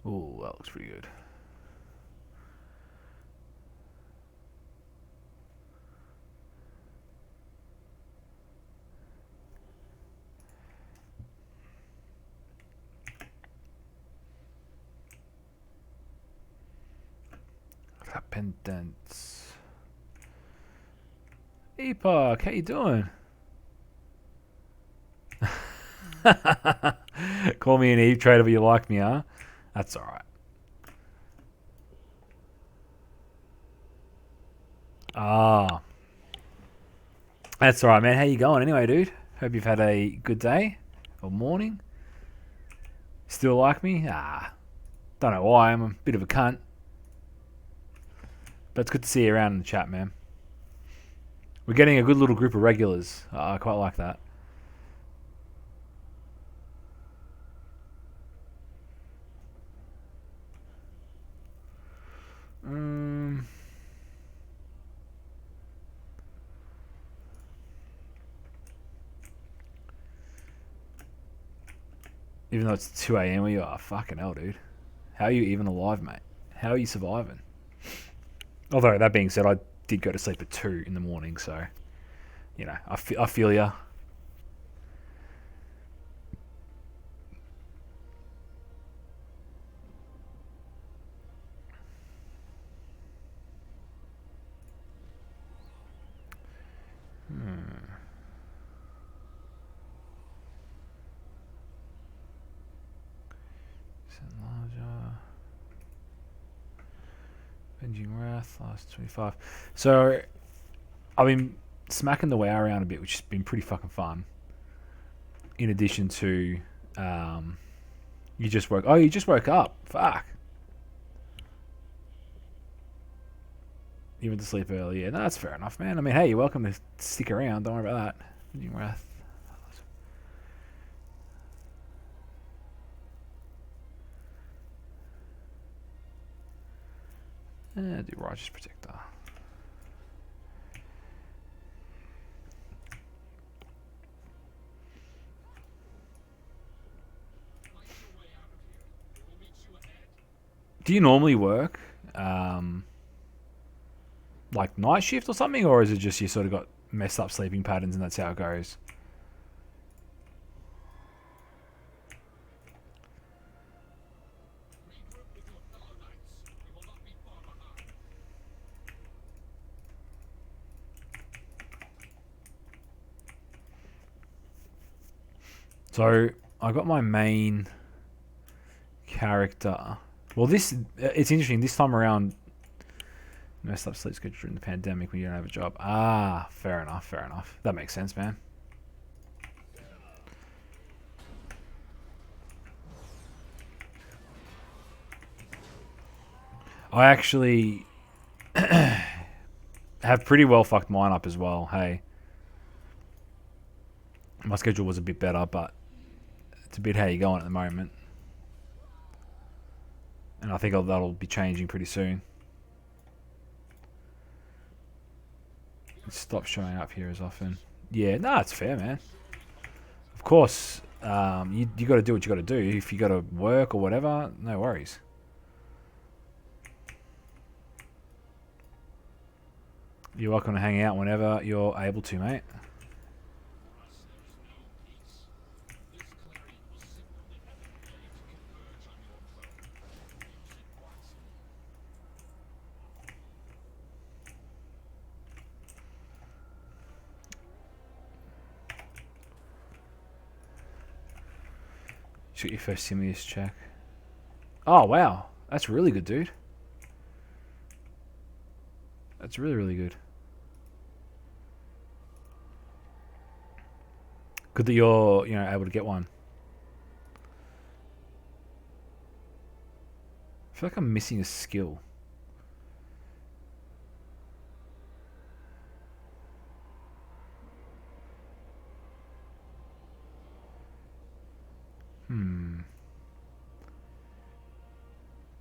Ooh, that looks pretty good. Pendants. Epoch, how you doing? Call me an Eve trader, but you like me, huh? That's alright. Ah, that's alright, man. How you going anyway, dude? Hope you've had a good day or morning. Still like me? Ah, don't know why. I'm a bit of a cunt. But it's good to see you around in the chat, man. We're getting a good little group of regulars. I quite like that. Um, even though it's 2 a.m. where you are, fucking hell, dude. How are you even alive, mate? How are you surviving? Although, that being said, I did go to sleep at 2 in the morning, so, you know, I feel ya. Larger. Avenging Wrath, last 25. So, I've been smacking the WoW around a bit, which has been pretty fucking fun. In addition to, you just woke. Oh, you just woke up. Fuck. You went to sleep early. Yeah, no, that's fair enough, man. I mean, hey, you're welcome to stick around. Don't worry about that. Avenging Wrath. Do Righteous Protector. Do you normally work like night shift or something, or is it just you sort of got messed up sleeping patterns and that's how it goes? So I got my main character. Well, this it's interesting. This time around, messed up sleep schedule during the pandemic when you don't have a job. Ah, fair enough. Fair enough. That makes sense, man. I actually have pretty well fucked mine up as well. Hey, my schedule was a bit better, but it's a bit how you going at the moment, and I think that'll be changing pretty soon. Stop showing up here as often. Yeah, no, it's fair, man. Of course, you got to do what you got to do. If you got to work or whatever, no worries. You're welcome to hang out whenever you're able to, mate. Shoot your first Simius check. Oh, wow. That's really good, dude. That's really, really good. Good that you're, able to get one. I feel like I'm missing a skill.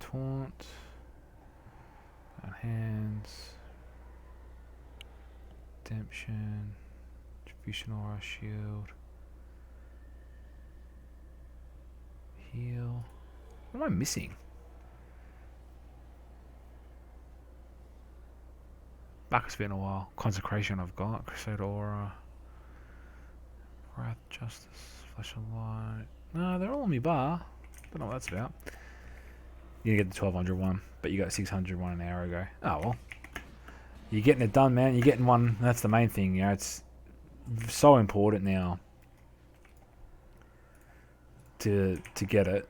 Taunt. Hands. Redemption. Distribution aura shield. Heal. What am I missing? Back been a while. Consecration I've got. Crusade Aura. Wrath, Justice, Flash of Light. No, they're all on me bar. Don't know what that's about. You get the 1200 one, but you got 600 one an hour ago. Oh well. You're getting it done, man. You're getting one. That's the main thing. You know, it's so important now to get it.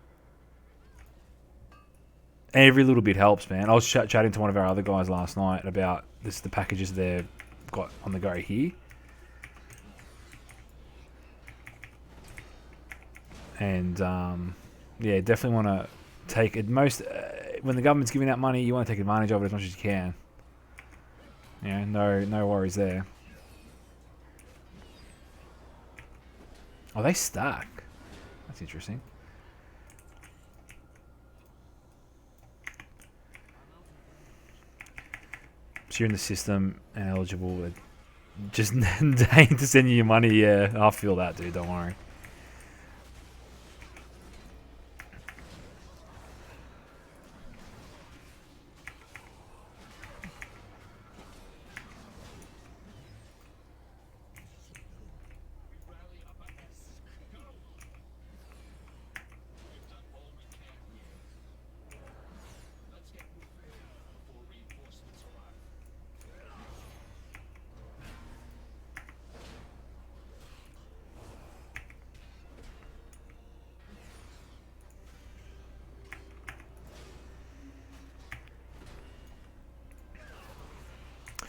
Every little bit helps, man. I was chatting to one of our other guys last night about the packages they've got on the go here. And yeah, definitely want to take it most when the government's giving out money, you want to take advantage of it as much as you can. You know, no worries there. Oh, they stack. That's interesting. So you're in the system and eligible. Just deign to send you your money. Yeah, I'll feel that, dude. Don't worry.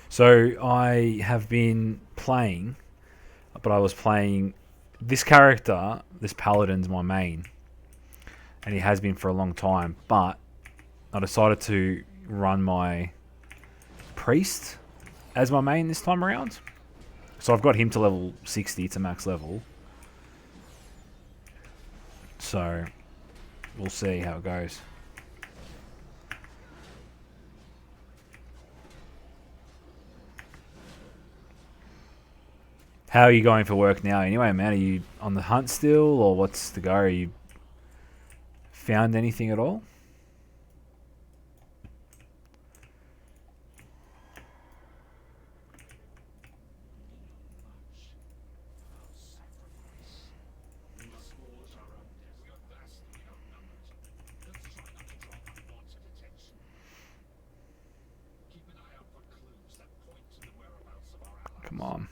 So I have been playing, but I was playing this character. This paladin's my main, and he has been for a long time. But I decided to run my priest as my main this time around. So I've got him to level 60 to max level. So we'll see how it goes. How are you going for work now anyway, man? Are you on the hunt still, or what's the go? Are you found anything at all? Come on.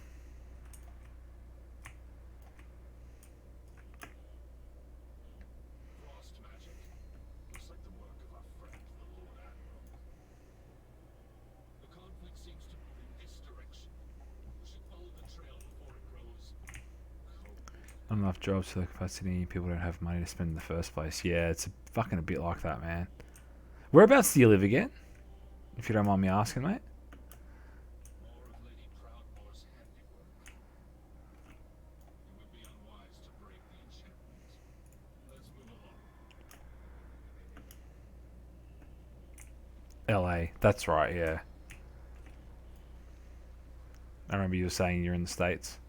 Not enough jobs for the capacity. People don't have money to spend in the first place. Yeah, it's fucking a bit like that, man. Whereabouts do you live again? If you don't mind me asking, mate. LA. That's right, yeah. I remember you were saying you're in the States.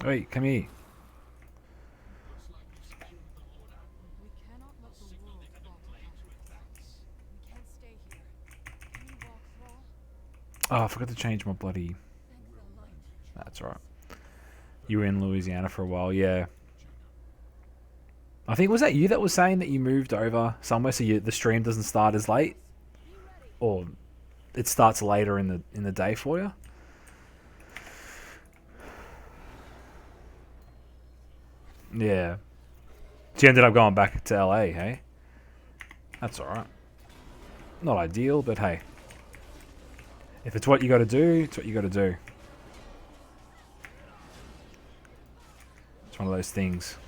Wait, come here. Oh, I forgot to change my bloody... That's right. You were in Louisiana for a while, yeah. I think, was that you that was saying that you moved over somewhere so the stream doesn't start as late? Or it starts later in the day for you? Yeah. She ended up going back to LA, hey? That's alright. Not ideal, but hey. If it's what you gotta do, it's what you gotta do. It's one of those things.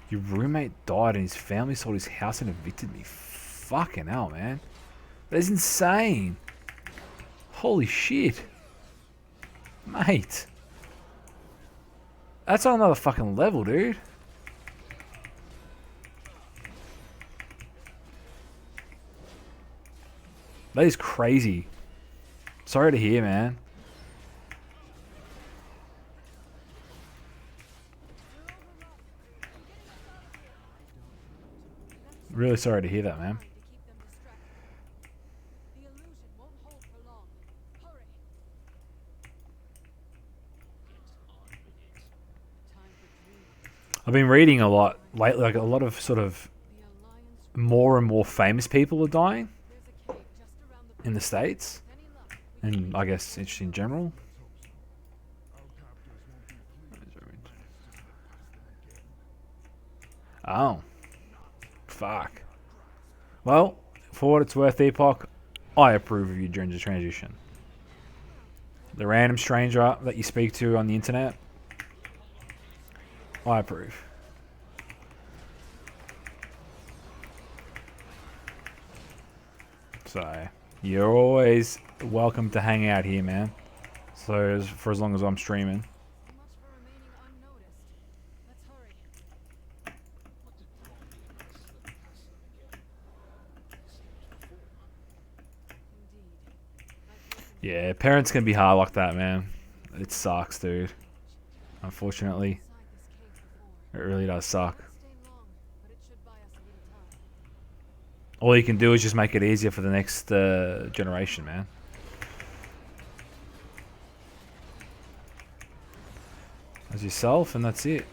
Your roommate died and his family sold his house and evicted me. Fucking hell, man. That is insane. Holy shit. Mate. That's on another fucking level, dude. That is crazy. Sorry to hear, man. Really sorry to hear that, man. I've been reading a lot lately, like a lot of sort of more and more famous people are dying in the States, and I guess it's in general. Oh, fuck. Well, for what it's worth, Epoch, I approve of your gender transition. The random stranger that you speak to on the internet, I approve. So, you're always welcome to hang out here, man. So, for as long as I'm streaming. Yeah, parents can be hard like that, man. It sucks, dude. Unfortunately, it really does suck. All you can do is just make it easier for the next generation, man. As yourself, and that's it.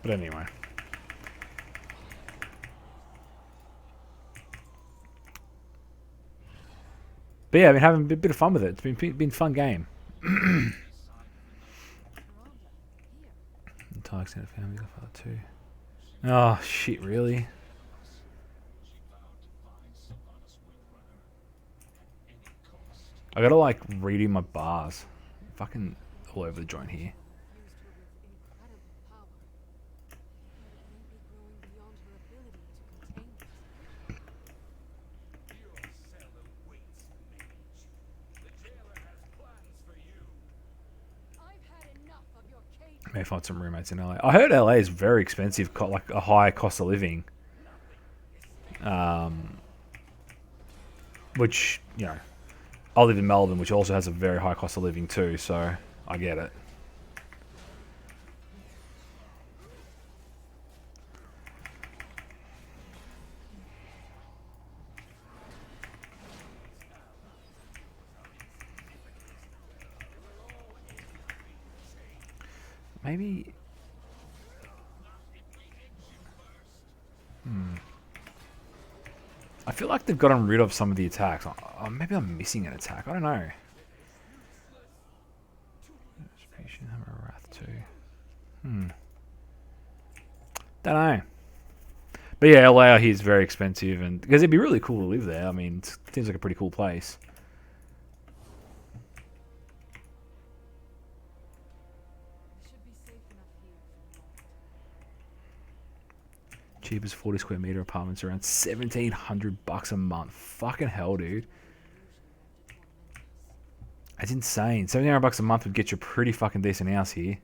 But anyway. But yeah, I've been having a bit of fun with it. It's been a fun game. Entire extended family got father too. Oh shit! Really? I gotta like redo my bars. Fucking all over the joint here. May find some roommates in LA. I heard LA is very expensive, like a high cost of living. Which, you know, I live in Melbourne, which also has a very high cost of living too, so I get it. Maybe... I feel like they've gotten rid of some of the attacks. Maybe I'm missing an attack. I don't know. Hammer Wrath 2. Don't know. But yeah, LA out here is very expensive, and because it'd be really cool to live there. I mean, it seems like a pretty cool place. Cheapest 40 square meter apartments around $1,700 a month. Fucking hell, dude. That's insane. $1,700 a month would get you a pretty fucking decent house here.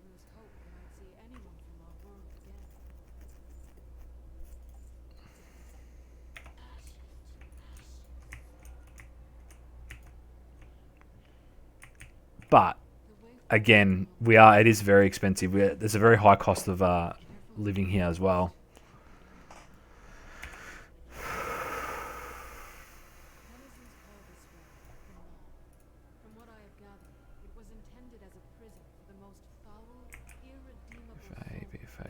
But again, it is very expensive. There's a very high cost of living here as well.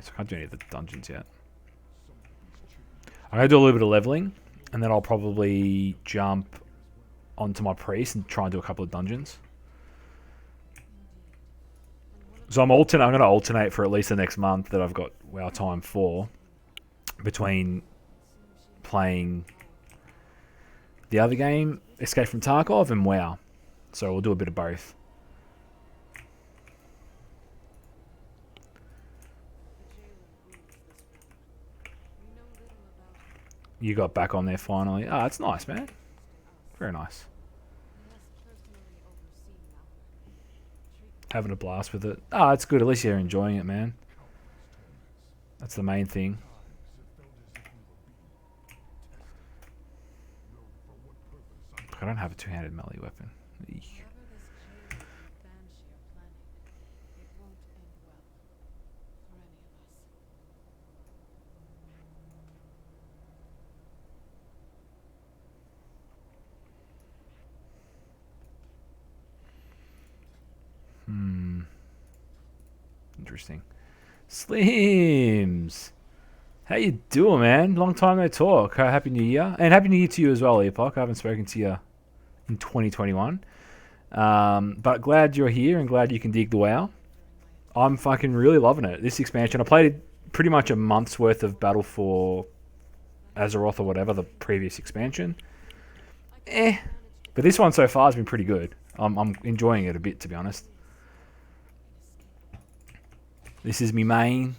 So I can't do any of the dungeons yet. I'm going to do a little bit of leveling, and then I'll probably jump onto my priest and try and do a couple of dungeons. So I'm going to alternate for at least the next month that I've got WoW time for, between playing the other game, Escape from Tarkov, and WoW. So we'll do a bit of both. You got back on there finally. Ah, it's nice, man. Very nice. Having a blast with it. Ah, it's good. At least you're enjoying it, man. That's the main thing. I don't have a two-handed melee weapon. Eek. Interesting. Slims! How you doing, man? Long time no talk. Happy New Year. And Happy New Year to you as well, Epoch. I haven't spoken to you in 2021. But glad you're here and glad you can dig the WoW. I'm fucking really loving it. This expansion, I played pretty much a month's worth of Battle for Azeroth or whatever, the previous expansion. But this one so far has been pretty good. I'm enjoying it a bit, to be honest. This is me main,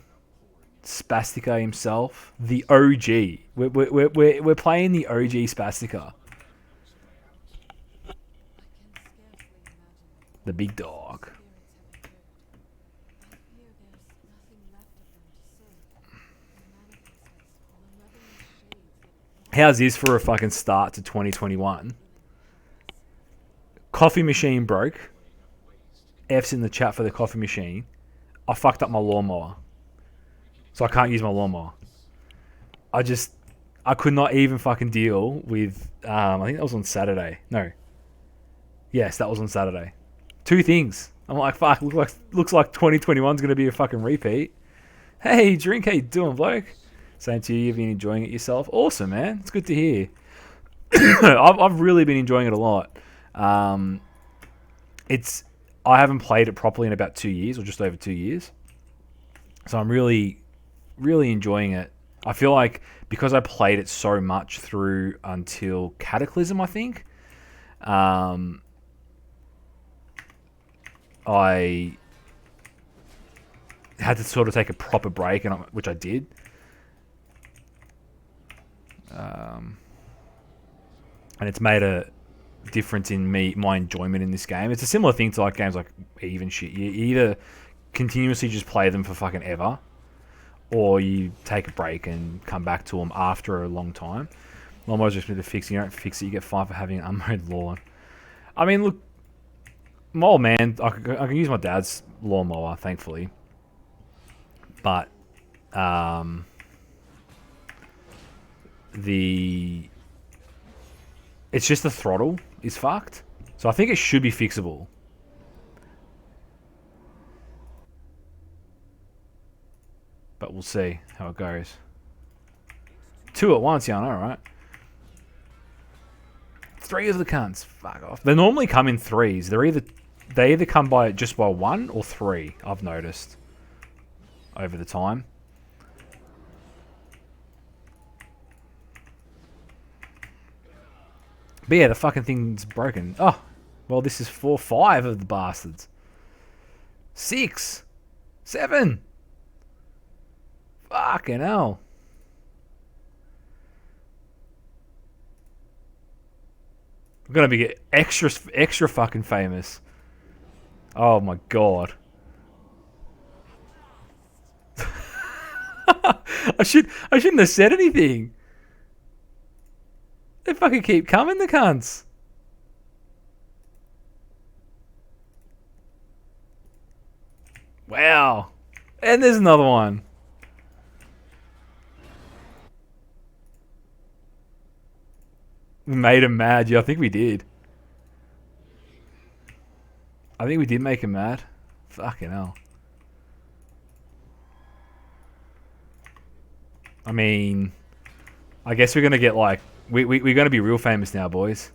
Spastica himself, the OG. We're playing the OG Spastica, the big dog. How's this for a fucking start to 2021? Coffee machine broke. F's in the chat for the coffee machine. I fucked up my lawnmower. So I can't use my lawnmower. I could not even fucking deal with, I think that was on Saturday. No. Yes, that was on Saturday. Two things. I'm like, fuck, looks like 2021's going to be a fucking repeat. Hey, Drink, how you doing, bloke? Same to you, you've been enjoying it yourself. Awesome, man. It's good to hear. I've really been enjoying it a lot. I haven't played it properly in about 2 years, or just over 2 years. So I'm really, really enjoying it. I feel like because I played it so much through until Cataclysm, I think, I had to sort of take a proper break, which I did. And it's made a difference in my enjoyment in this game. It's a similar thing to like games like Eve and shit. You either continuously just play them for fucking ever, or you take a break and come back to them after a long time. Lawnmower's just been fixing. You don't fix it, you get fined for having an unmowed lawn. I mean, look, my old man, I can use my dad's lawnmower, thankfully, but it's just the throttle is fucked. So I think it should be fixable. But we'll see how it goes. 2 at once, yeah, I know, right? 3 of the cunts. Fuck off. They normally come in 3s. They either come by just by 1 or 3, I've noticed. Over the time. But yeah, the fucking thing's broken. Oh, well, this is 4, 5 of the bastards. 6, 7. Fucking hell. We're gonna be extra fucking famous. Oh my god. I shouldn't have said anything. They fucking keep coming, the cunts. Wow. And there's another one. We made him mad. Yeah, I think we did. I think we did make him mad. Fucking hell. I mean, I guess we're going to get like... We're going to be real famous now, boys.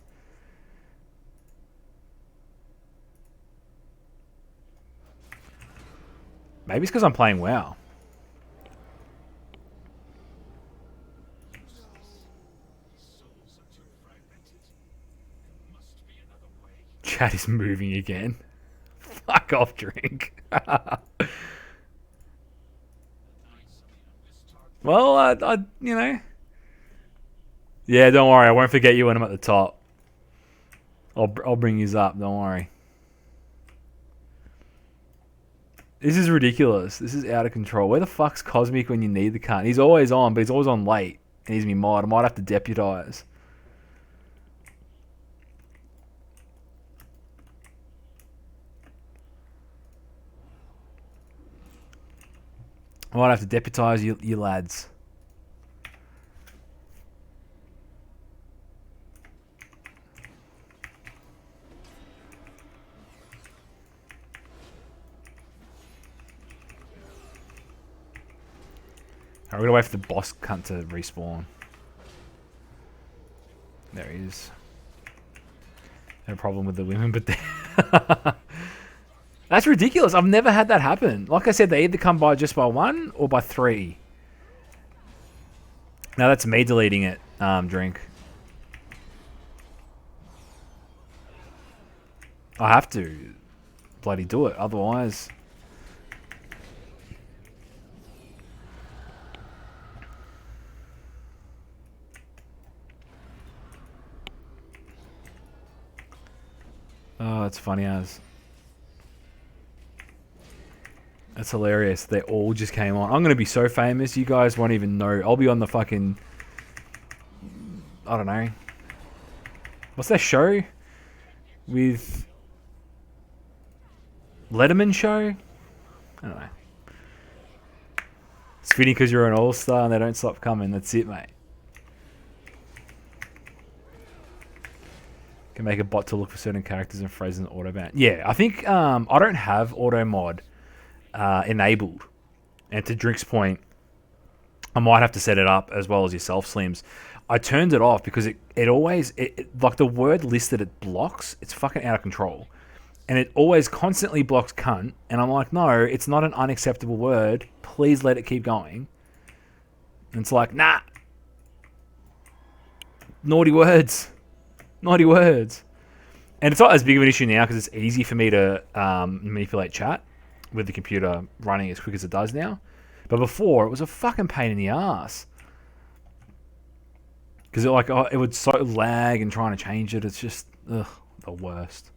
Maybe it's because I'm playing WoW. Chat is moving again. Fuck off, Drink. Well, I you know... Yeah, don't worry. I won't forget you when I'm at the top. I'll bring you up. Don't worry. This is ridiculous. This is out of control. Where the fuck's Cosmic when you need the cunt? He's always on, but he's always on late. And he's me mod. I might have to deputise. I might have to deputise you lads. Alright, we're gonna wait for the boss cunt to respawn. There he is. No problem with the women, but that's ridiculous. I've never had that happen. Like I said, they either come by just by 1 or by 3. Now that's me deleting it, drink. I have to bloody do it, otherwise. Oh, it's funny as. That's hilarious. They all just came on. I'm going to be so famous, you guys won't even know. I'll be on the fucking... I don't know. What's that show? With... Letterman show? I don't know. It's fitting because you're an all-star and they don't stop coming. That's it, mate. Can make a bot to look for certain characters and phrases in auto ban. Yeah, I think I don't have auto mod enabled. And to Drink's point, I might have to set it up as well as yourself, Slims. I turned it off because it always, like the word listed it blocks, it's fucking out of control. And it always constantly blocks cunt. And I'm like, no, it's not an unacceptable word. Please let it keep going. And it's like, nah. Naughty words. Naughty words. And it's not as big of an issue now because it's easy for me to manipulate chat with the computer running as quick as it does now. But before, it was a fucking pain in the ass. Because it would so lag and trying to change it. It's just the worst.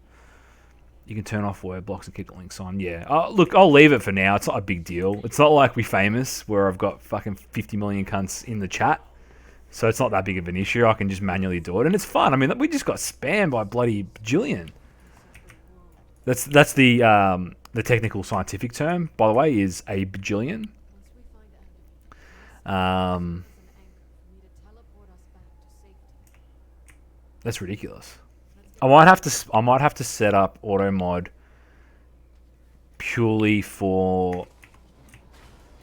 You can turn off word blocks and keep the links on. Yeah. Look, I'll leave it for now. It's not a big deal. It's not like We Famous where I've got fucking 50 million cunts in the chat. So it's not that big of an issue. I can just manually do it. And it's fun. I mean, we just got spammed by bloody bajillion. That's the technical scientific term, by the way, is a bajillion. That's ridiculous. I might have to set up auto mod purely for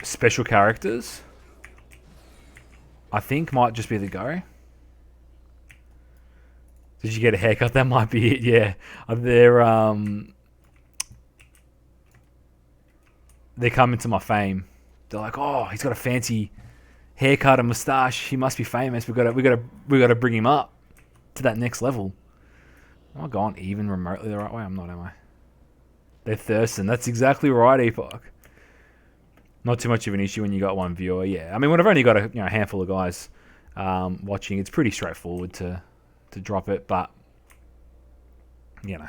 special characters. I think might just be the go. Did you get a haircut? That might be it. Yeah, they come into my fame. They're like, oh, he's got a fancy haircut and moustache. He must be famous. We got to bring him up to that next level. Am I going even remotely the right way? I'm not, am I? They're thirsting. That's exactly right, Epoch. Not too much of an issue when you got one viewer. Yeah, I mean, when I've only got a handful of guys watching, it's pretty straightforward to drop it. But you know,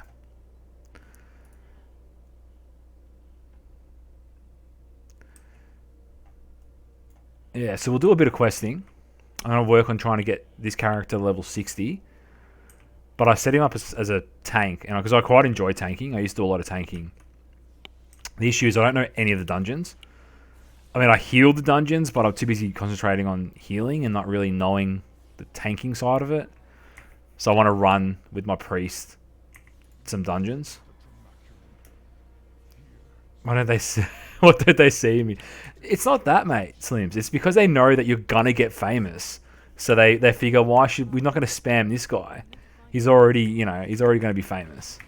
yeah. So we'll do a bit of questing. I'm gonna work on trying to get this character level 60. But I set him up as a tank, and because I quite enjoy tanking, I used to do a lot of tanking. The issue is I don't know any of the dungeons. I mean, I heal the dungeons, but I'm too busy concentrating on healing and not really knowing the tanking side of it. So I want to run with my priest some dungeons. Why don't they see, what did they see me? It's not that, mate, Slims. It's because they know that you're going to get famous. So they figure, we're not going to spam this guy. He's already going to be famous.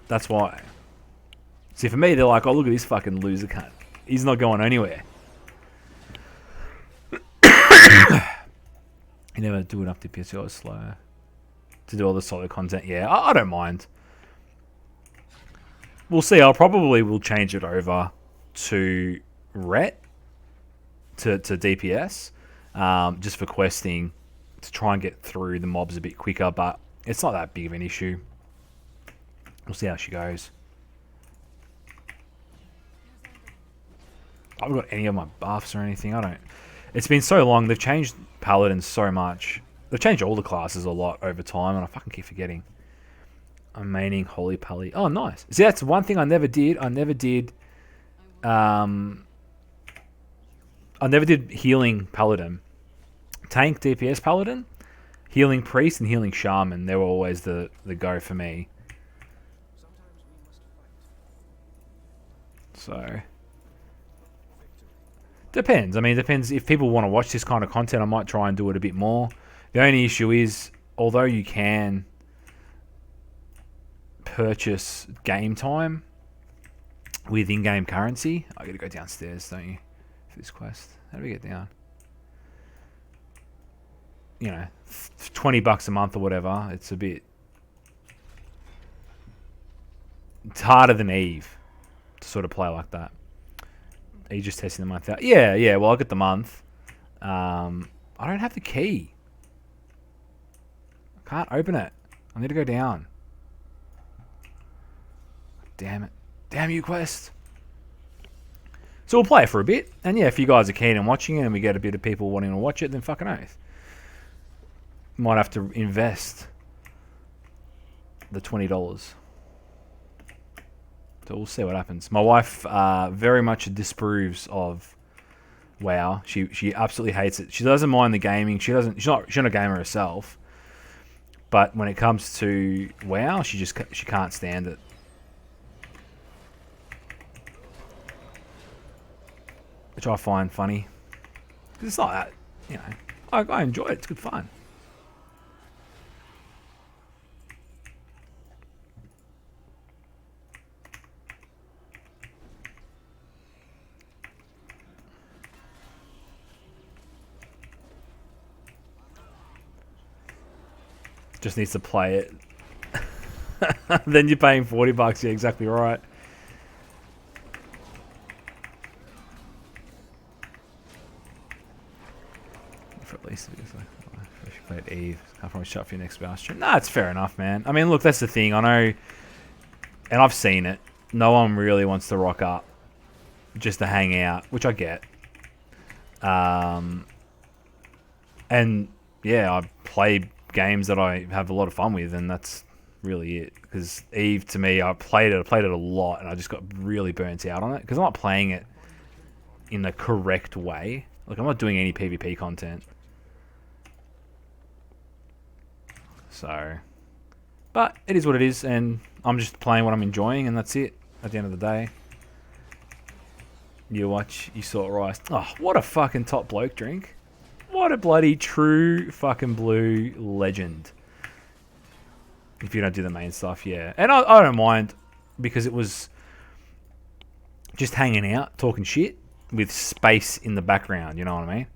That's why. See, for me, they're like, oh, look at this fucking loser cunt. He's not going anywhere. You never do enough DPS, you're slow to do all the solo content. Yeah, I don't mind. We'll see. Will change it over to Ret, to DPS, just for questing, to try and get through the mobs a bit quicker, but it's not that big of an issue. We'll see how she goes. I haven't got any of my buffs or anything. I don't. It's been so long. They've changed Paladins so much. They've changed all the classes a lot over time, and I fucking keep forgetting. I'm maining Holy Pally. Oh, nice. See, that's one thing I never did. I never did healing Paladin. Tank DPS Paladin, healing Priest, and healing Shaman. They were always the go for me. So... depends. I mean, it depends. If people want to watch this kind of content, I might try and do it a bit more. The only issue is, although you can purchase game time with in-game currency, I got to go downstairs, don't you, for this quest? How do we get down? You know, $20 a month or whatever. It's a bit... it's harder than Eve to sort of play like that. Are you just testing the month out? Yeah, yeah. Well, I got the month. I don't have the key. I can't open it. I need to go down. Damn it. Damn you, Quest. So we'll play it for a bit. And yeah, if you guys are keen on watching it and we get a bit of people wanting to watch it, then fucking oath. Might have to invest the $20. So we'll see what happens. My wife very much disapproves of WoW. She absolutely hates it. She doesn't mind the gaming. She's not a gamer herself. But when it comes to WoW, she can't stand it. Which I find funny. Because it's not that, you know, I enjoy it. It's good fun. Just needs to play it. Then you're paying $40. Yeah, exactly right. For at least if you played Eve, I'll probably shut for your next Bastion. Nah, it's fair enough, man. I mean, look, that's the thing. I know, and I've seen it. No one really wants to rock up just to hang out, which I get. And yeah, I play games that I have a lot of fun with, and that's really it. Because Eve, to me, I played it a lot, and I just got really burnt out on it because I'm not playing it in the correct way. Like, I'm not doing any PvP content. So, but it is what it is, and I'm just playing what I'm enjoying, and that's it at the end of the day. You watch, you saw Rice. Oh, what a fucking top bloke drink. What a bloody true fucking blue legend. If you don't do the main stuff, yeah. And I don't mind, because it was just hanging out, talking shit, with space in the background, you know what I mean?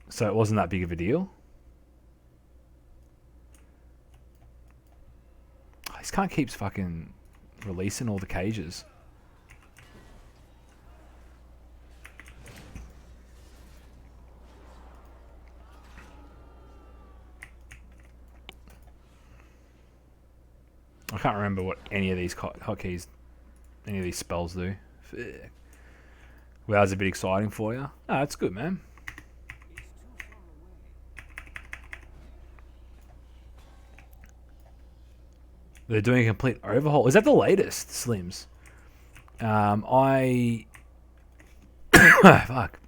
So it wasn't that big of a deal. Oh, this cunt keeps fucking releasing all the cages. I can't remember what any of these hotkeys, any of these spells do. Well, that's a bit exciting for you. Ah, that's good, man. They're doing a complete overhaul. Is that the latest, Slims? Fuck.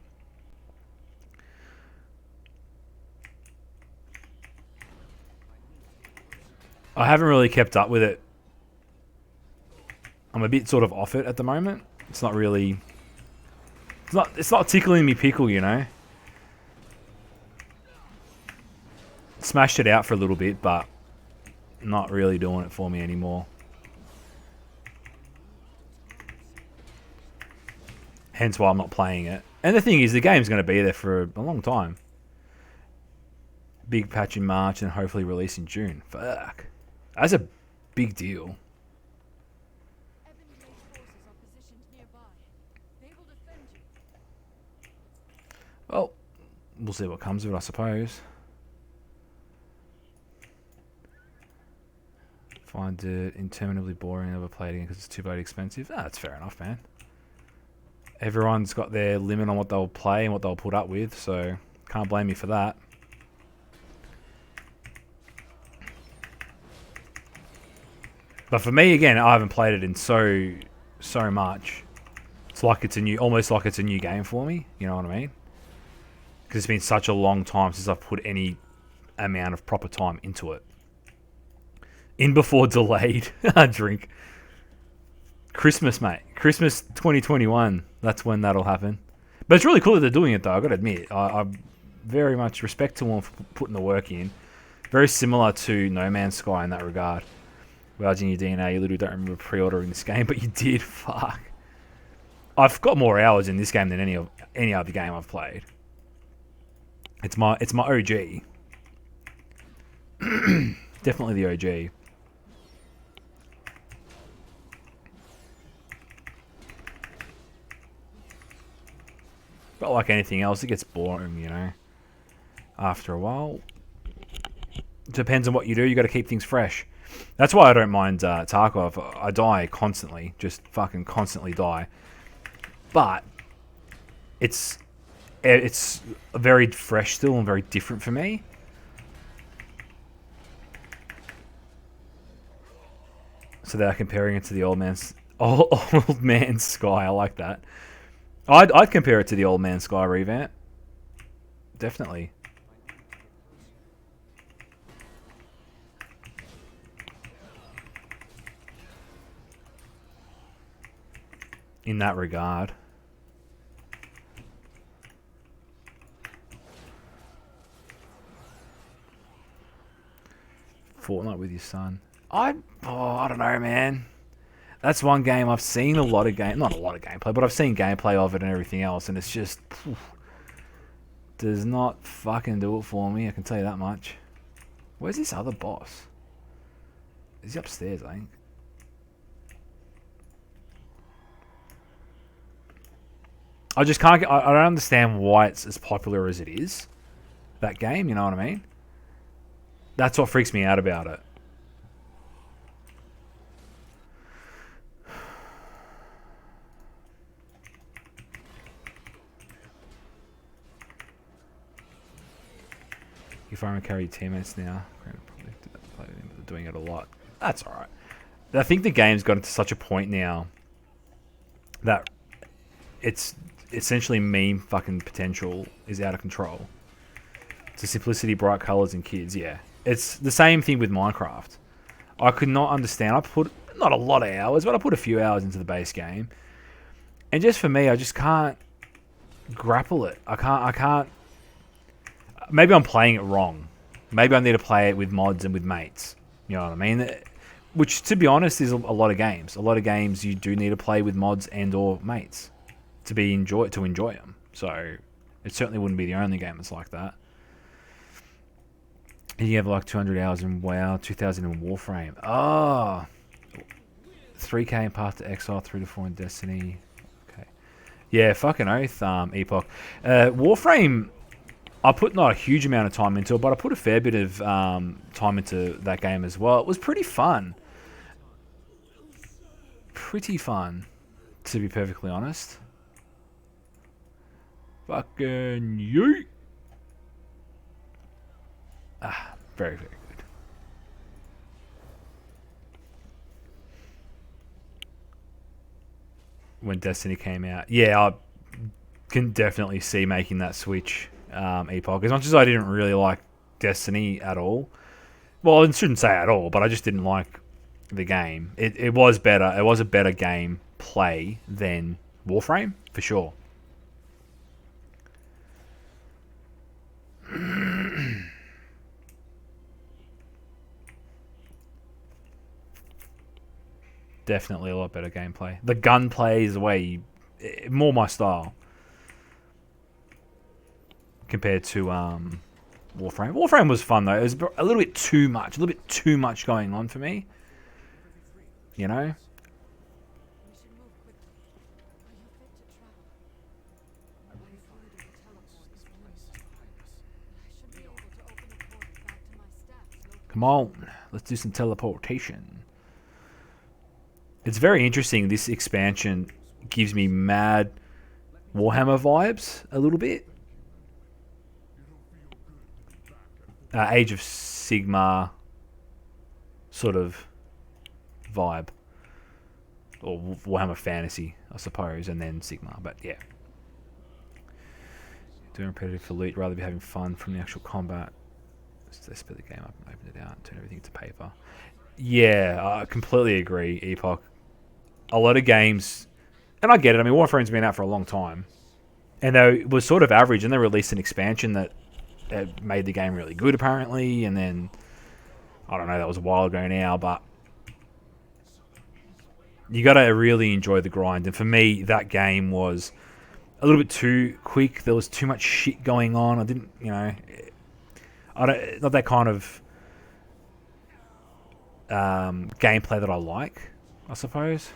I haven't really kept up with it. I'm a bit sort of off it at the moment. It's not really... It's not tickling me pickle, you know? Smashed it out for a little bit, but not really doing it for me anymore. Hence why I'm not playing it. And the thing is, the game's going to be there for a long time. Big patch in March and hopefully release in June. Fuck. That's a big deal. Well, we'll see what comes of it, I suppose. Find it interminably boring, never played again because it's too bloody expensive. Ah, that's fair enough, man. Everyone's got their limit on what they'll play and what they'll put up with, so can't blame me for that. But for me, again, I haven't played it in so much. It's like it's a new, almost like it's a new game for me. You know what I mean? Because it's been such a long time since I've put any amount of proper time into it. In before delayed drink. Christmas, mate. Christmas 2021. That's when that'll happen. But it's really cool that they're doing it, though. I've got to admit. I very much respect to them for putting the work in. Very similar to No Man's Sky in that regard. Well, in your DNA, you literally don't remember pre-ordering this game, but you did. Fuck. I've got more hours in this game than any other game I've played. It's my OG. Definitely the OG. But like anything else, it gets boring, you know. After a while, depends on what you do. You got to keep things fresh. That's why I don't mind Tarkov. I die constantly, just fucking constantly die. But it's very fresh still and very different for me. So they're comparing it to the old man's Sky. I like that. I'd compare it to the Old Man Sky revamp. Definitely. In that regard. Fortnite with your son. I don't know, man. That's one game I've seen a lot of not a lot of gameplay, but I've seen gameplay of it and everything else, and it's just does not fucking do it for me. I can tell you that much. Where's this other boss? Is he upstairs? I think. I just can't. I don't understand why it's as popular as it is. That game, you know what I mean? That's what freaks me out about it. You farm and carry your teammates now. Doing it a lot. That's alright. I think the game's gotten to such a point now that it's essentially meme fucking potential is out of control. It's the simplicity, bright colours, and kids, yeah. It's the same thing with Minecraft. I could not understand. I put not a lot of hours, but I put a few hours into the base game. And just for me, I just can't grapple it. I can't. Maybe I'm playing it wrong. Maybe I need to play it with mods and with mates. You know what I mean? Which, to be honest, is a lot of games. A lot of games you do need to play with mods and or mates to enjoy them. So it certainly wouldn't be the only game that's like that. And you have like 200 hours in WoW, 2,000 in Warframe. Oh, 3K in Path to Exile, 3 to 4 in Destiny. Okay, yeah, fucking oath. Epoch, Warframe. I put not a huge amount of time into it, but I put a fair bit of time into that game as well. It was pretty fun. Pretty fun, to be perfectly honest. Fucking yeet. Ah, very, very good. When Destiny came out. Yeah, I can definitely see making that switch. Epoch. As much as I didn't really like Destiny at all. Well, I shouldn't say at all, but I just didn't like the game. It was better. It was a better game play than Warframe, for sure. Definitely a lot better gameplay. The gunplay is more my style. Compared to Warframe. Warframe was fun though. It was a little bit too much going on for me. You know? Come on, let's do some teleportation. It's very interesting. This expansion gives me mad Warhammer vibes a little bit. Age of Sigmar sort of vibe. Or Warhammer Fantasy, I suppose, and then Sigma. But yeah. Doing repetitive for loot, rather be having fun from the actual combat. So they split the game up and open it out, turn everything to paper. Yeah, I completely agree, Epoch. A lot of games, and I get it, I mean, Warframe's been out for a long time, and it was sort of average, and they released an expansion that made the game really good, apparently, and then, I don't know, that was a while ago now, but you got to really enjoy the grind, and for me, that game was a little bit too quick. There was too much shit going on. I didn't, not that kind of gameplay that I like, I suppose.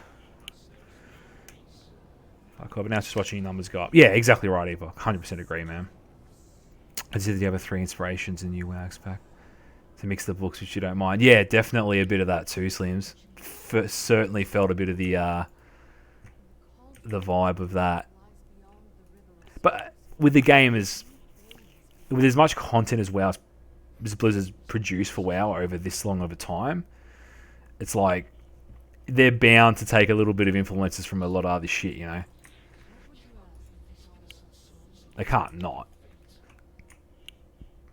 But now it's just watching your numbers go up. Yeah, exactly right, Eva. 100% agree, man. I did the other 3 inspirations in New Wags pack to mix the books, which you don't mind. Yeah, definitely a bit of that too, Slims. Certainly felt a bit of the vibe of that. But with the game, with as much content as WoW as Blizzard's produced for WoW over this long of a time, it's like they're bound to take a little bit of influences from a lot of other shit, you know? They can't not.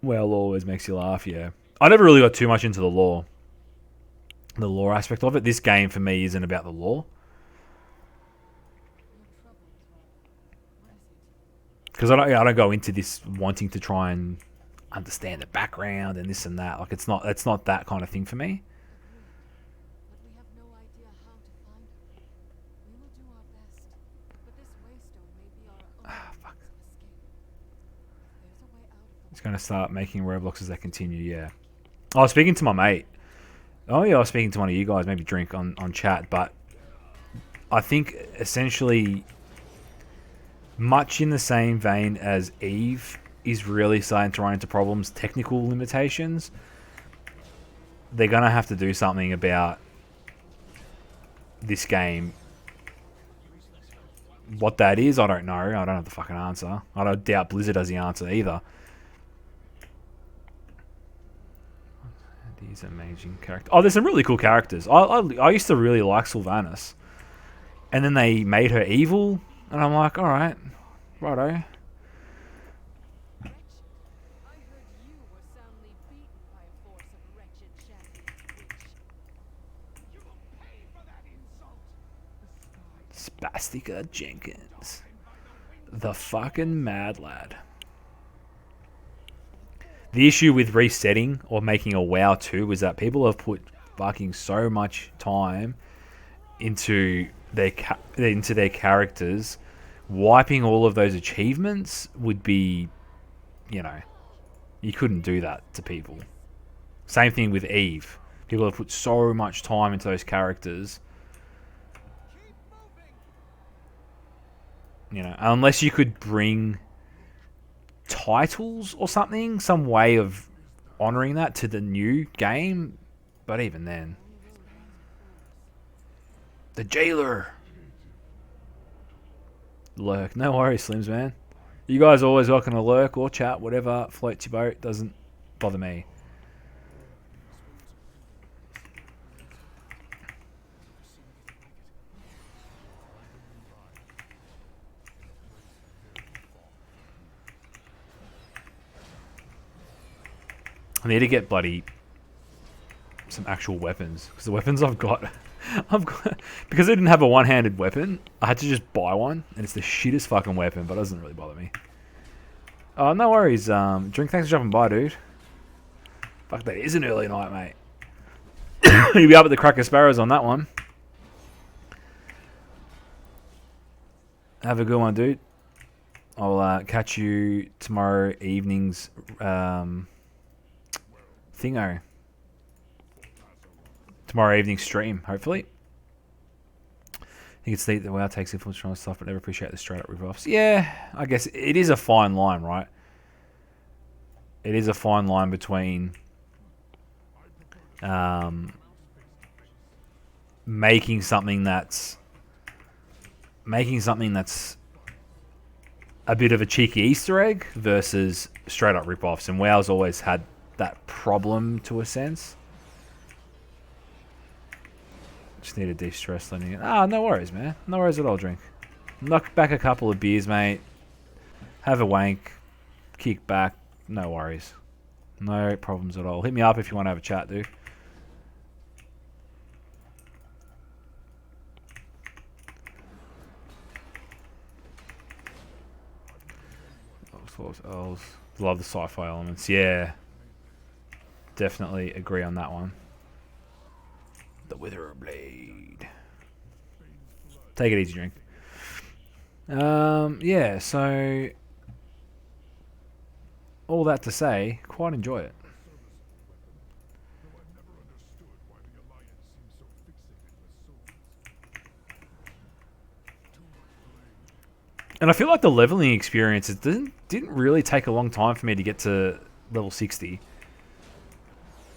WoW always makes you laugh, yeah. I never really got too much into the lore aspect of it. This game, for me, isn't about the lore. Because I don't go into this wanting to try and understand the background and this and that. Like, it's not that kind of thing for me. It's going to start making Roblox as they continue, yeah. I was speaking to my mate. Oh, yeah, I was speaking to one of you guys, maybe Drink on chat, but I think essentially much in the same vein as Eve is really starting to run into problems, technical limitations, they're going to have to do something about this game. What that is, I don't know. I don't have the fucking answer. I don't doubt Blizzard has the answer either. These amazing characters. Oh, there's some really cool characters. I used to really like Sylvanas. And then they made her evil. And I'm like, alright. Righto. Spastica Jenkins. The fucking mad lad. The issue with resetting or making a WoW 2 is that people have put fucking so much time into their characters. Wiping all of those achievements would be, you couldn't do that to people. Same thing with Eve. People have put so much time into those characters. Unless you could bring titles or something, some way of honouring that to the new game, but even then. The Jailer. Lurk. No worries, Slims, man. You guys are always welcome to lurk or chat, whatever floats your boat. Doesn't bother me. I need to get some actual weapons, because the weapons I've got because I didn't have a one-handed weapon, I had to just buy one, and it's the shittest fucking weapon, but it doesn't really bother me. Oh, no worries. Drink, thanks for dropping by, dude. Fuck, that is an early night, mate. You'll be up at the Cracker Sparrows on that one. Have a good one, dude. I'll catch you tomorrow evening's thingo. Tomorrow evening stream, hopefully. I think it's neat that WoW takes influence from stuff, but never appreciate the straight up ripoffs. Yeah, I guess it is a fine line, right? It is a fine line between making something that's a bit of a cheeky Easter egg versus straight up ripoffs, and WoW's always had that problem to a sense. Just need a de-stress landing. Ah, no worries, man. No worries at all, Drink. Knock back a couple of beers, mate. Have a wank. Kick back. No worries. No problems at all. Hit me up if you want to have a chat, dude. What else? Love the sci-fi elements. Yeah. Definitely agree on that one. The Wither Blade. Take it easy, Drink. Yeah, so all that to say, quite enjoy it. And I feel like the leveling experience didn't really take a long time for me to get to level 60.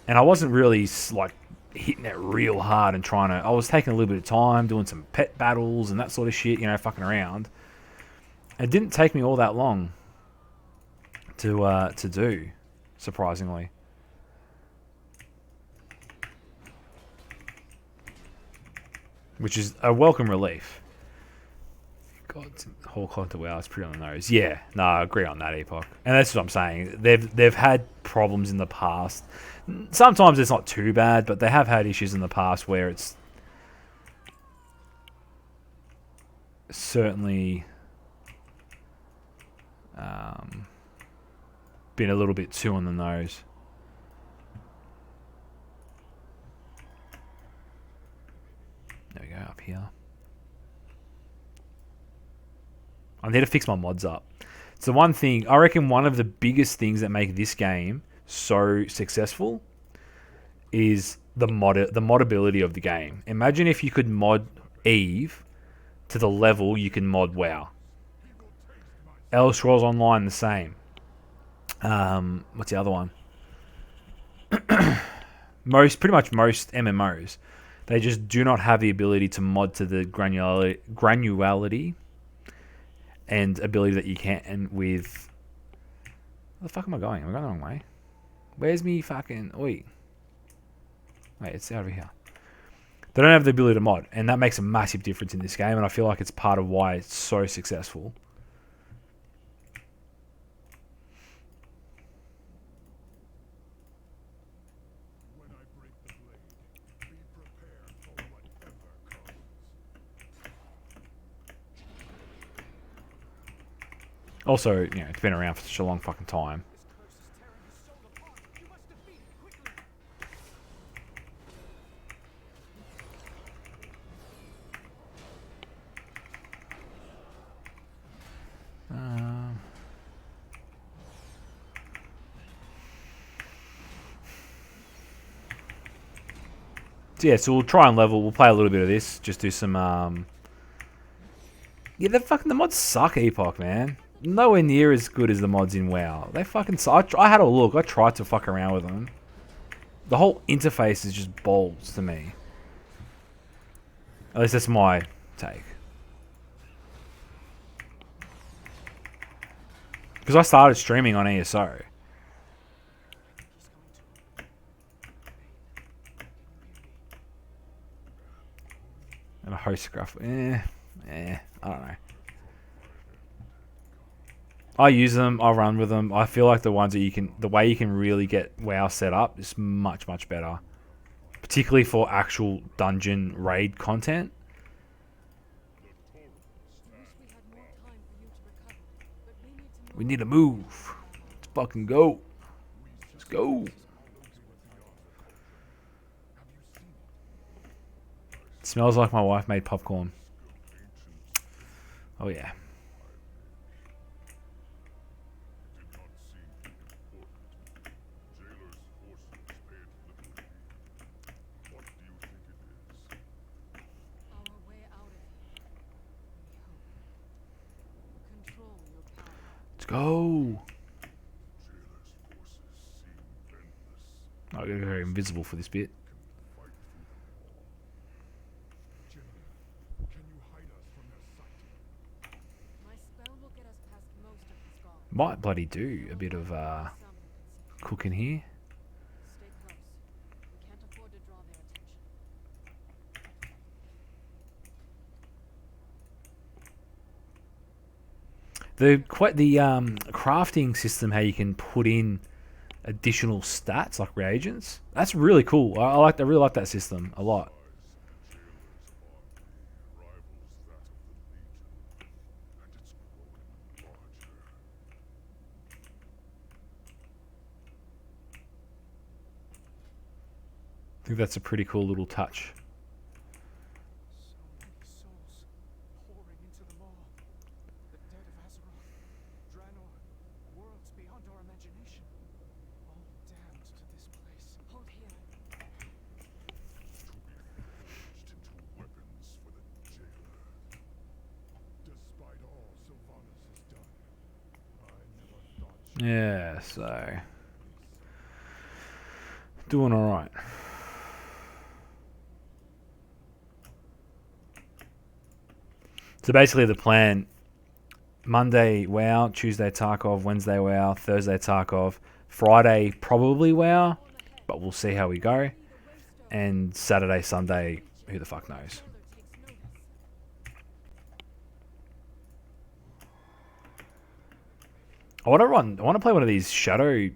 And I wasn't really like hitting it real hard and trying to. I was taking a little bit of time, doing some pet battles and that sort of shit, you know, fucking around. It didn't take me all that long to do, surprisingly. Which is a welcome relief. God, whole clock to WoW is pretty on the nose. Yeah, no, I agree on that, Epoch. And that's what I'm saying. They've had problems in the past. Sometimes it's not too bad, but they have had issues in the past where it's certainly been a little bit too on the nose. There we go, up here. I need to fix my mods up. It's the one thing, I reckon one of the biggest things that make this game so successful is the modability of the game. Imagine if you could mod Eve to the level you can mod WoW. Elder Scrolls Online the same. What's the other one? Pretty much most MMOs, they just do not have the ability to mod to the granularity and ability that you can with. Where the fuck am I going? Am I going the wrong way? Where's me fucking? Wait, it's over here. They don't have the ability to mod, and that makes a massive difference in this game. And I feel like it's part of why it's so successful. Also, you know, it's been around for such a long fucking time. So yeah, so we'll try and level. We'll play a little bit of this. Just do some. Yeah, the mods suck, Epoch, man. Nowhere near as good as the mods in WoW. They fucking suck. I had a look. I tried to fuck around with them. The whole interface is just balls to me. At least that's my take. Because I started streaming on ESO. And a host graph. I don't know. I use them. I run with them. I feel like the ones that the way you can really get WoW set up is much, much better. Particularly for actual dungeon raid content. We need to move. Let's fucking go. Let's go. It smells like my wife made popcorn. Oh yeah. Let's go. I gotta go invisible for this bit. Might bloody do a bit of cooking here. the crafting system, how you can put in additional stats like reagents. That's really cool. I really like that system a lot. I think that's a pretty cool little touch. So many souls pouring into the maw. The dead of Azeroth, Draenor, worlds beyond our imagination. All damned to this place. Hold here. To be forged into weapons for the jailer. Despite all Sylvanas has done, I never thought she Yeah, so doing all right. So basically, the plan: Monday WoW, Tuesday Tarkov, Wednesday WoW, Thursday Tarkov, Friday probably WoW, but we'll see how we go. And Saturday, Sunday, who the fuck knows? I want to play one of these shadow.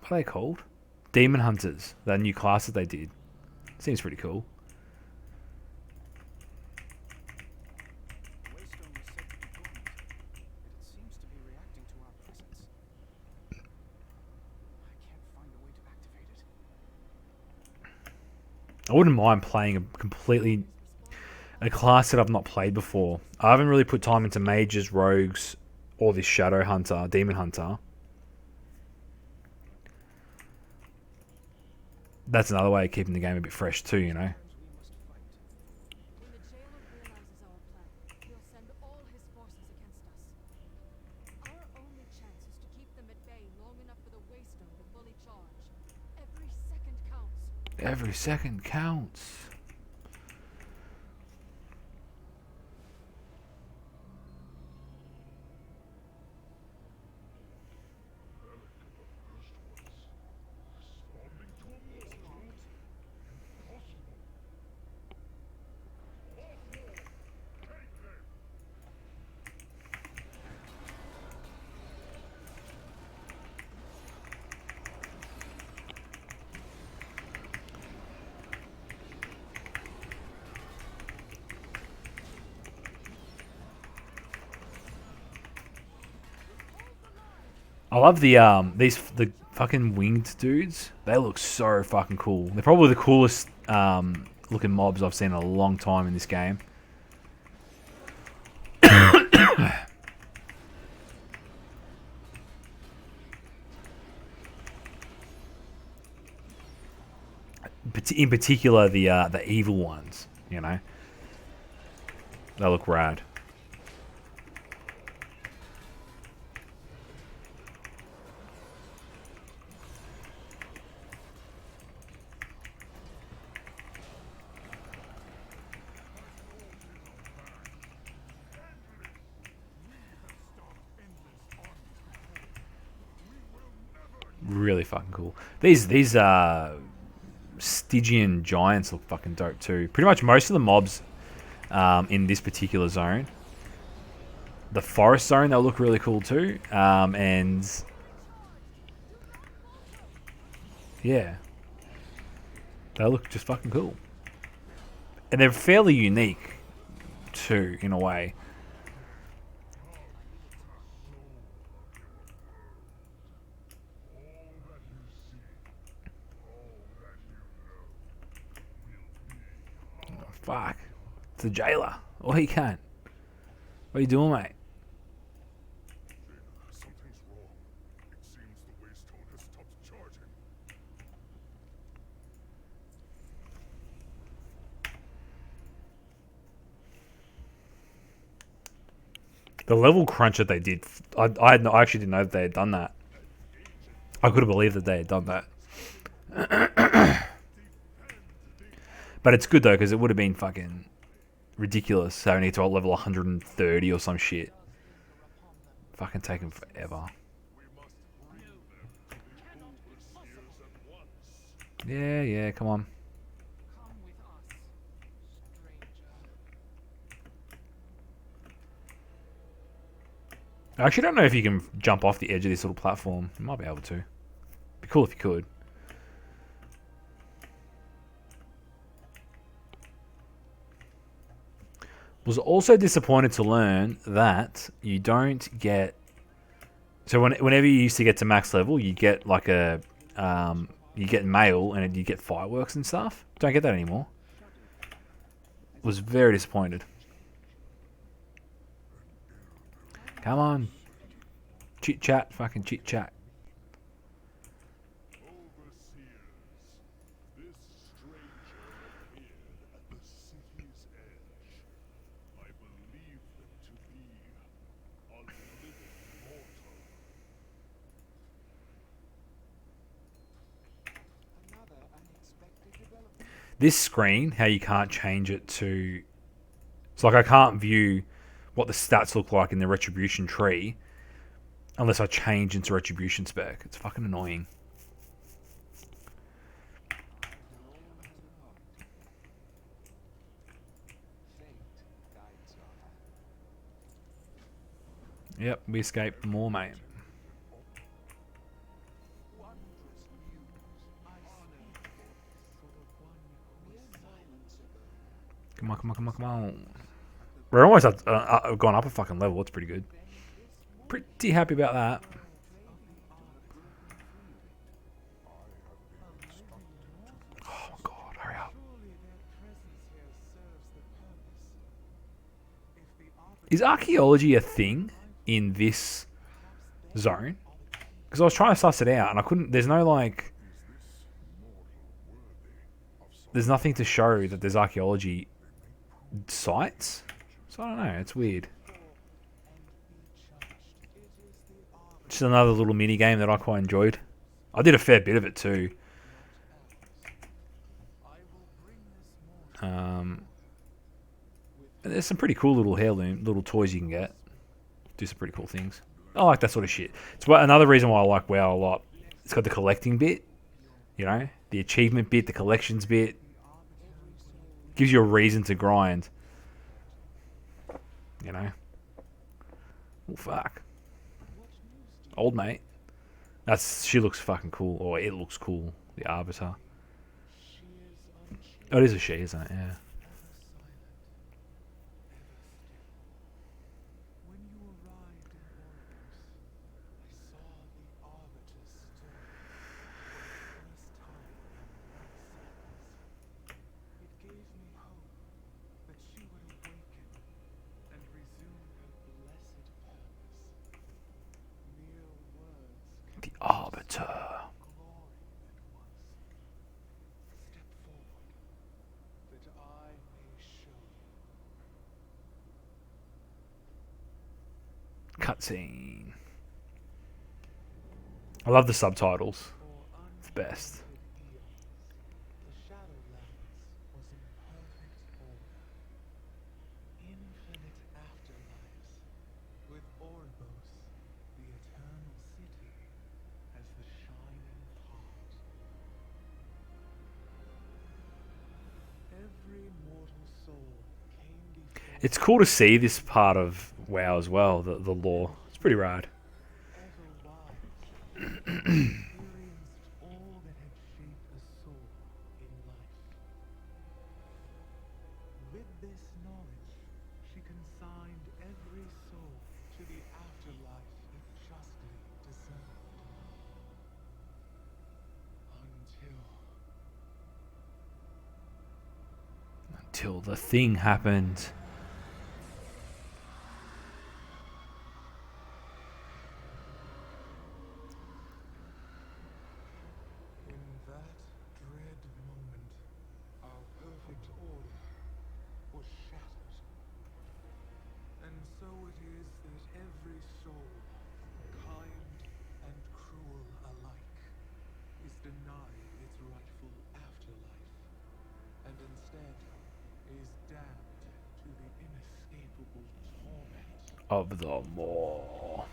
What are they called? Demon Hunters. That new class that they did. Seems pretty cool. Waystone was said to be dormant, yet it seems to be reacting to our presence. I can't find a way to activate it. I wouldn't mind playing a class that I've not played before. I haven't really put time into mages, rogues, or this shadow hunter, demon hunter. That's another way of keeping the game a bit fresh too, you know. We must fight. When the jailer realizes our plan, he'll send all his forces against us. Our only chance is to keep them at bay long enough for the Waystone to fully charge. Every second counts. Every second counts. I love the fucking winged dudes. They look so fucking cool. They're probably the coolest looking mobs I've seen in a long time in this game. In particular, the evil ones. You know, they look rad. Really fucking cool. These Stygian giants look fucking dope too. Pretty much most of the mobs in this particular zone, the forest zone, they'll look really cool too. And yeah, they look just fucking cool. And they're fairly unique too, in a way. Fuck. It's the jailer. Oh, he can't. What are you doing, mate? something's wrong. It seems the Waystone has stopped charging. The level crunch that they did, I actually didn't know that they had done that. I couldn't believe that they had done that. But it's good though, because it would have been fucking ridiculous having it to level 130 or some shit. Fucking taking forever. Yeah, come on. Come with us, stranger. I actually don't know if you can jump off the edge of this little platform. You might be able to. Be cool if you could. Was also disappointed to learn that you don't get. So whenever you used to get to max level, you get like a, you get mail and you get fireworks and stuff. Don't get that anymore. Was very disappointed. Come on, chit chat, fucking chit chat. Overseers, this stranger appeared at the city's edge. I believe them to be a living mortal. Another unexpected development. This screen, how you can't change it to. It's like I can't view what the stats look like in the retribution tree unless I change into retribution spec. It's fucking annoying. Yep, we escaped more, mate. Wondrous news. I speak for the one who is silence ago. Come on, come on, come on, come on. We're almost gone up a fucking level. It's pretty good. Pretty happy about that. Oh my god, hurry up. Surely their presence here serves the purpose. If the arbiter Is archaeology a thing in this zone? Because I was trying to suss it out and I couldn't. There's no like. There's nothing to show that there's archaeology sites. So I don't know. It's weird. Just another little mini game that I quite enjoyed. I did a fair bit of it too. There's some pretty cool little heirloom, little toys you can get. Do some pretty cool things. I like that sort of shit. It's another reason why I like WoW a lot. It's got the collecting bit, you know, the achievement bit, the collections bit. Gives you a reason to grind. You know. Oh fuck. Old mate. She looks fucking cool, or it looks cool. The Arbiter. Oh, it is a she, isn't it? Yeah. When you arrived in Oribos, I saw the Arbiter stir for the first time in silence. It gave me hope that she would awaken and resume her blessed purpose. Mere words The Arbiter. glory that was. Step forward, that I may show you. Cutscene. I love the subtitles. For It's best. uncounted eons, the Shadowlands was in perfect order. Infinite afterlives, with Oribos, the eternal city, as the shining heart. Every mortal soul came before It's cool to see this part of WoW as well, the lore. It's pretty rad. ever wise, experienced all that had shaped a soul in life. With this knowledge, she consigned every soul to the afterlife it justly deserved. Until the thing happened. In that dread moment, our perfect order was shattered. And so it is that every soul, kind and cruel alike, is denied its rightful afterlife, and instead is damned to the inescapable torment. Of the Maw.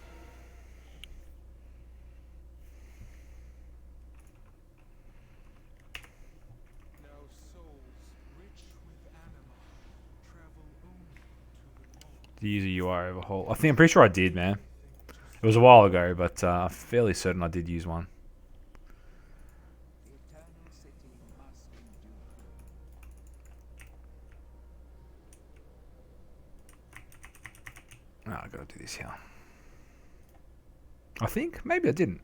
Now souls rich with anima travel only to the Maw. The user UI overhaul. I'm pretty sure I did, man. It was a while ago, but I'm fairly certain I did use one. The eternal city must endure. Oh, I gotta do this here. I think maybe I didn't.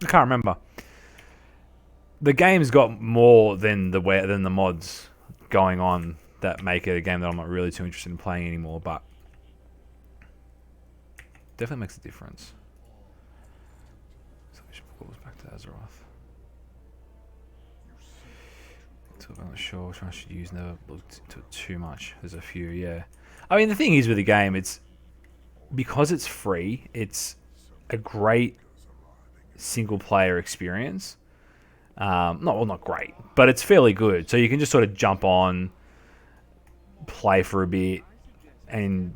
I can't remember. The game's got more than the mods going on that make it a game that I'm not really too interested in playing anymore, but definitely makes a difference. So we should pull us back to Azeroth. So I'm not sure which one I should use. Never looked into it too much. There's a few, yeah. I mean, the thing is with the game, it's because it's free. It's a great single player experience. Not great, but it's fairly good. So you can just sort of jump on, play for a bit, and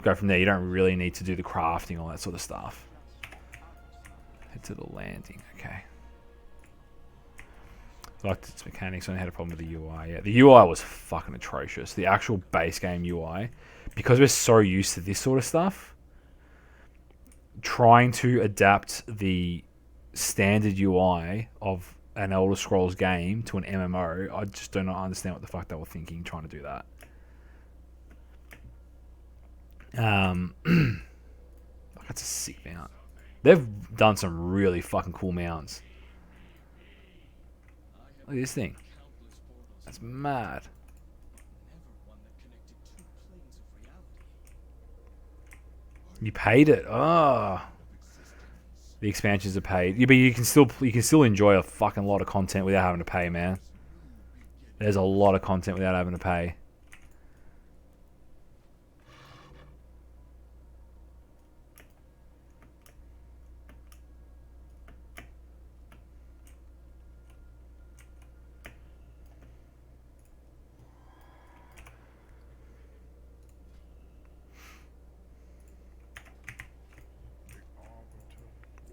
go from there. You don't really need to do the crafting, all that sort of stuff. Head to the landing. Okay. I liked its mechanics. I only had a problem with the UI. Yeah, the UI was fucking atrocious. The actual base game UI, because we're so used to this sort of stuff, trying to adapt the standard UI of an Elder Scrolls game to an MMO, I just do not understand what the fuck they were thinking trying to do that. That's a sick mount. They've done some really fucking cool mounts. Look at this thing. That's mad. You paid it. Oh. The expansions are paid. Yeah, but you can still enjoy a fucking lot of content without having to pay, man. There's a lot of content without having to pay.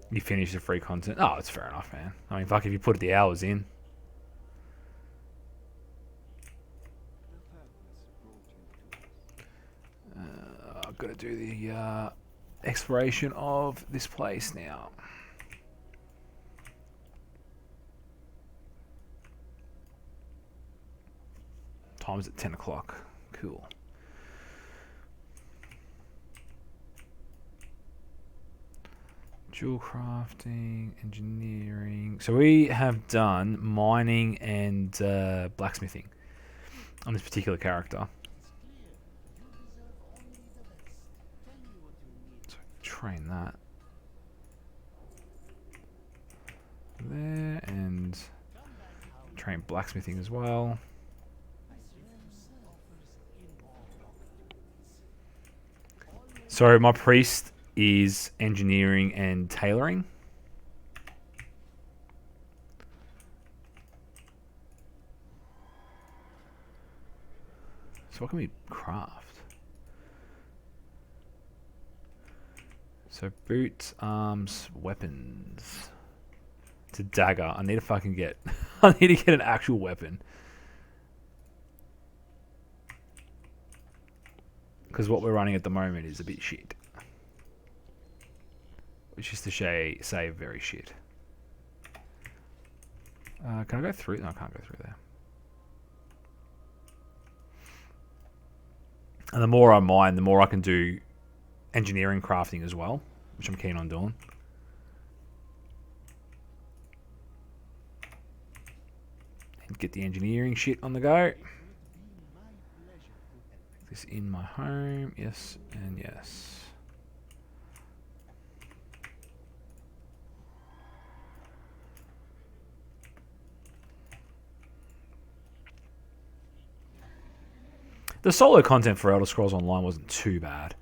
You finish the free content. Oh, it's fair enough, man. I mean, fuck, if you put the hours in. I've got to do the exploration of this place now. Time's at 10 o'clock. Cool. Jewel crafting, engineering. So we have done mining and blacksmithing on this particular character. So train that there and train blacksmithing as well. So my priest is engineering and tailoring. So what can we craft? So boots, arms, weapons. It's a dagger. I need to fucking get I need to get an actual weapon. Because what we're running at the moment is a bit shit. Which is to say very shit. Can I go through? No, I can't go through there. And the more I mine, the more I can do engineering crafting as well, which I'm keen on doing. And get the engineering shit on the go. This in my home, yes and yes. The solo content for Elder Scrolls Online wasn't too bad.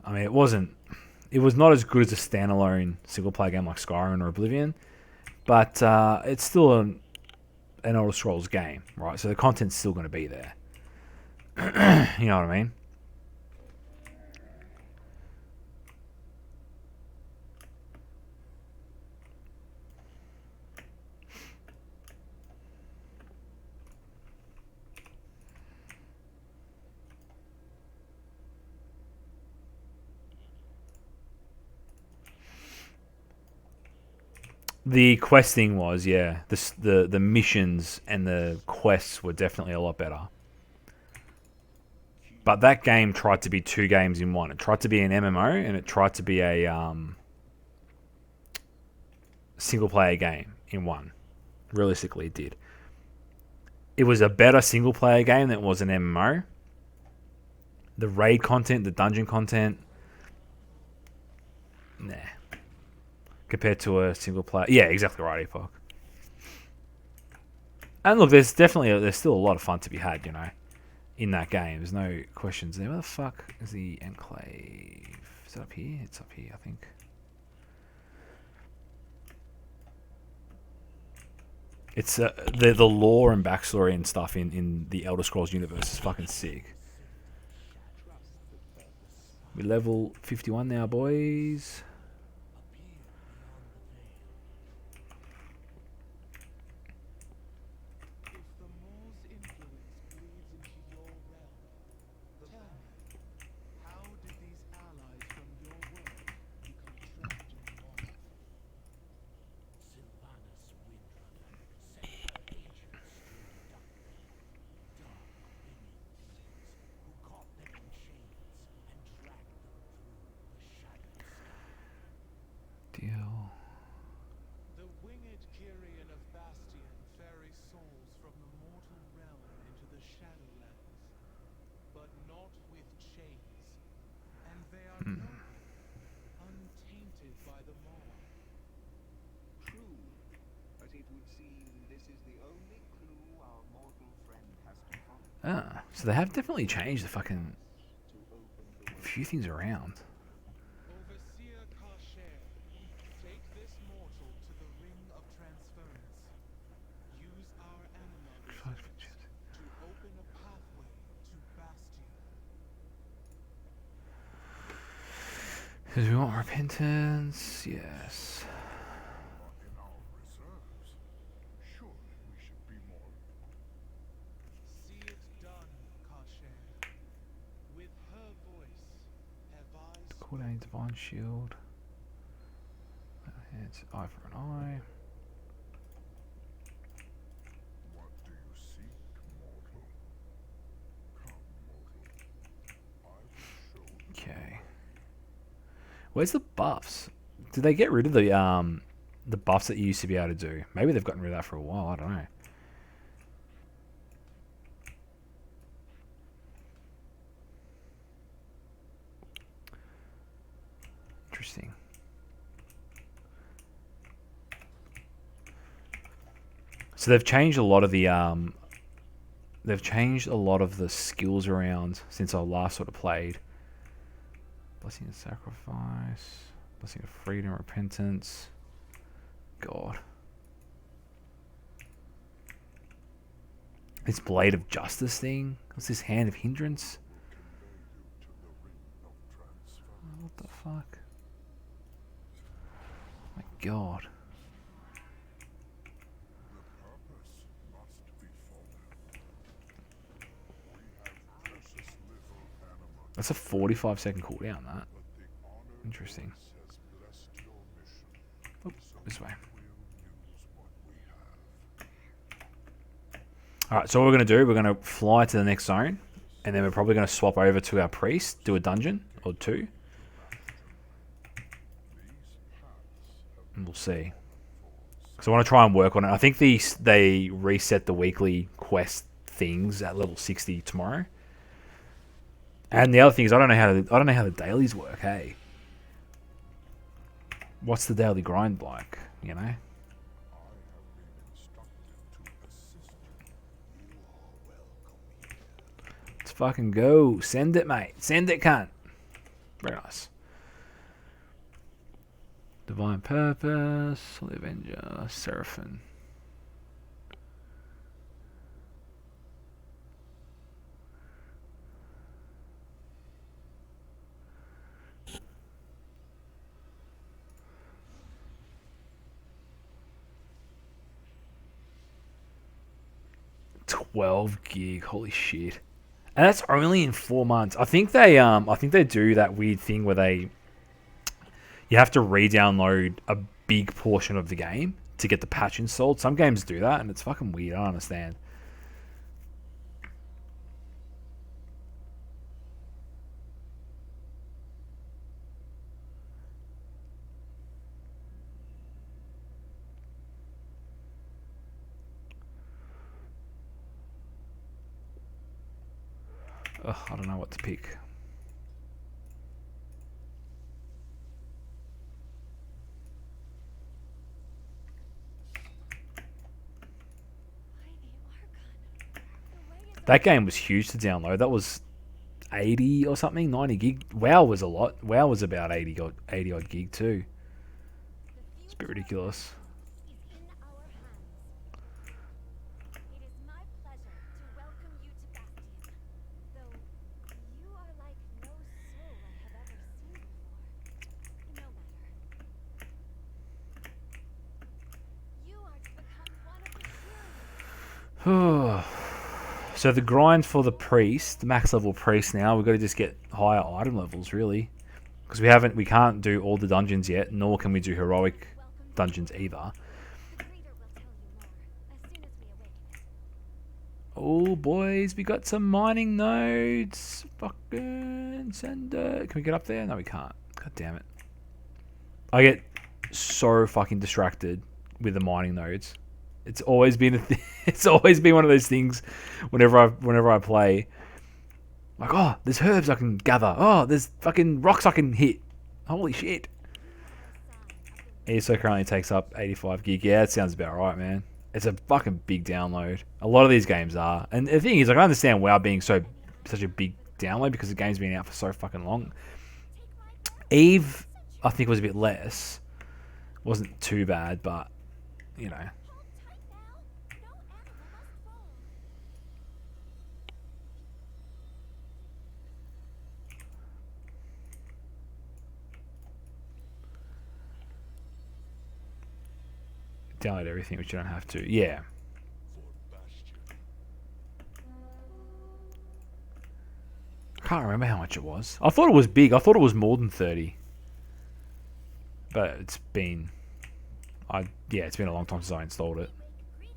I mean, it was not as good as a standalone single-player game like Skyrim or Oblivion, but it's still an Elder Scrolls game, right? So the content's still going to be there. You know what I mean? The questing was, yeah. The missions and the quests were definitely a lot better. But that game tried to be 2 games in one. It tried to be an MMO and it tried to be a single player game in one. Realistically, it did. It was a better single player game than it was an MMO. The raid content, the dungeon content, nah. Compared to a single player, yeah, exactly right, Epoch. And look, there's still a lot of fun to be had, you know, in that game. There's no questions there. Where the fuck is the enclave? Is it up here? It's up here, I think. It's the lore and backstory and stuff in the Elder Scrolls universe is fucking sick. We level 51 now, boys. If the Moor's influence bleeds into your realm, tell me, how did these allies from your world become trapped in the Moor? Sylvanas Windrunner sent her agents to abduct them. Dark opinion beings who caught them in chains and dragged them through the shadows. Deal. The winged Kyrian of Bastion ferry souls from the mortal realm into the Shadowlands, but not with chains, and they are noble, untainted by the Maw. True, but it would seem this is the only clue our mortal friend has to follow So they have definitely changed the fucking to open the way. few things around. Overseer Kasher, take this mortal to the Ring of Transference. Use our anima reserves to open a pathway to Bastion. Because we want repentance, yes. In our reserves. Surely we should be more. See it done, Kasher. With her voice have I Cooldown Divine Shield. It's eye for an eye. What do you seek, mortal? Come, mortal. I will show you. Okay. Where's the buffs? Did they get rid of the buffs that you used to be able to do? Maybe they've gotten rid of that for a while. I don't know. Interesting. So they've changed a lot of the skills around since I last sort of played. Blessing of sacrifice, blessing of freedom, repentance. God. This blade of justice thing. What's this hand of hindrance? What the fuck? My God. The purpose must be followed. We have precious little anima, That's a 45-second cooldown. That. but the honor Interesting. has blessed your mission. Oh, this way. We'll use what we have. Alright, so what we're going to do, we're going to fly to the next zone, and then we're probably going to swap over to our priest, do a dungeon, or 2, and we'll see. Because I want to try and work on it. I think they reset the weekly quest things at level 60 tomorrow. And the other thing is, I don't know how the dailies work, hey? What's the daily grind like, you know? I have been instructed to assist you. You are welcome here. Let's fucking go. Send it, mate. Send it, cunt. Very nice. Divine Purpose, Holy Avenger, Seraphim. $12 gig, holy shit. And that's only in 4 months. I think they do that weird thing where you have to re-download big portion of the game to get the patch installed. Some games do that, and it's fucking weird. I don't understand. Ugh, I don't know what to pick. That game was huge to download. That was 80 or something, 90 gig. WoW was a lot. WoW was about 80 odd gig too. It's a bit ridiculous. Is in our hands. It is my pleasure to welcome you to Bastion. Though you are like no soul I have ever seen before. No matter. You are to become one of the heroes. So the grind for the priest, the max level priest now, we've got to just get higher item levels really. Because we can't do all the dungeons yet, nor can we do heroic dungeons either. The greeter will tell you more as soon as we awaken it. Oh boys, we got some mining nodes. Fucking send it. Can we get up there? No, we can't. God damn it. I get so fucking distracted with the mining nodes. It's always been it's always been one of those things whenever I play. Like, oh, there's herbs I can gather. Oh, there's fucking rocks I can hit. Holy shit. ESO currently takes up 85 gig. Yeah, that sounds about right, man. It's a fucking big download. A lot of these games are. And the thing is, like, I understand WoW being such a big download because the game's been out for so fucking long. Eve, I think, was a bit less. Wasn't too bad, but, you know. Hold tight now. No animal must fall. Download everything, which you don't have to. Yeah. For Bastion. I can't remember how much it was. I thought it was big. I thought it was more than 30. But it's been... it's been a long time since I installed it. Greeter now.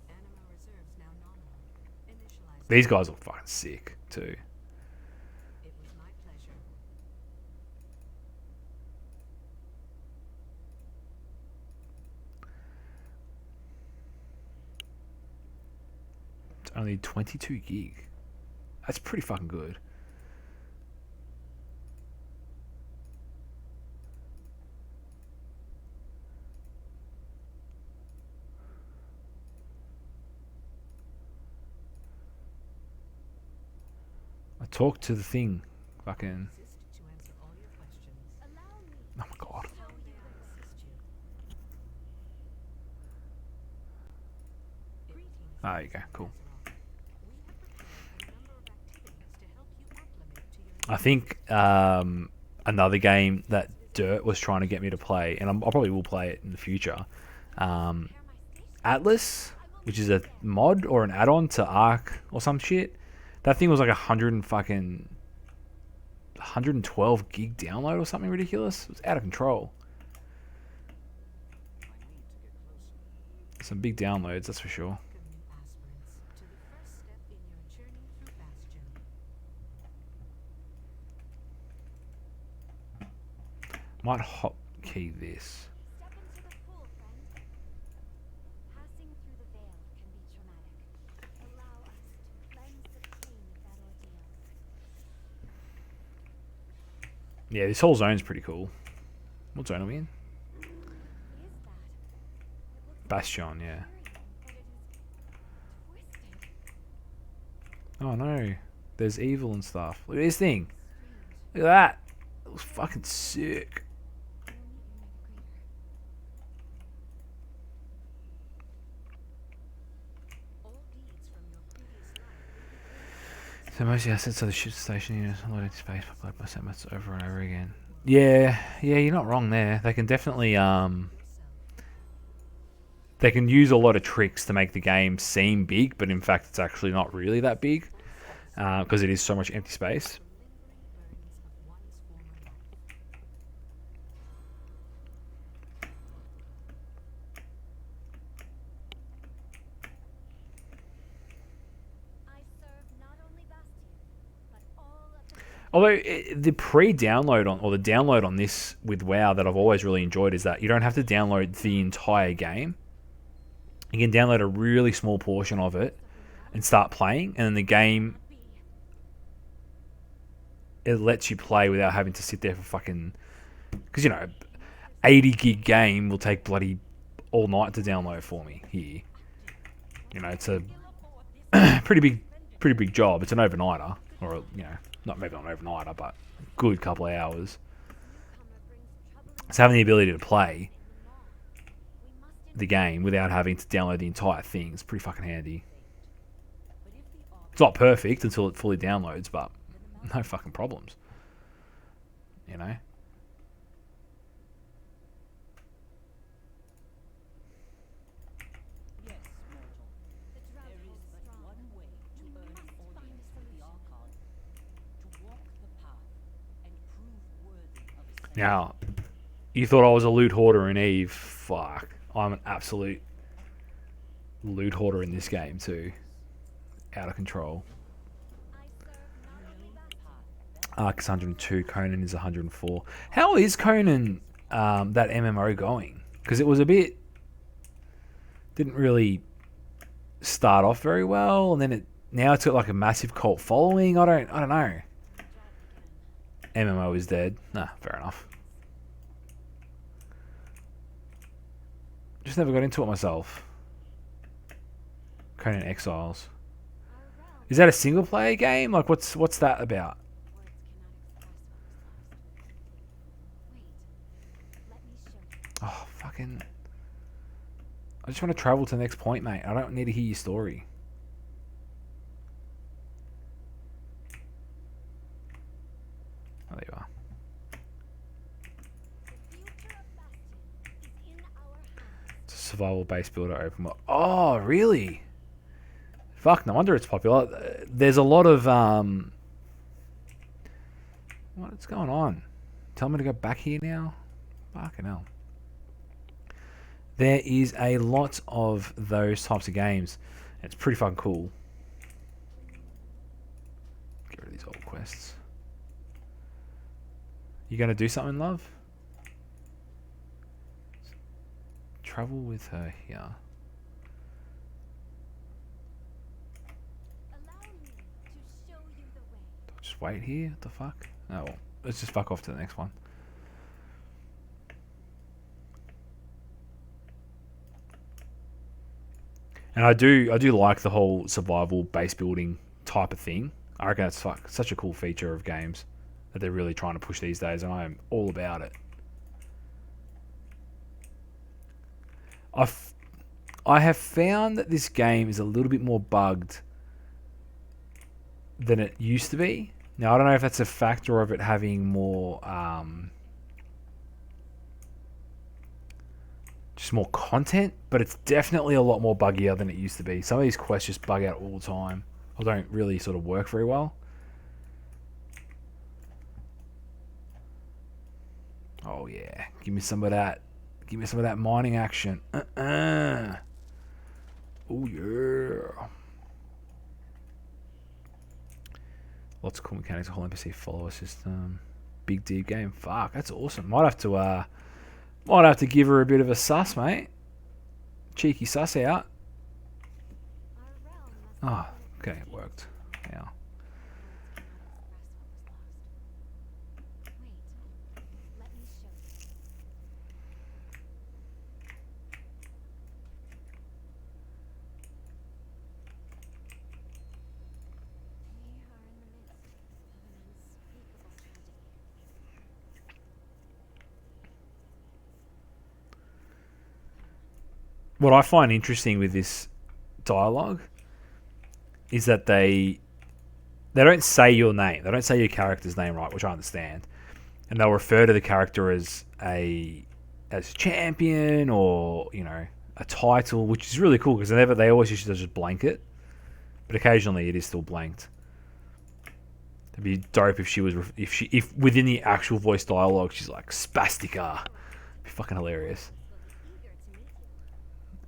Anima reserves now nominal. Initialize. These guys look fucking sick, too. It was my pleasure. It's only 22 gig. That's pretty fucking good. I talked to the thing. Fucking... Exist to answer all your questions. Allow me. Oh my god. How they will assist you. Greetings. Ah, there you go. Cool. We have prepared a number of activities to help you acclimate to your I think another game that Dirt was trying to get me to play, and I probably will play it in the future. Atlas, which is a mod or an add-on to Ark or some shit. That thing was like 112 gig download or something ridiculous. It was out of control. I need to get closer. Some big downloads, that's for sure. welcome new aspirants to the first step in your journey through Bastion. Might hotkey this. Step into the pool, friend. Passing through the veil can be traumatic. Allow us to cleanse the pain of that ordeal. Yeah, this whole zone's pretty cool. What zone are we in? Is that? It looks Bastion, yeah. scary, but it is twisted. Oh no, there's evil and stuff. Look at this thing. Strange. Look at that. It looks fucking sick. We'll meet you near the greeter. All deeds from your previous life will be So most of the assets of the ship station is loaded space populated by settlements over and over again. Yeah, you're not wrong there. They can definitely they can use a lot of tricks to make the game seem big, but in fact it's actually not really that big because it is so much empty space. the lingering burdens of one's former Although the pre-download on, or the download on this with WoW that I've always really enjoyed is that you don't have to download the entire game. You can download a really small portion of it and start playing, and then the game, it lets you play without having to sit there for fucking, because 80 gig game will take bloody all night to download for me here. It's a pretty big job. It's an overnighter, or not maybe not an overnighter, but a good couple of hours. So having the ability to play the game without having to download the entire thing is pretty fucking handy. It's not perfect until it fully downloads, but no fucking problems. Yes, mortal. There is but one way to earn an audience with the Archon. To walk the path and prove worthy of ascent. Now, you thought I was a loot hoarder in Eve. Fuck. I'm an absolute loot hoarder in this game too. Out of control. Ark is 102, Conan is 104. How is Conan, that MMO, going? Because it was a bit... Didn't really start off very well, and then now it's got like a massive cult following. I don't know. MMO is dead. Nah, fair enough. Just never got into it myself. Conan Exiles. Is that a single player game? Like what's that about? Oh, fucking... I just want to travel to the next point, mate. I don't need to hear your story. Oh, there you are. It's a survival base builder open world. Oh, really? Fuck, no wonder it's popular. There's a lot of... What's going on? Tell me to go back here now? Fucking hell. There is a lot of those types of games. It's pretty fucking cool. Get rid of these old quests. You gonna do something, love? Travel with her here. Just wait here? What the fuck? Oh, well, let's just fuck off to the next one. And I do like the whole survival base building type of thing. I reckon that's such a cool feature of games that they're really trying to push these days, and I am all about it. I have found that this game is a little bit more bugged than it used to be. Now, I don't know if that's a factor of it having more... just more content, but it's definitely a lot more buggier than it used to be. Some of these quests just bug out all the time, or don't really sort of work very well. Oh yeah, give me some of that. Give me some of that mining action. Oh yeah. Lots of cool mechanics. A whole NPC follower system. Big deep game. Fuck, that's awesome. Might have to give her a bit of a suss, mate. Cheeky suss out. Oh, okay, it worked. Yeah. What I find interesting with this dialogue is that they don't say your name. They don't say your character's name, right, which I understand. And they'll refer to the character as champion, or a title, which is really cool because they always used to just blank it, but occasionally it is still blanked. It'd be dope if within the actual voice dialogue she's like Spastica. It'd be fucking hilarious.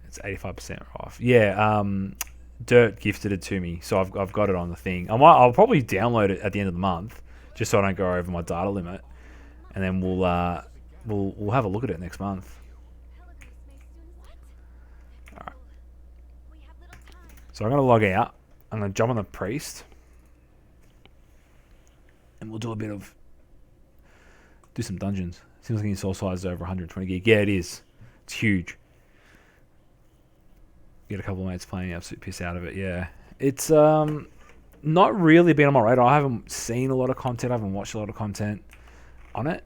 It's 85% off. Yeah, Dirt gifted it to me, so I've got it on the thing. I'll probably download it at the end of the month just so I don't go over my data limit, and then we'll have a look at it next month. Alright. So I'm gonna log out. I'm gonna jump on the priest, and we'll do some dungeons. Seems like your soul size is over 120 gig. Yeah, it is. It's huge. Get a couple of mates playing the absolute piss out of it. Yeah, it's not really been on my radar. I haven't seen a lot of content. I haven't watched a lot of content on it,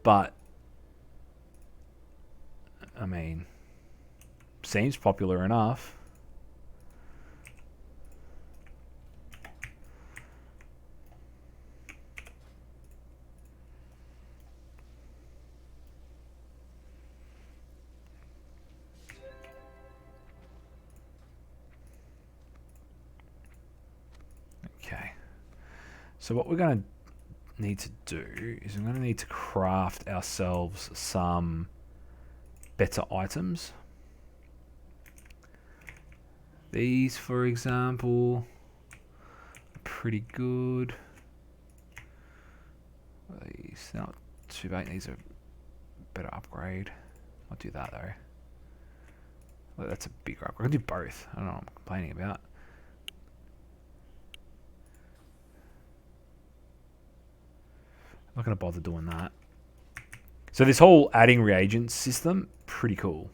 but I mean, seems popular enough. Okay, so what we're going to need to do is we're going to need to craft ourselves some better items. These, for example, are pretty good. These, not too bad. These are a better upgrade. I'll do that though. Well, that's a bigger upgrade. I can do both. I don't know what I'm complaining about. I'm not going to bother doing that. So this whole adding reagents system, pretty cool.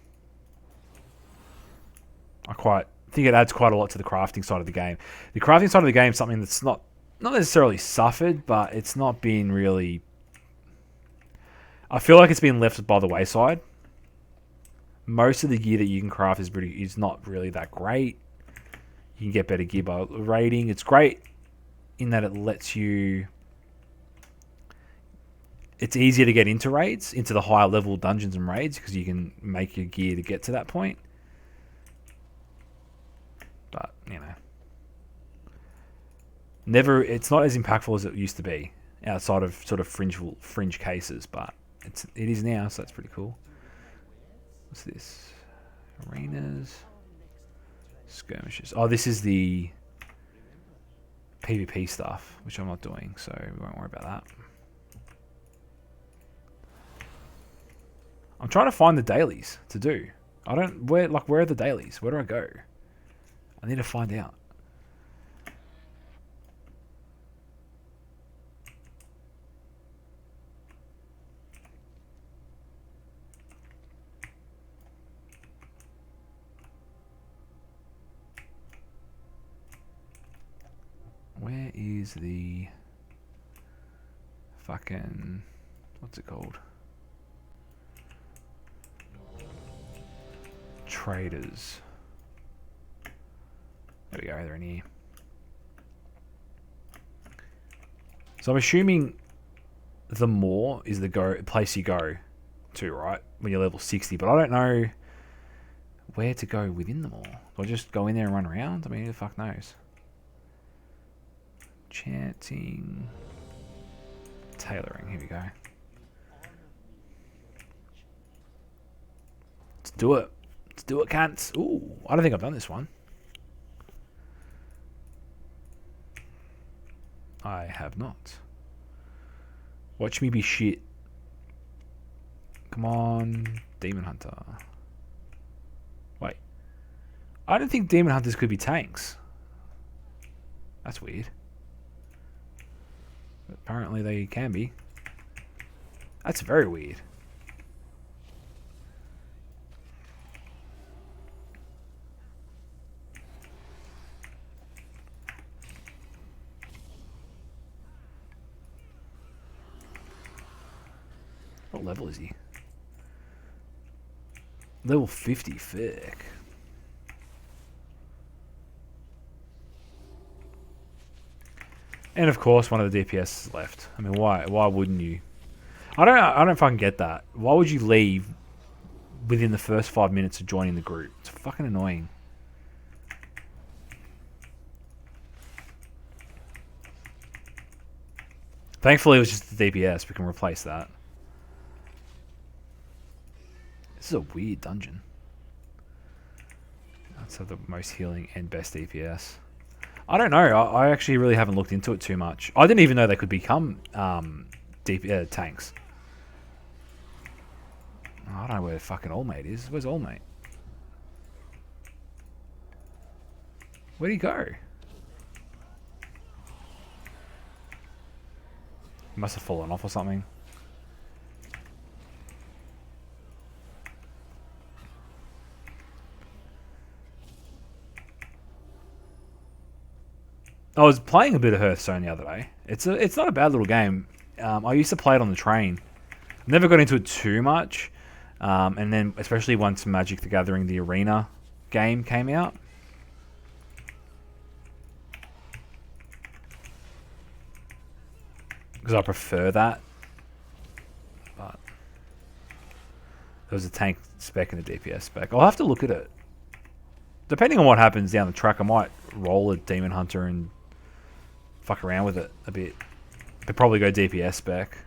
I think it adds quite a lot to the crafting side of the game. The crafting side of the game is something that's not necessarily suffered, but it's not been really... I feel like it's been left by the wayside. Most of the gear that you can craft is not really that great. You can get better gear by raiding. It's great in that it lets you... It's easier to get into raids, into the higher level dungeons and raids, because you can make your gear to get to that point. But, you know. It's not as impactful as it used to be, outside of sort of fringe cases, but it is now, so that's pretty cool. What's this? Arenas. Skirmishes. Oh, this is the PvP stuff, which I'm not doing, so we won't worry about that. I'm trying to find the dailies to do. Where are the dailies? Where do I go? I need to find out. Where is the fucking... What's it called? Traders. There we go, they're in here. So I'm assuming the more is the place you go to, right? When you're level 60, but I don't know where to go within the mall. Do I just go in there and run around? I mean, who the fuck knows? Chanting. Tailoring, here we go. Let's do it. Let's do it, cunts. Ooh, I don't think I've done this one. I have not. Watch me be shit. Come on, Demon Hunter. Wait. I don't think Demon Hunters could be tanks. That's weird. But apparently they can be. That's very weird. What level is he? Level 50, thick. And of course, one of the DPS is left. I mean, why? Why wouldn't you? I don't fucking get that. Why would you leave within the first 5 minutes of joining the group? It's fucking annoying. Thankfully, it was just the DPS. We can replace that. This is a weird dungeon. Let's have the most healing and best DPS. I don't know. I actually really haven't looked into it too much. I didn't even know they could become tanks. I don't know where fucking All Mate is. Where's All Mate? Where'd he go? He must have fallen off or something. I was playing a bit of Hearthstone the other day. It's not a bad little game. I used to play it on the train. Never got into it too much. And then especially once Magic the Gathering, the Arena game came out. Because I prefer that. But there was a tank spec and a DPS spec. I'll have to look at it. Depending on what happens down the track, I might roll a Demon Hunter and fuck around with it a bit. But probably go DPS spec.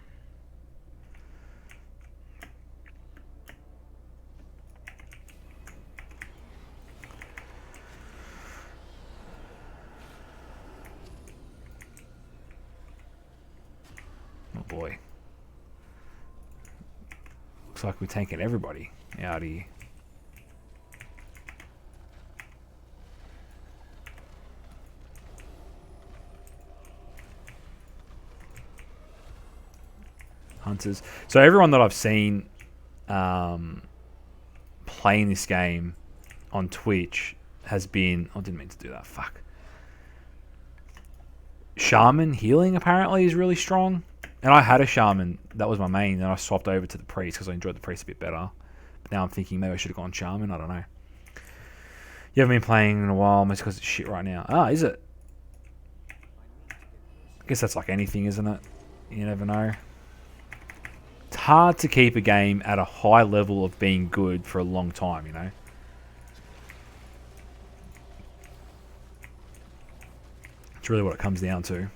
Oh boy. Looks like we're tanking everybody out here. Hunters. So everyone that I've seen playing this game on Twitch has been... I didn't mean to do that. Fuck. Shaman healing apparently is really strong. And I had a Shaman. That was my main. Then I swapped over to the Priest because I enjoyed the Priest a bit better. But now I'm thinking maybe I should have gone Shaman. I don't know. You haven't been playing in a while. Maybe because it's shit right now. Ah, is it? I guess that's like anything, isn't it? You never know. It's hard to keep a game at a high level of being good for a long time, you know? It's really what it comes down to.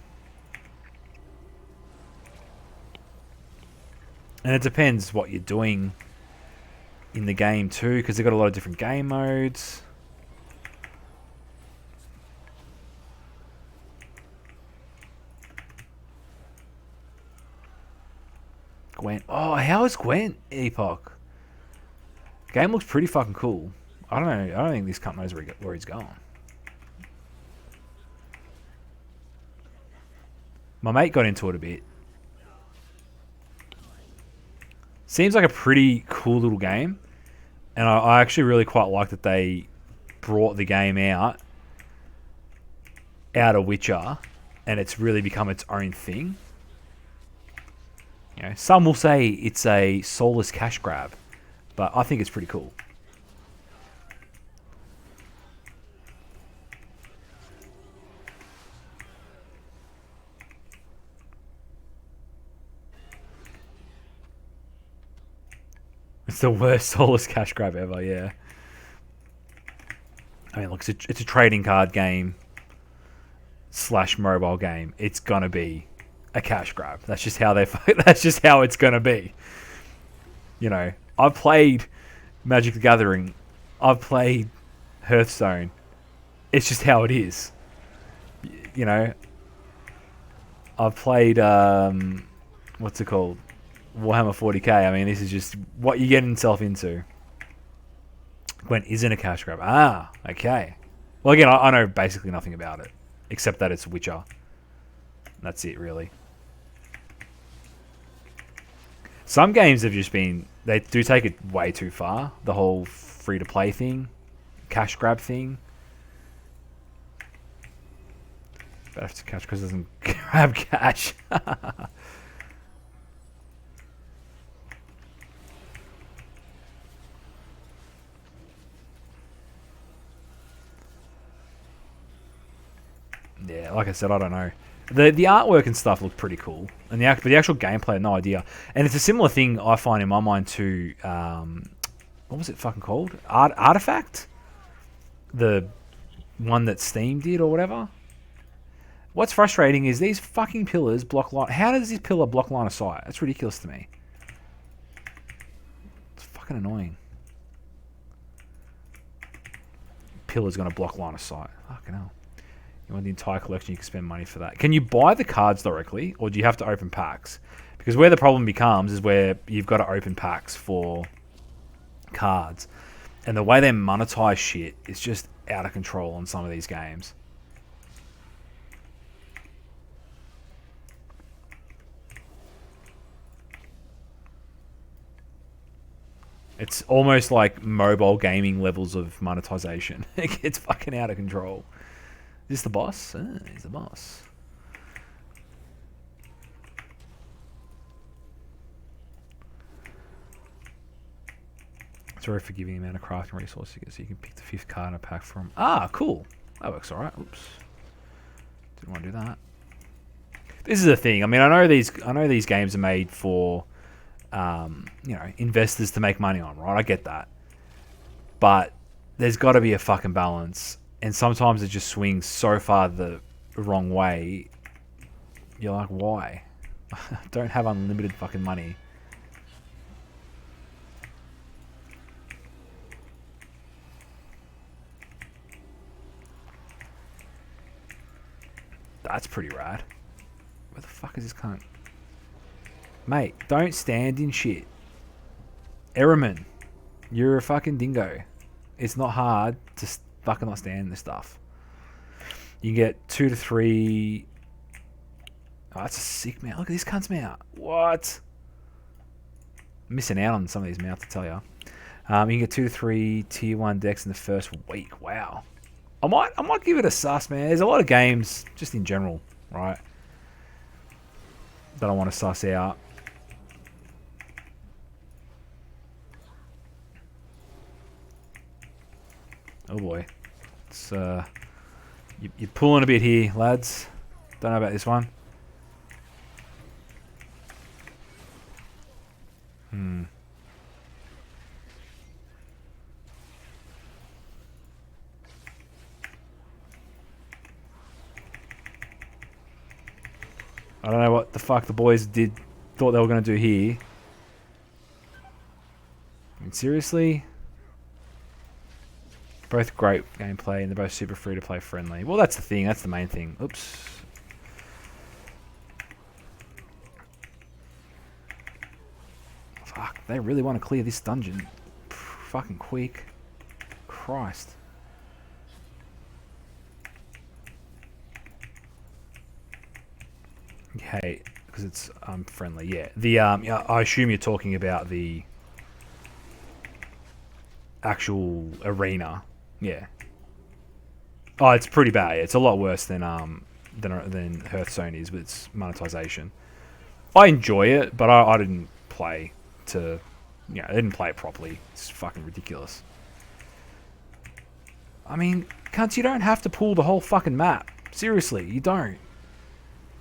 And it depends what you're doing in the game too, because they've got a lot of different game modes. Gwent. Oh, how is Gwent, Epoch? Game looks pretty fucking cool. I don't know. I don't think this cunt knows where he's going. My mate got into it a bit. Seems like a pretty cool little game. And I actually really quite like that they brought the game out of Witcher. And it's really become its own thing. You know, some will say it's a soulless cash grab, but I think it's pretty cool. It's the worst soulless cash grab ever, yeah. I mean, look, it's a trading card game / mobile game. It's gonna be a cash grab. That's just how that's just how it's gonna be. You know, I've played Magic the Gathering. I've played Hearthstone. It's just how it is. You know, I've played what's it called? Warhammer 40k. I mean, this is just what you're getting yourself into. Gwent isn't a cash grab. Ah, okay. Well, again, I know basically nothing about it, except that it's Witcher. That's it, really. Some games have just been... They do take it way too far. The whole free-to-play thing. Cash grab thing. Better to catch because it doesn't grab cash. Yeah, like I said, I don't know. The artwork and stuff look pretty cool, and the actual gameplay, no idea. And it's a similar thing I find in my mind to what was it fucking called? Artifact, the one that Steam did or whatever. What's frustrating is these fucking pillars block line. How does this pillar block line of sight? That's ridiculous to me. It's fucking annoying. Pillar's gonna block line of sight. Fucking hell. You want the entire collection, you can spend money for that. Can you buy the cards directly, or do you have to open packs? Because where the problem becomes is where you've got to open packs for cards. And the way they monetize shit is just out of control on some of these games. It's almost like mobile gaming levels of monetization. It gets fucking out of control. Is this the boss? He's the boss. It's very forgiving amount of crafting resources you get, so you can pick the 5th card in a pack from. Ah, cool. That works alright. Oops. Didn't want to do that. This is the thing. I mean, I know these games are made for investors to make money on, right? I get that. But there's got to be a fucking balance. And sometimes it just swings so far the wrong way. You're like, why? I don't have unlimited fucking money. That's pretty rad. Where the fuck is this cunt? Mate, don't stand in shit. Eraman, you're a fucking dingo. It's not hard to fucking not stand in this stuff. You can get 2 to 3... Oh, that's a sick mount. Look at this cunt's mount. What? I'm missing out on some of these mounts, I tell you. You can get 2 to 3 tier 1 decks in the first week. Wow. I might give it a sus, man. There's a lot of games, just in general, right, that I want to suss out. Oh boy. It's you're pulling a bit here, lads. Don't know about this one. I don't know what the fuck the boys thought they were going to do here. I mean, seriously? Both great gameplay and they're both super free to play friendly. Well, that's the thing. That's the main thing. Oops. Fuck, they really want to clear this dungeon fucking quick. Christ. Okay, because it's friendly. Yeah. The I assume you're talking about the actual arena. Yeah. Oh, it's pretty bad. It's a lot worse than Hearthstone is with its monetization. I enjoy it, but I didn't play to, I didn't play it properly. It's fucking ridiculous. I mean, cunts, you don't have to pull the whole fucking map. Seriously, you don't.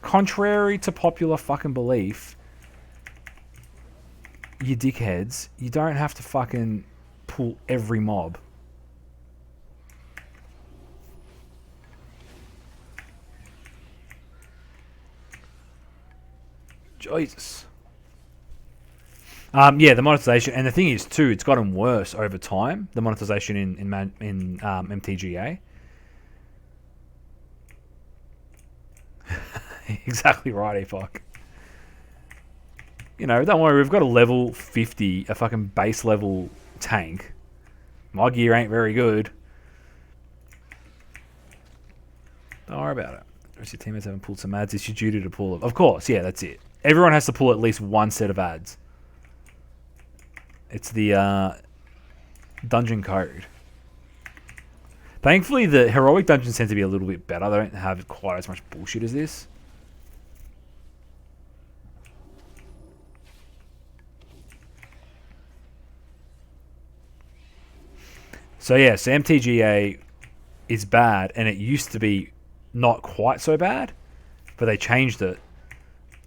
Contrary to popular fucking belief, you dickheads, you don't have to fucking pull every mob. Jesus. Yeah, the monetization, and the thing is too, it's gotten worse over time. The monetization in MTGA. Exactly right, Epoch. Don't worry, we've got a level 50, a fucking base level tank. My gear ain't very good. Don't worry about it. The rest of your teammates haven't pulled some ads. It's your duty to pull them. Of course, yeah, that's it. Everyone has to pull at least one set of ads. It's the dungeon code. Thankfully, the heroic dungeons tend to be a little bit better. They don't have quite as much bullshit as this. So yeah, so MTGA is bad, and it used to be not quite so bad, but they changed it,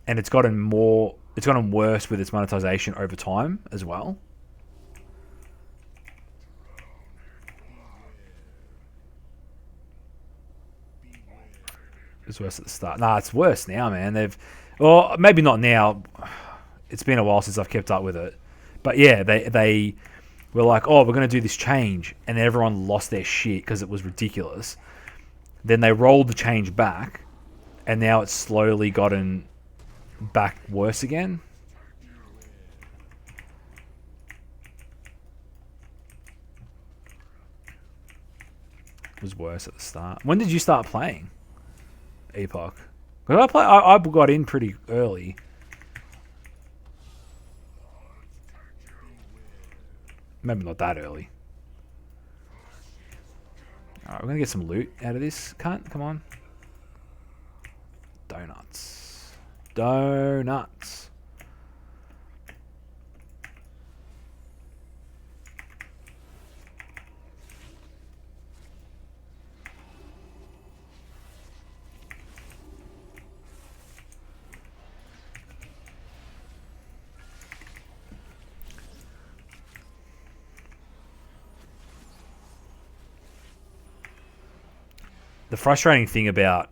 and it's gotten worse with its monetization over time as well. It was worse at the start. Nah, it's worse now, man. Well, maybe not now. It's been a while since I've kept up with it, but yeah, they were like, oh, we're going to do this change, and everyone lost their shit because it was ridiculous. Then they rolled the change back, and now it's slowly gotten back worse again. It was worse at the start. When did you start playing Epoch? Because I got in pretty early. Maybe not that early. Alright, we're gonna get some loot out of this cunt. Come on. Donuts. Donuts. The frustrating thing about,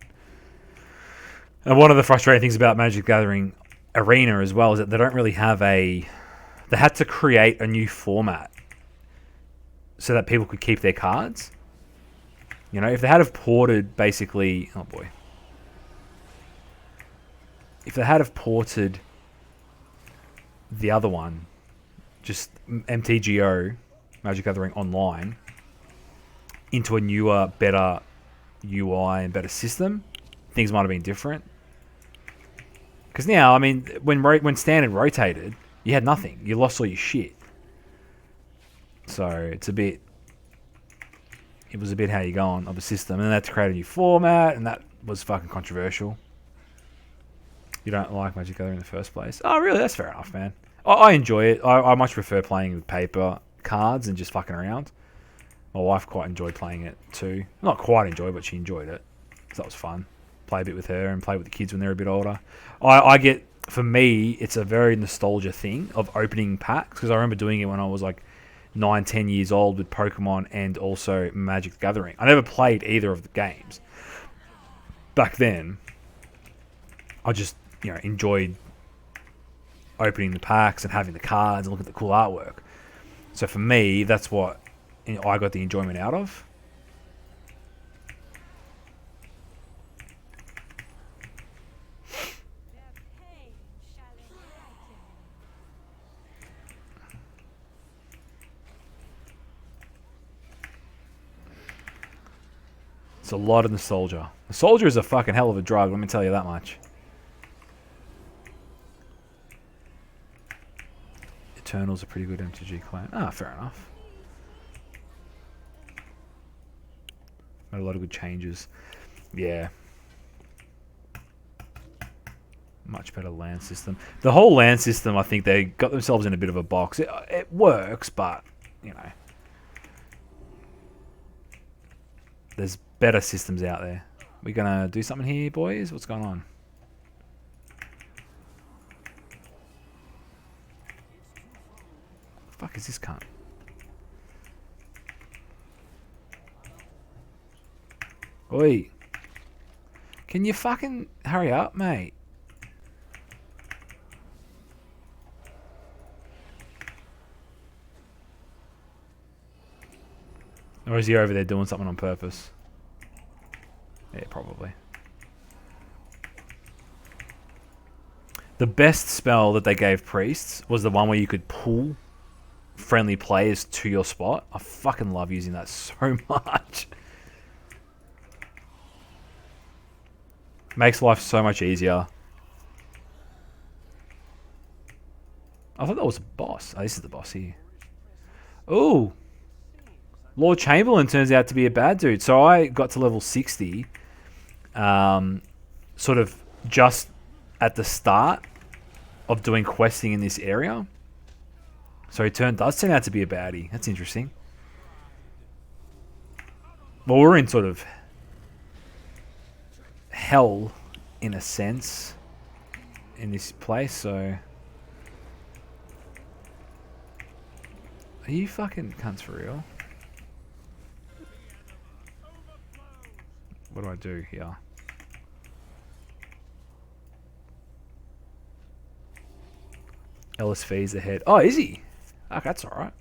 and one of the frustrating things about Magic the Gathering Arena as well, is that they don't really have they had to create a new format so that people could keep their cards. You know, if they had have ported basically, oh boy. If they had have ported the other one, just MTGO, Magic the Gathering Online, into a newer, better UI and better system, things might have been different. Because now, I mean, when Standard rotated, you had nothing. You lost all your shit. So it was a bit how you going of a system, and then they had to create a new format, and that was fucking controversial. You don't like Magic the Gathering in the first place? Oh, really? That's fair enough, man. I enjoy it. I much prefer playing with paper cards and just fucking around. My wife quite enjoyed playing it too. Not quite enjoyed, but she enjoyed it. So that was fun. Play a bit with her and play with the kids when they're a bit older. I get, for me, it's a very nostalgia thing of opening packs, because I remember doing it when I was like 9, 10 years old with Pokemon and also Magic the Gathering. I never played either of the games. Back then, I just, enjoyed opening the packs and having the cards and looking at the cool artwork. So for me, that's what I got the enjoyment out of. It's a lot of nostalgia. Nostalgia is a fucking hell of a drug, let me tell you that much. Eternal's a pretty good MTG clan. Ah, fair enough. Made a lot of good changes. Yeah. Much better land system. The whole land system, I think they got themselves in a bit of a box. It works, but, there's better systems out there. We gonna do something here, boys? What's going on? The fuck is this cunt? Oi. Can you fucking hurry up, mate? Or is he over there doing something on purpose? Yeah, probably. The best spell that they gave priests was the one where you could pull friendly players to your spot. I fucking love using that so much. Makes life so much easier. I thought that was a boss. Oh, this is the boss here. Ooh. Lord Chamberlain turns out to be a bad dude. So I got to level 60. Sort of just at the start of doing questing in this area. So he does turn out to be a baddie. That's interesting. Well, we're in sort of hell, in a sense, in this place, so... Are you fucking cunts for real? What do I do here? Ellis Fee's ahead. Oh, is he? Okay, that's alright.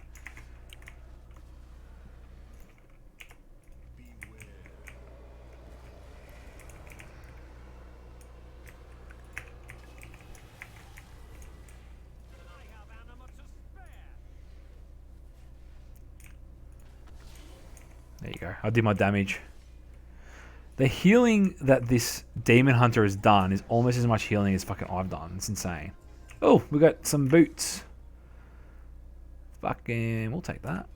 There you go. I did my damage. The healing that this Demon Hunter has done is almost as much healing as fucking I've done. It's insane. Oh, we got some boots. Fucking, we'll take that.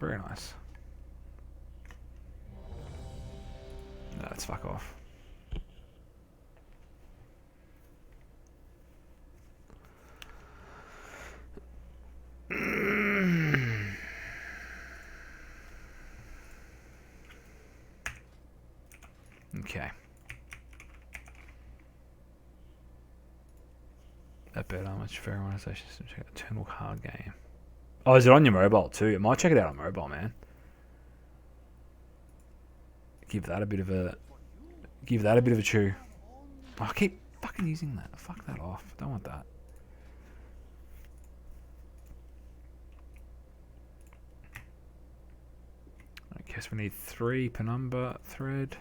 Very nice. No, let's fuck off. Okay. That better. Much fair organization system. Check out Eternal card game. Oh, is it on your mobile too? I might check it out on mobile, man. Give that a bit of a chew. Oh, I keep fucking using that. Fuck that off. Don't want that. I guess we need 3 penumbra thread.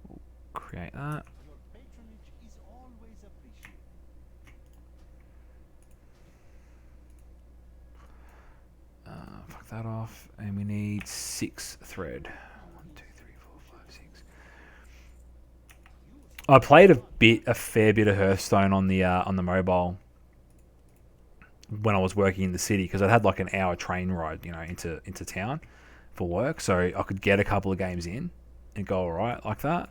We'll create that. Your patronage is always appreciated. Fuck that off. And we need 6 thread. 1, 2, 3, 4, 5, 6. I played a fair bit of Hearthstone on the mobile when I was working in the city because I had like an hour train ride, into town for work, so I could get a couple of games in and go alright like that.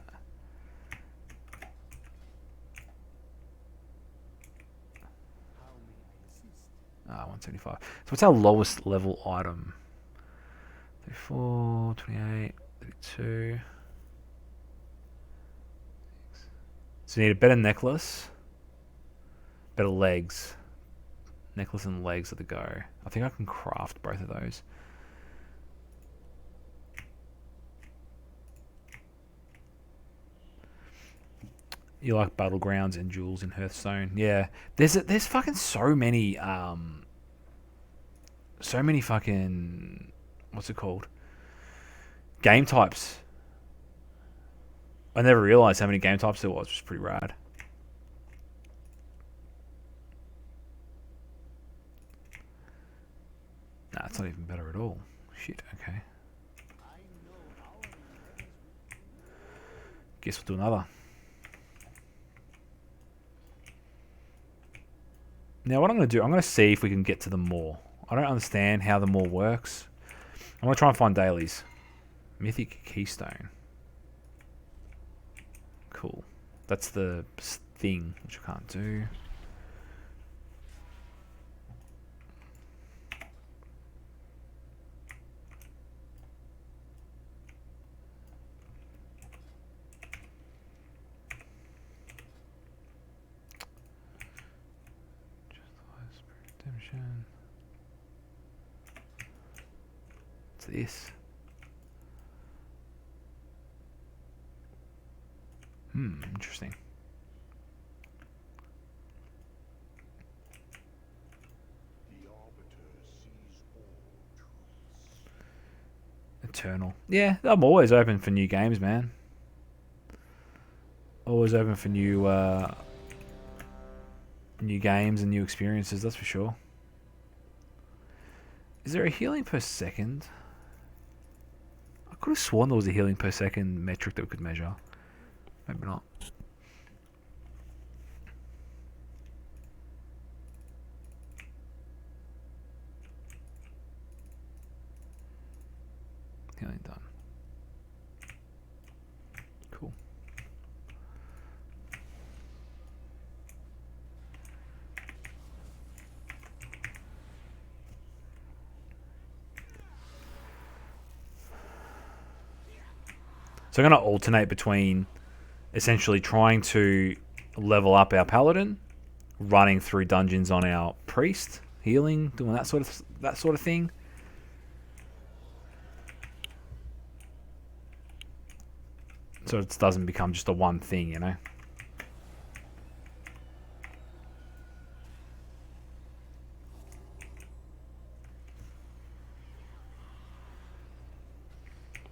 How may I assist? 175. So what's our lowest level item? 34, 28, 32. So you need a better necklace, better legs. Necklace and legs are the go. I think I can craft both of those. You like battlegrounds and jewels in Hearthstone? Yeah, there's fucking so many fucking, what's it called? Game types. I never realized how many game types there was, which is pretty rad. Nah, it's not even better at all. Shit, okay. I know our lives Guess we'll do another. Now what I'm going to do, I'm going to see if we can get to the Maw. I don't understand how the Maw works. I'm going to try and find dailies. Mythic Keystone. Cool. That's the thing, which I can't do. Redemption. What's this? Interesting. The Arbiter sees all truths. Eternal. Yeah, I'm always open for new games, man. Always open for new games and new experiences, that's for sure. Is there a healing per second? I could have sworn there was a healing per second metric that we could measure. Maybe not. Healing done. Cool. So I'm going to alternate between essentially trying to level up our paladin, running through dungeons on our priest, healing, doing that sort of thing. So it doesn't become just a one thing, you know.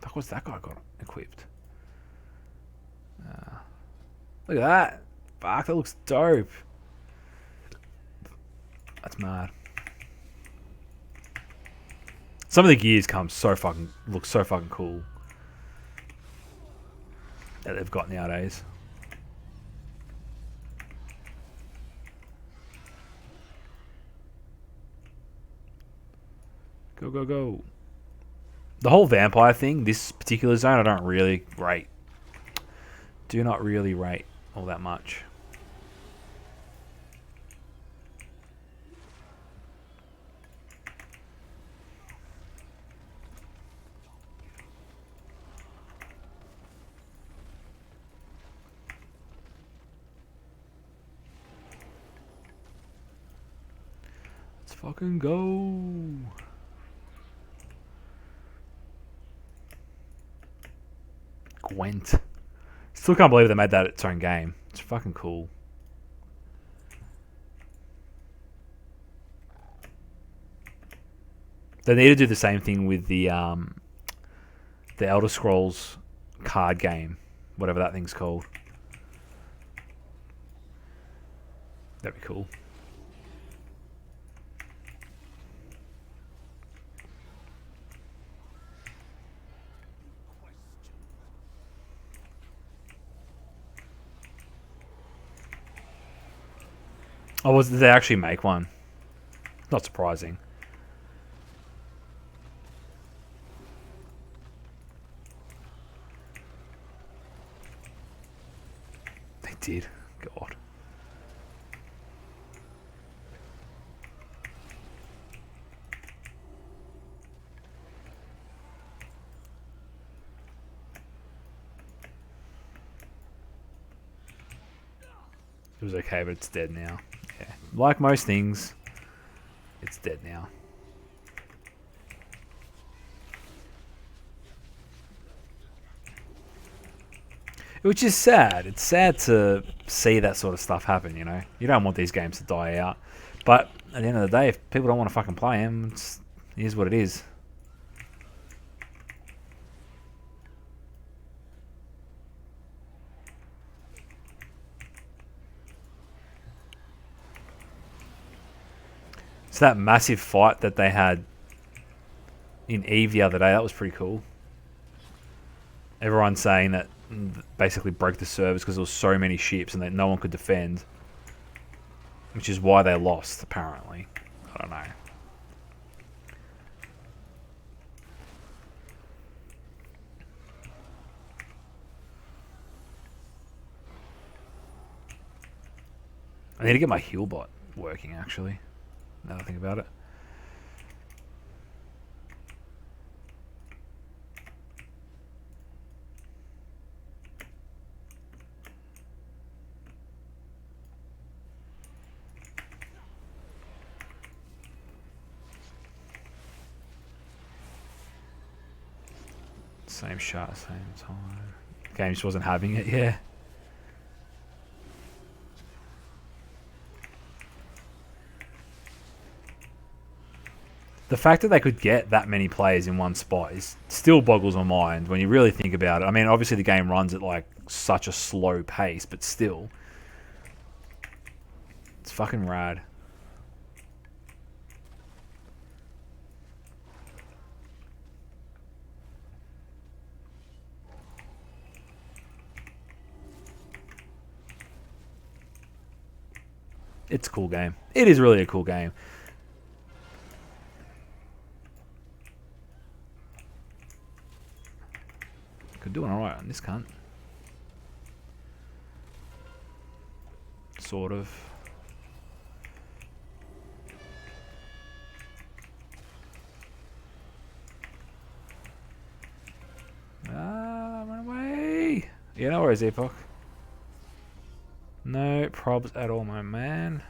Fuck, what's that guy got equipped? Look at that. Fuck, that looks dope. That's mad. Some of the gears look so fucking cool that they've got nowadays. Go, go, go. The whole vampire thing, this particular zone, I don't really rate. Do not really rate all that much. Let's fucking go. Gwent. Still can't believe they made that its own game. It's fucking cool. They need to do the same thing with the Elder Scrolls card game, whatever that thing's called. That'd be cool. Oh, did they actually make one? Not surprising. They did. God. It was okay, but it's dead now. Yeah. Like most things, it's dead now. Which is sad. It's sad to see that sort of stuff happen, you know? You don't want these games to die out. But at the end of the day, if people don't want to fucking play them, it is what it is. So that massive fight that they had in Eve the other day, that was pretty cool. Everyone's saying that basically broke the servers because there was so many ships and that no one could defend. Which is why they lost, apparently. I don't know. I need to get my heal bot working, actually. Now that I think about it. Same shot, same time. Game just wasn't having it, yeah. The fact that they could get that many players in one spot is still boggles my mind when you really think about it. I mean, obviously the game runs at like such a slow pace, but still. It's fucking rad. It's a cool game. It is really a cool game. Could do alright on this cunt. Sort of. Ah, run away! Yeah, no worries, Epoch. No probs at all, my man.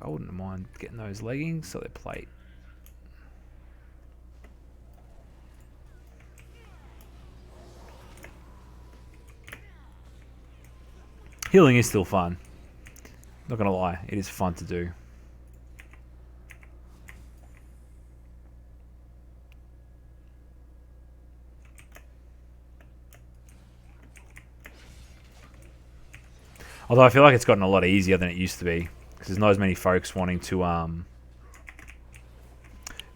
I wouldn't mind getting those leggings so they're plate. Healing is still fun. Not gonna lie, it is fun to do. Although I feel like it's gotten a lot easier than it used to be, because there's not as many folks wanting to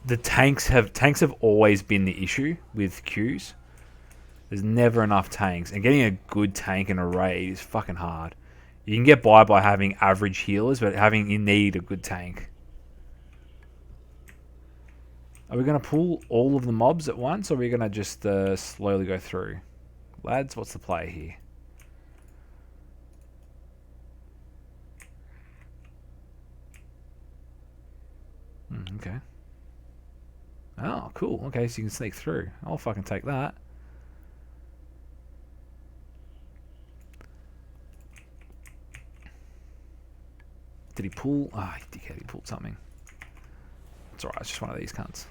the tanks have always been the issue with queues. There's never enough tanks, and getting a good tank in a raid is fucking hard. You can get by having average healers, but you need a good tank. Are we going to pull all of the mobs at once, or are we going to just slowly go through? Lads, what's the play here? Okay. Oh, cool. Okay, so you can sneak through. I'll fucking take that. Did he pull? Ah, dickhead, he pulled something. It's alright, it's just one of these cunts.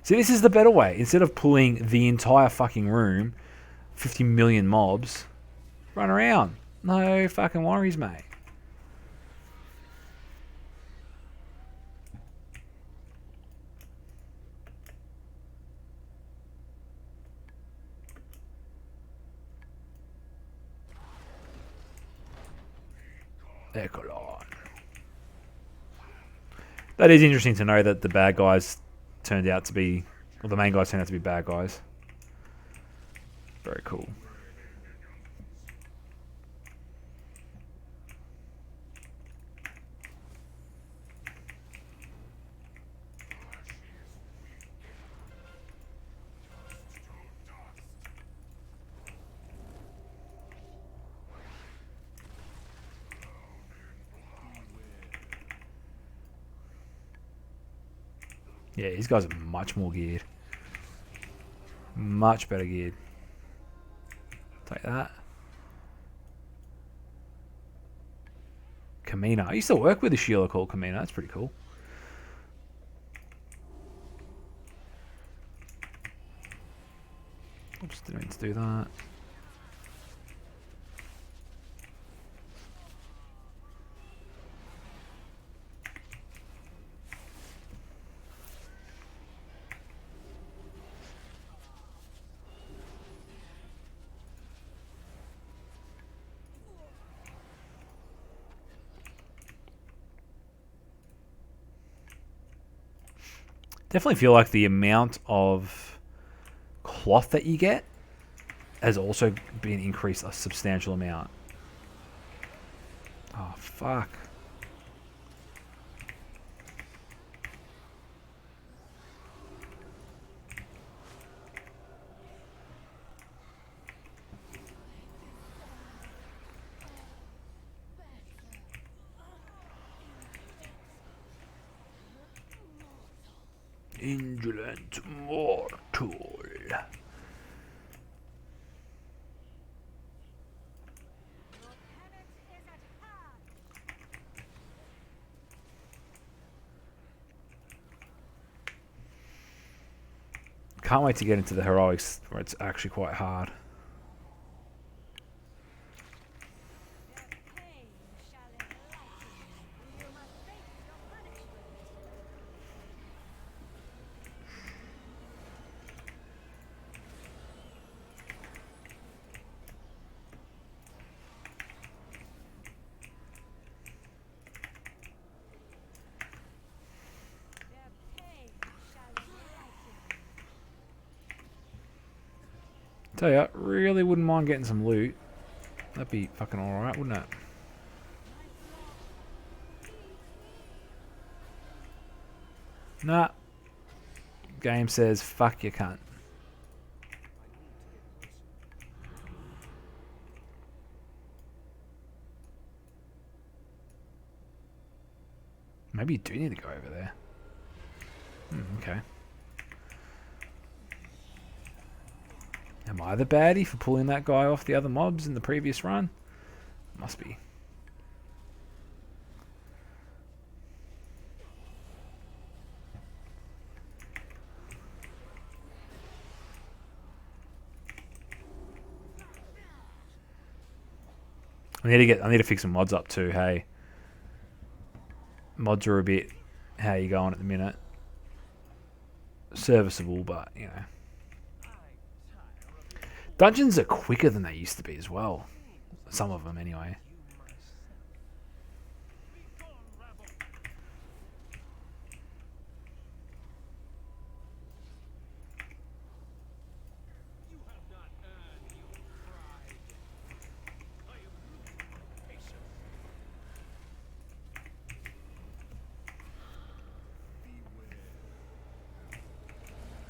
See, this is the better way. Instead of pulling the entire fucking room, 50 million mobs, run around. No fucking worries, mate. Ecolon. That is interesting to know that the bad guys turned out to be, or the main guys turned out to be bad guys. Very cool. Yeah, these guys are much more geared. Much better geared. Take that. Kamina. I used to work with a Sheila called Kamina. That's pretty cool. Oops, didn't mean to do that. Definitely feel like the amount of cloth that you get has also been increased a substantial amount. Oh, fuck. Indolent mortal. Can't wait to get into the heroics where it's actually quite hard. Tell ya, really wouldn't mind getting some loot. That'd be fucking alright, wouldn't it? Nah. Game says, fuck you cunt. Maybe you do need to go over there. Okay. Am I the baddie for pulling that guy off the other mobs in the previous run? Must be. I need to fix some mods up too, hey. Mods are a bit how you going at the minute. Serviceable, but you know. Dungeons are quicker than they used to be as well. Some of them, anyway.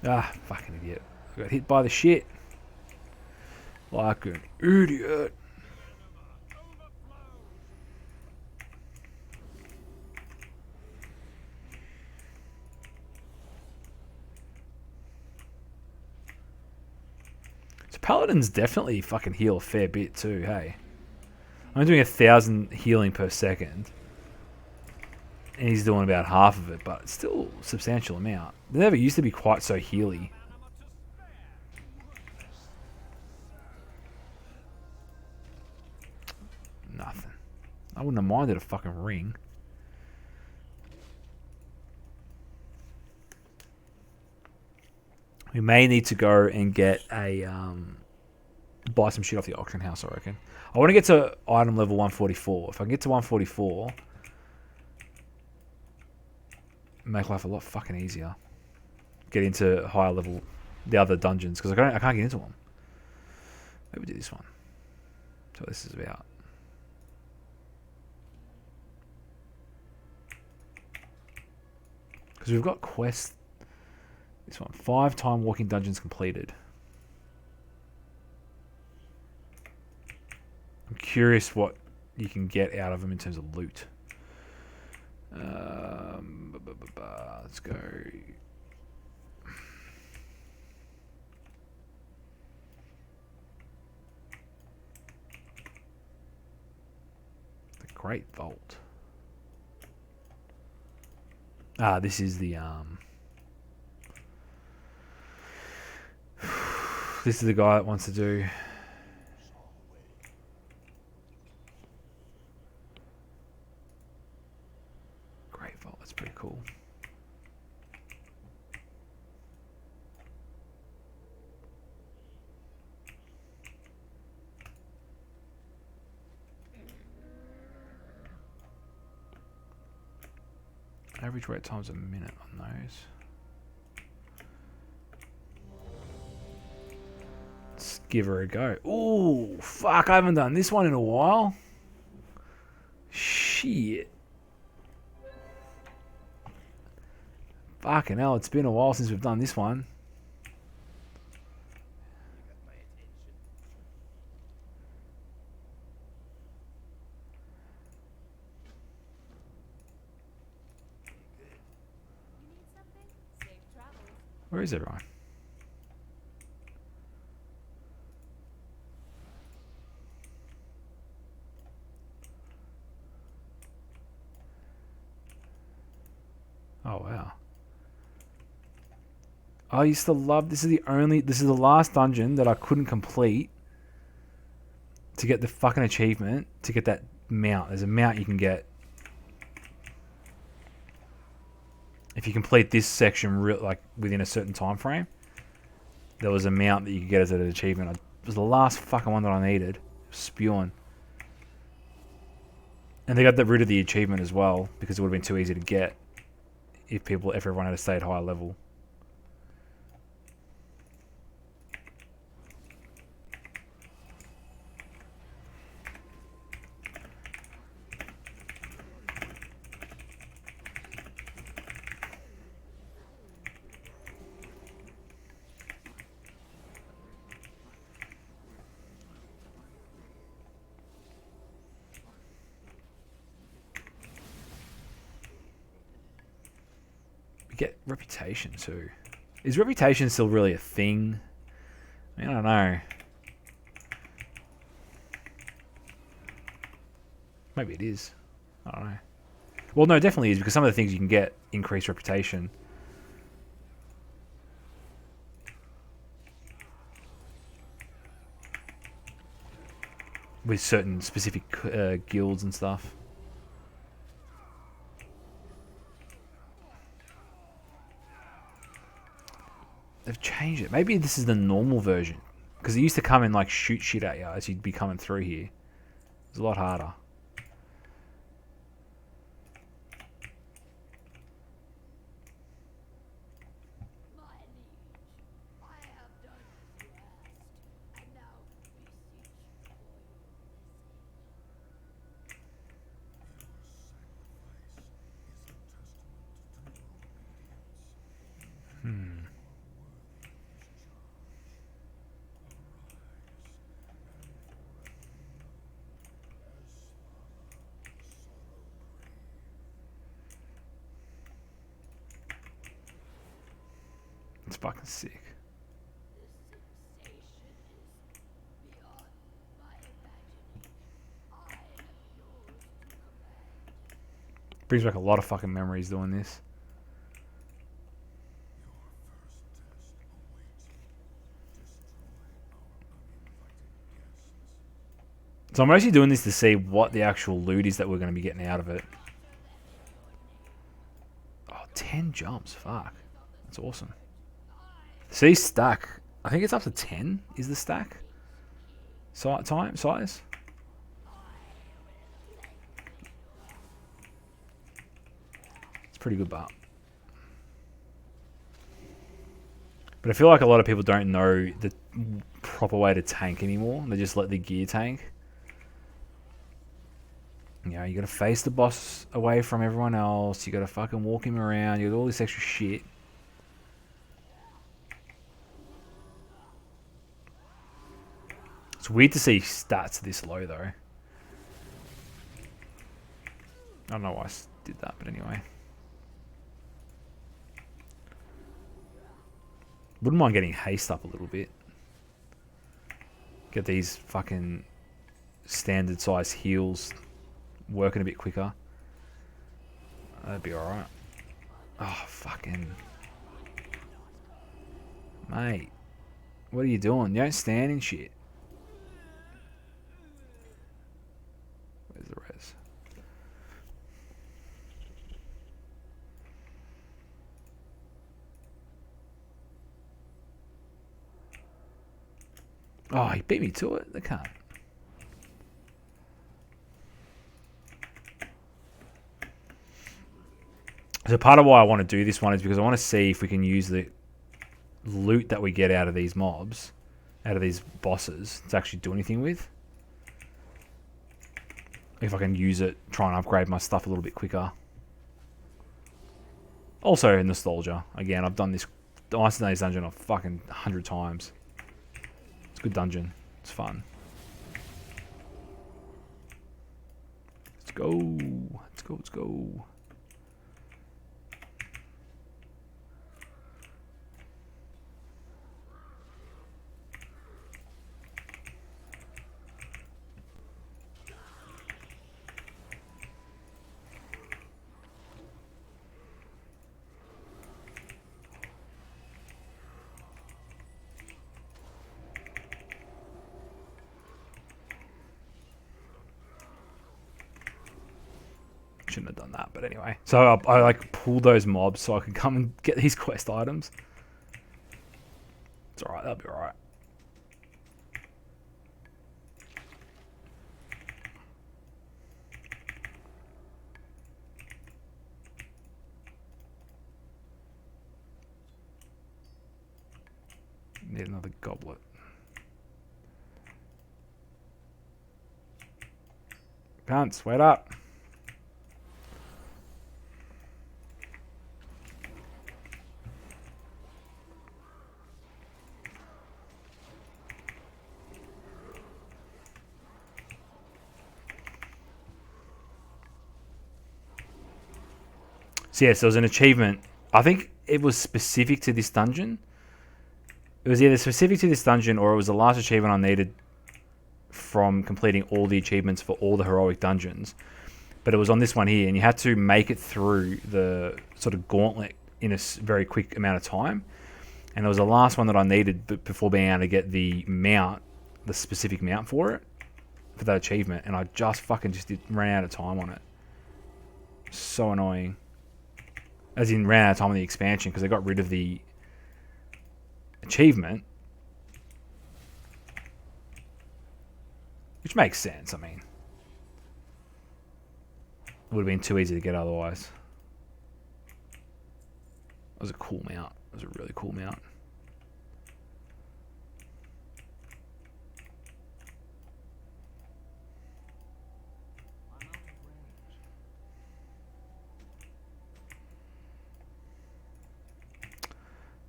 Ah, fucking idiot. I got hit by the shit. Like an idiot. So paladins definitely fucking heal a fair bit too, hey? I'm doing 1,000 healing per second. And he's doing about half of it, but it's still a substantial amount. They never used to be quite so healy. Nothing. I wouldn't have minded a fucking ring. We may need to go and get a buy some shit off the auction house, I reckon. I want to get to item level 144. If I can get to 144, make life a lot fucking easier. Get into higher level, the other dungeons, because I can't get into them. Maybe do this one. That's what this is about. Because we've got quests. This one, 5 time walking dungeons completed. I'm curious what you can get out of them in terms of loot. Let's go. The Great Vault. Ah, this is the this is the guy that wants to do. Great Vault, that's pretty cool. Average wait time's a minute on those. Let's give her a go. Ooh, fuck, I haven't done this one in a while. Shit. Fucking hell, it's been a while since we've done this one. Where is everyone? Oh wow. I used to love this is the last dungeon that I couldn't complete to get the fucking achievement to get that mount. There's a mount you can get if you complete this section like within a certain time frame. There was a mount that you could get as an achievement. It was the last fucking one that I needed. Spewing. And they got rid of the achievement as well because it would have been too easy to get if everyone had stayed higher level. Get reputation too. Is reputation still really a thing? I mean, I don't know. Maybe it is. I don't know. Well, no, it definitely is because some of the things you can get increase reputation. With certain specific guilds and stuff. They've changed it. Maybe this is the normal version. Because it used to come and like shoot shit at you as you'd be coming through here. It's a lot harder. It's fucking sick. Brings back a lot of fucking memories doing this. So I'm actually doing this to see what the actual loot is that we're going to be getting out of it. Oh, 10 jumps. Fuck. That's awesome. See, stack. I think it's up to 10 is the stack. Size. It's pretty good, but I feel like a lot of people don't know the proper way to tank anymore. They just let the gear tank. You know, you gotta face the boss away from everyone else. You gotta fucking walk him around. You got all this extra shit. It's weird to see stats this low, though. I don't know why I did that, but anyway. Wouldn't mind getting haste up a little bit. Get these fucking standard size heals working a bit quicker. That'd be alright. Oh, fucking... Mate. What are you doing? You don't stand in shit. Where's the res? Oh, he beat me to it. They can't. So part of why I want to do this one is because I want to see if we can use the loot that we get out of these mobs, out of these bosses, to actually do anything with. If I can use it, try and upgrade my stuff a little bit quicker. Also nostalgia. Again, I've done this Ice and Days dungeon a fucking 100 times. It's a good dungeon. It's fun. Let's go. Let's go. Let's go. Shouldn't have done that, but anyway. So I like pulled those mobs so I could come and get these quest items. It's alright, that'll be alright. Need another goblet. Cunts, wait up. So yes, there was an achievement. I think it was specific to this dungeon. It was either specific to this dungeon or it was the last achievement I needed from completing all the achievements for all the heroic dungeons. But it was on this one here, and you had to make it through the sort of gauntlet in a very quick amount of time. And it was the last one that I needed before being able to get the mount, the specific mount for it, for that achievement. And I just fucking ran out of time on it. So annoying. As in, ran out of time on the expansion because they got rid of the achievement. Which makes sense, I mean. It would have been too easy to get otherwise. That was a cool mount. It was a really cool mount.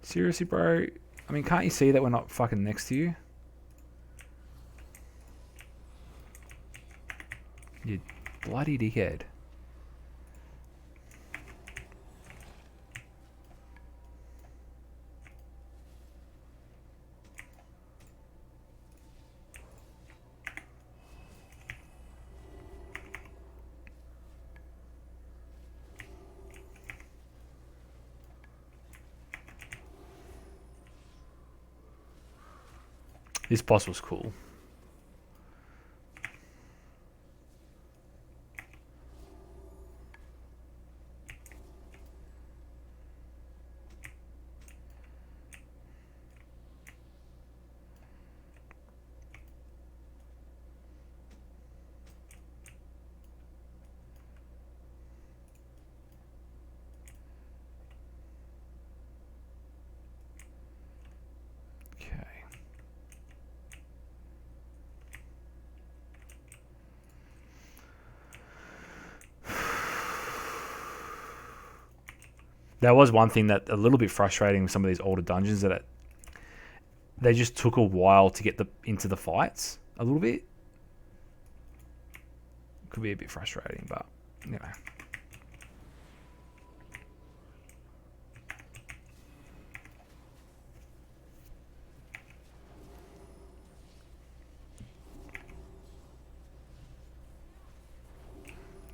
Seriously, bro? I mean, can't you see that we're not fucking next to you? You bloody dickhead. This boss was cool. Okay. That was one thing that a little bit frustrating with some of these older dungeons, that they just took a while to get into the fights a little bit. Could be a bit frustrating, but you know.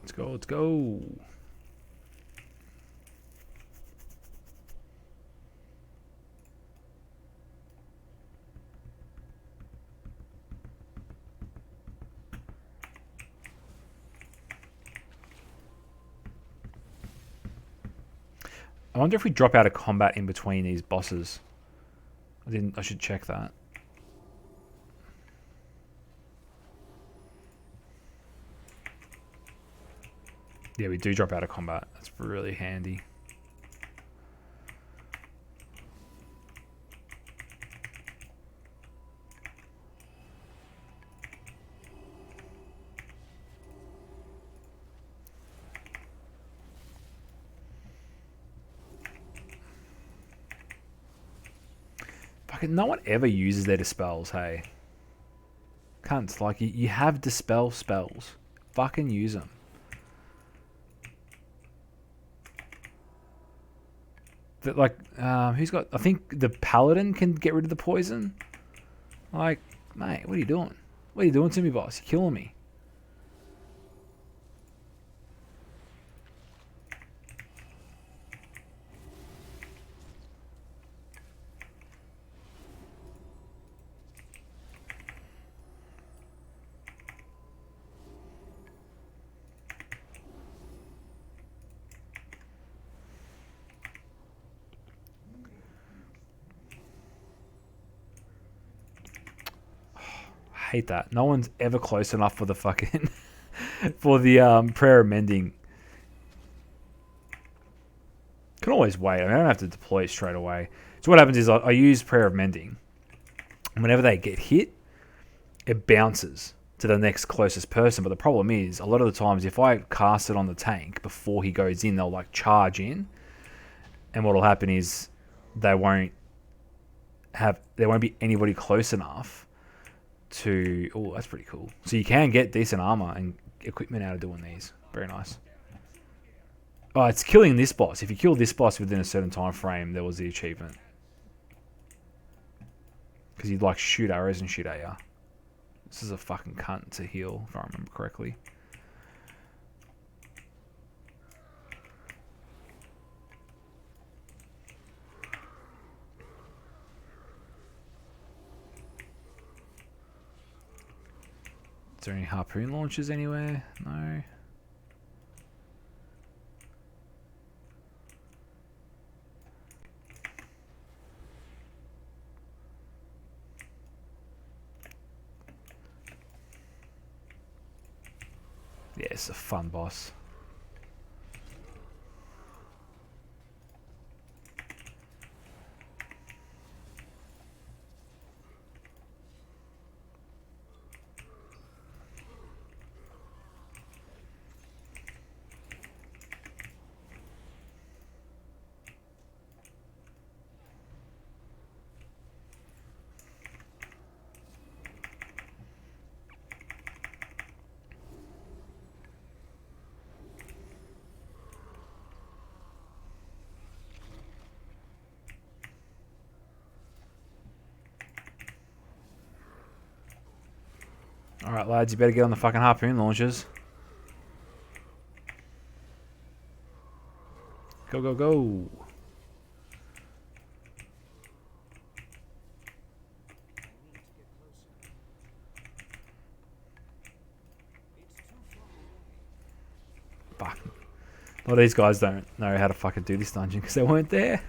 Let's go, let's go. I wonder if we drop out of combat in between these bosses. I should check that. Yeah, we do drop out of combat. That's really handy. Fucking no one ever uses their dispels, hey? Cunts, like, you have dispel spells. Fucking use them. That, like, who's got... I think the paladin can get rid of the poison. Like, mate, what are you doing? What are you doing to me, boss? You're killing me. Hate that. No one's ever close enough for the fucking for the prayer of mending. Can always wait. I mean, I don't have to deploy it straight away. So what happens is I use prayer of mending, and whenever they get hit, it bounces to the next closest person. But the problem is, a lot of the times, if I cast it on the tank before he goes in, they'll like charge in, and what'll happen is there won't be anybody close enough to... Oh, that's pretty cool. So you can get decent armor and equipment out of doing these. Very nice. Oh, it's killing this boss. If you kill this boss within a certain time frame, there was the achievement. Because you'd like shoot arrows and shoot at you. This is a fucking cunt to heal, if I remember correctly. Is there any harpoon launchers anywhere? No. Yeah, it's a fun boss. Alright, lads, you better get on the fucking harpoon launchers. Go, go, go. I need to get Well, these guys don't know how to fucking do this dungeon because they weren't there.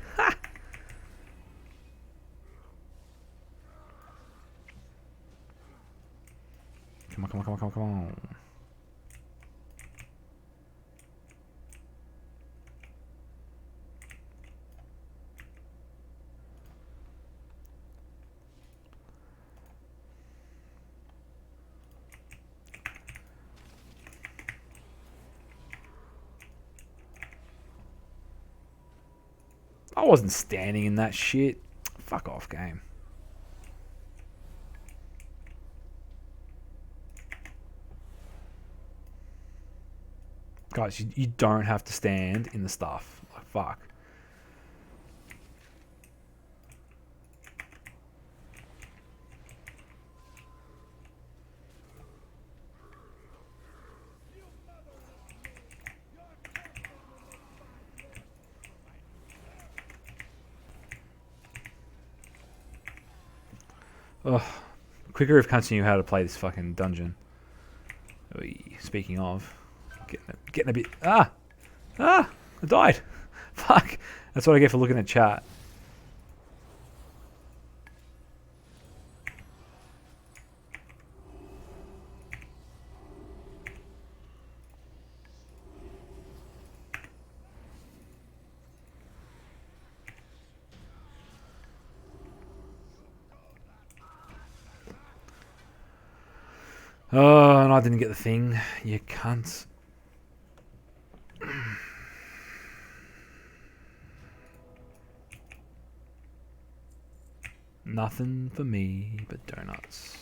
Come on, come on, come on, come on, come on. I wasn't standing in that shit. Fuck off, game. Guys, you don't have to stand in the stuff. Like, fuck. Ugh. Quicker if cunts knew how to play this fucking dungeon. Oy, speaking of, getting a bit. I died. Fuck. That's what I get for looking at chat. Oh, and I didn't get the thing. You cunt. Nothing for me but donuts.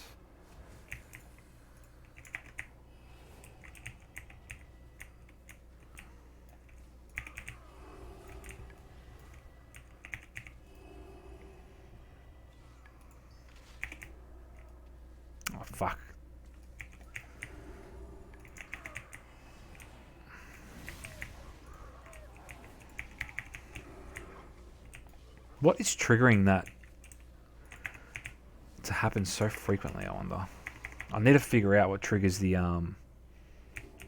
Oh, fuck. What is triggering that to happen so frequently, I wonder? I need to figure out what triggers the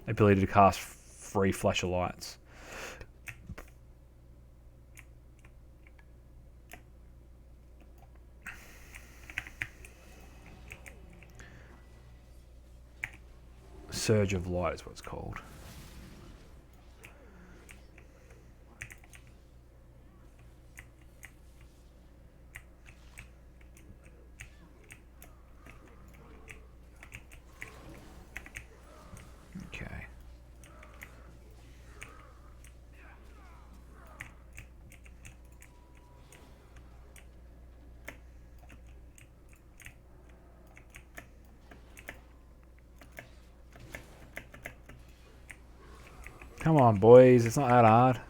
ability to cast free flash of lights. Surge of light is what it's called. Okay. Come on, boys. It's not that hard.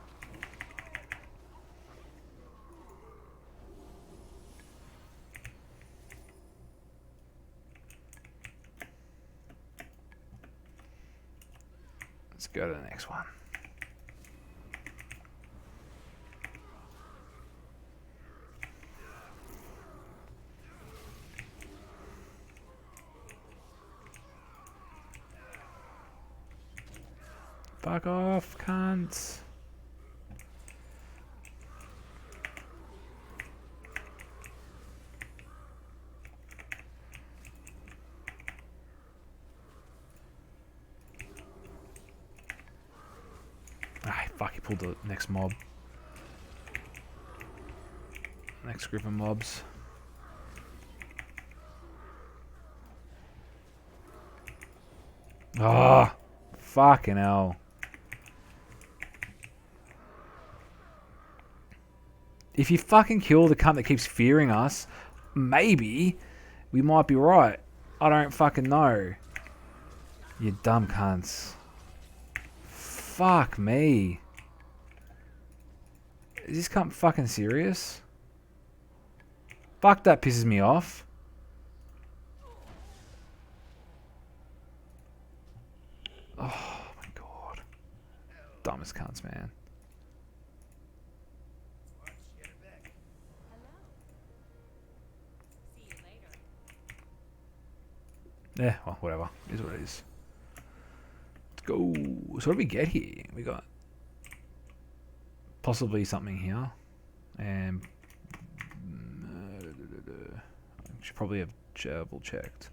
Let's go to the next one. Fuck off, cunts. Ah, fuck, he pulled the next mob. Next group of mobs. Ah, fucking hell. If you fucking kill the cunt that keeps fearing us, maybe we might be right. I don't fucking know. You dumb cunts. Fuck me. Is this cunt fucking serious? Fuck, that pisses me off. Oh my god. Dumbest cunts, man. Yeah, well, whatever. It is what it is. Let's go. So what do we get here? We got possibly something here. And should probably have double checked.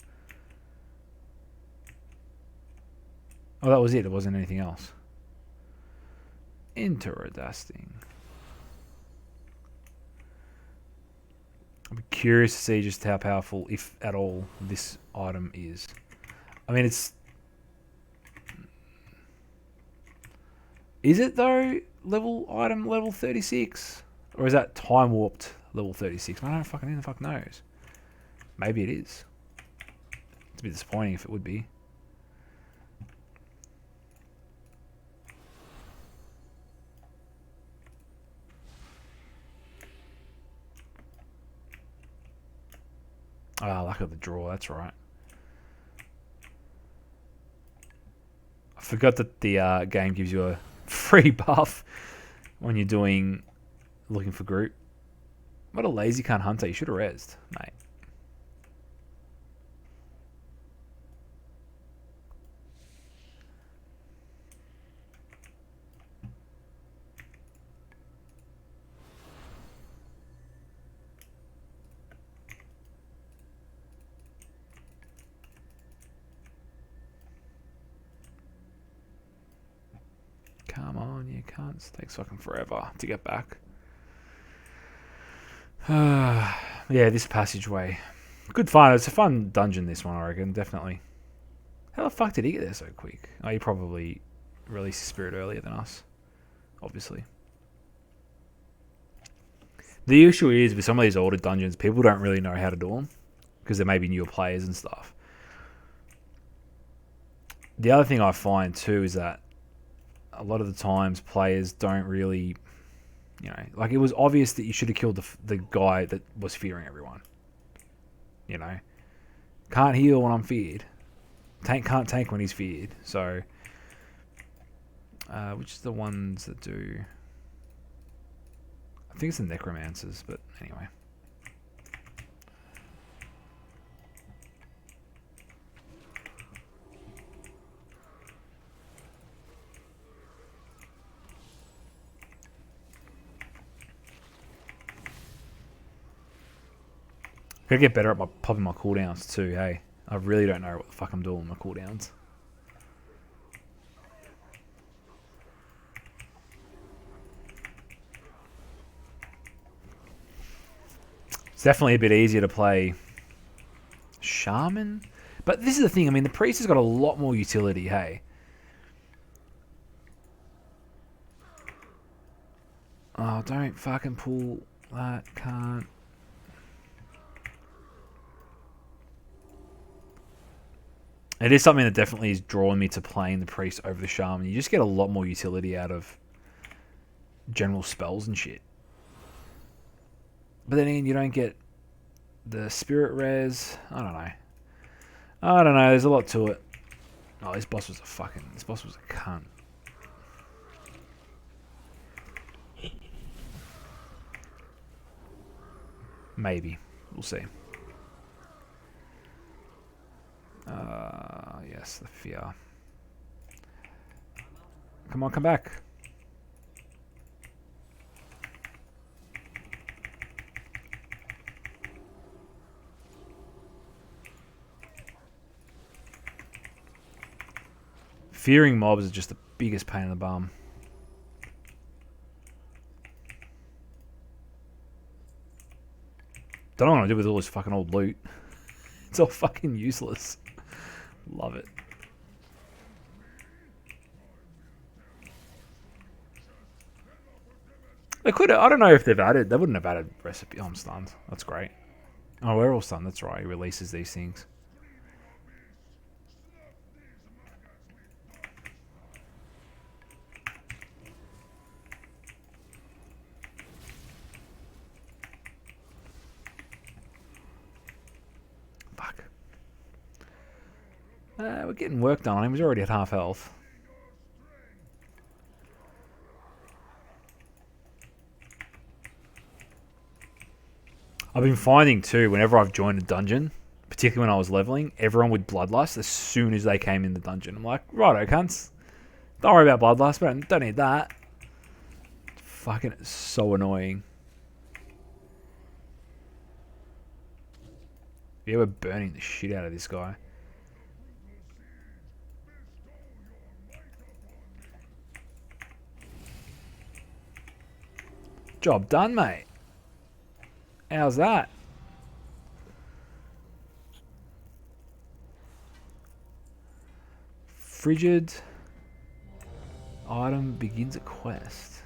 Oh, that was it. There wasn't anything else. Interesting. I'd be curious to see just how powerful, if at all, this item is. I mean, it's... Is it, though, level 36? Or is that time warped level 36? I don't fucking, who the fuck knows. Maybe it is. It's a bit disappointing if it would be. Ah, luck of the draw, that's right. I forgot that the game gives you a free buff when you're looking for group. What a lazy cunt hunter, you should have rezzed, mate. Come on, you cunts. Takes fucking forever to get back. Yeah, this passageway. Good fun. It's a fun dungeon, this one, I reckon. Definitely. How the fuck did he get there so quick? Oh, he probably released his spirit earlier than us. Obviously. The issue is, with some of these older dungeons, people don't really know how to do them. Because there may be newer players and stuff. The other thing I find, too, is that a lot of the times players don't really, you know, like it was obvious that you should have killed the guy that was fearing everyone. You know, can't heal when I'm feared. Can't tank when he's feared. So, which is the ones that do? I think it's the necromancers, but anyway. Gotta get better at popping my cooldowns too, hey. I really don't know what the fuck I'm doing with my cooldowns. It's definitely a bit easier to play Shaman. But this is the thing, I mean, the Priest has got a lot more utility, hey. Oh, don't fucking pull that, can't. It is something that definitely is drawing me to playing the Priest over the Shaman. You just get a lot more utility out of general spells and shit. But then again, you don't get the Spirit Res. I don't know. There's a lot to it. Oh, this boss was a cunt. Maybe. We'll see. Yes, the fear. Come on, come back. Fearing mobs is just the biggest pain in the bum. Don't know what I do with all this fucking old loot. It's all fucking useless. Love it. They could. I don't know if they've added. They wouldn't have added recipe. Oh, I'm stunned. That's great. Oh, we're all stunned. That's right. He releases these things. Fuck. We're getting work done on him. He's already at half health. I've been finding too, whenever I've joined a dungeon, particularly when I was leveling, everyone with Bloodlust as soon as they came in the dungeon. I'm like, righto, cunts. Don't worry about Bloodlust, but don't need that. Fucking so annoying. Yeah, we're burning the shit out of this guy. Job done, mate. How's that? Frigid item begins a quest.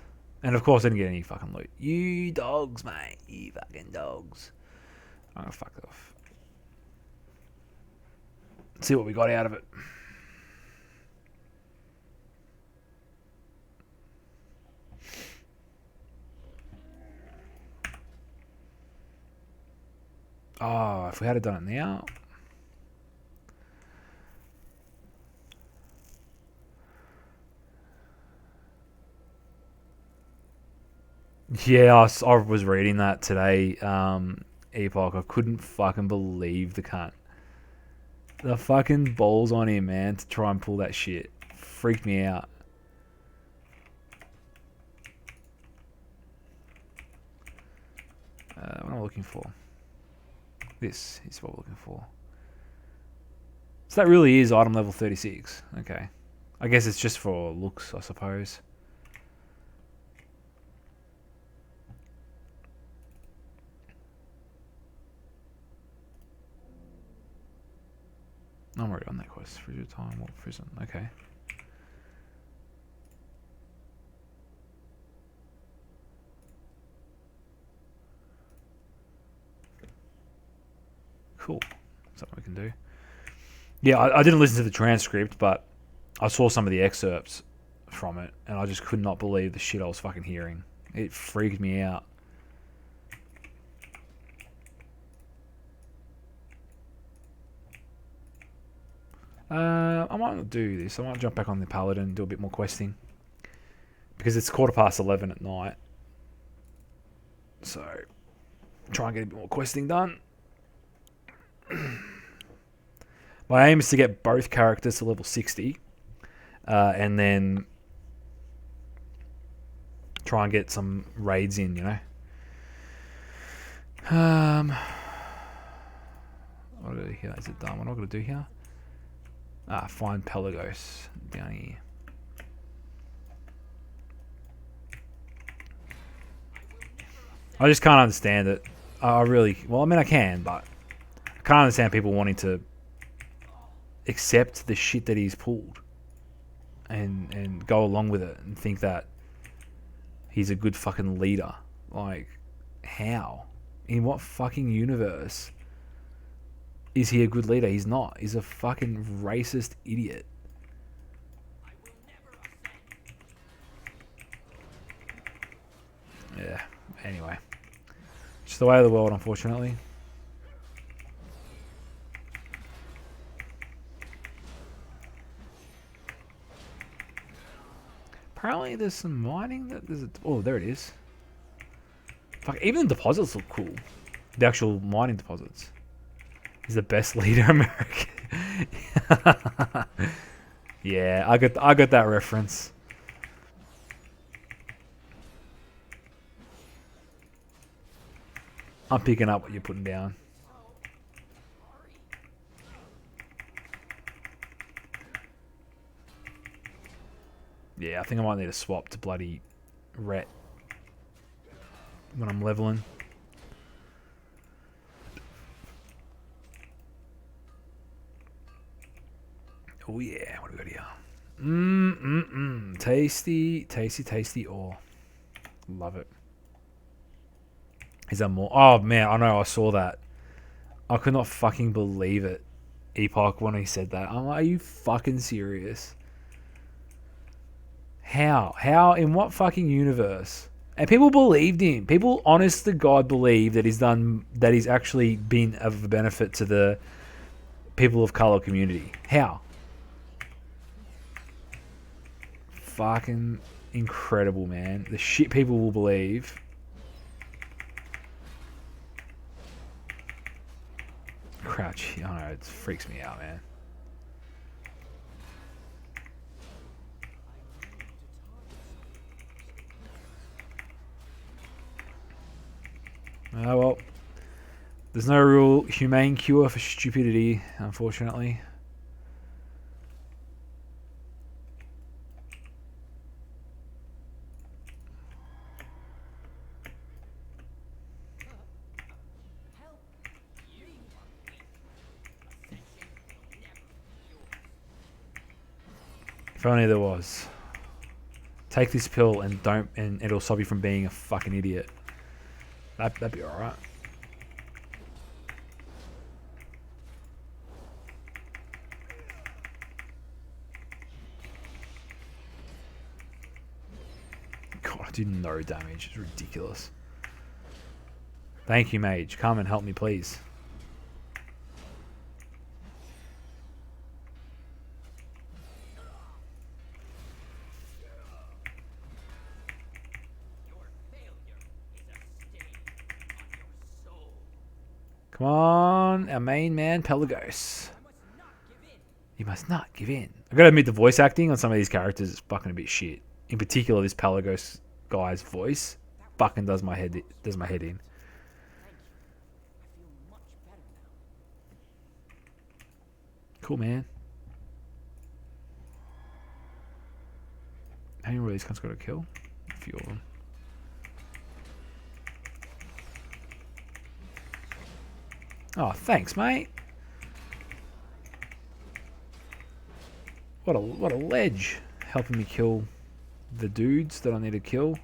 And of course I didn't get any fucking loot. You dogs, mate. You fucking dogs. I'm gonna fuck off. Let's see what we got out of it. Oh, if we had done it now. Yeah, I was reading that today, Epoch. I couldn't fucking believe the cunt. The fucking balls on him, man, to try and pull that shit. Freaked me out. What am I looking for? This is what we're looking for. So that really is item level 36. Okay. I guess it's just for looks, I suppose. I'm already on that quest. Frigid time or prison. Okay. Cool. Something we can do. Yeah, I didn't listen to the transcript, but I saw some of the excerpts from it, and I just could not believe the shit I was fucking hearing. It freaked me out. I might not do this. I might jump back on the Paladin and do a bit more questing. Because it's 11:15 at night. So, try and get a bit more questing done. My aim is to get both characters to level 60. And then try and get some raids in, you know. What do I do here? Is it done? What am I going to do here? Find Pelagos down here. I just can't understand it. I really... Well, I mean, I can, but... I can't understand people wanting to accept the shit that he's pulled. And go along with it and think that he's a good fucking leader. Like, how? In what fucking universe is he a good leader? He's not. He's a fucking racist idiot. Yeah, anyway. Just the way of the world, unfortunately. Apparently there's some mining that there's oh, there it is. Fuck, even the deposits look cool. The actual mining deposits. He's the best leader American. Yeah, I got that reference. I'm picking up what you're putting down. Yeah, I think I might need to swap to bloody Ret when I'm leveling. Oh yeah, what do we got here? Tasty, tasty, tasty ore. Love it. Is there more? Oh man, I know, I saw that. I could not fucking believe it, Epoch, when he said that. I'm like, are you fucking serious? How? How? In what fucking universe? And people believed him. People, honest to God, believe that he's actually been of benefit to the people of color community. How? Fucking incredible, man. The shit people will believe. Crouch. I don't know, it freaks me out, man. Oh well. There's no real humane cure for stupidity, unfortunately. If only there was. Take this pill and don't, and it'll stop you from being a fucking idiot. That'd be alright. God, I do no damage. It's ridiculous. Thank you, mage. Come and help me, please. Come on, our main man, Pelagos. You must not give in. I gotta admit, the voice acting on some of these characters is fucking a bit shit. In particular, this Pelagos guy's voice fucking does my head in. I feel much better now. Cool, man. How many of these cunts got to kill? A few of them. Oh, thanks, mate. What a ledge, helping me kill the dudes that I need to kill.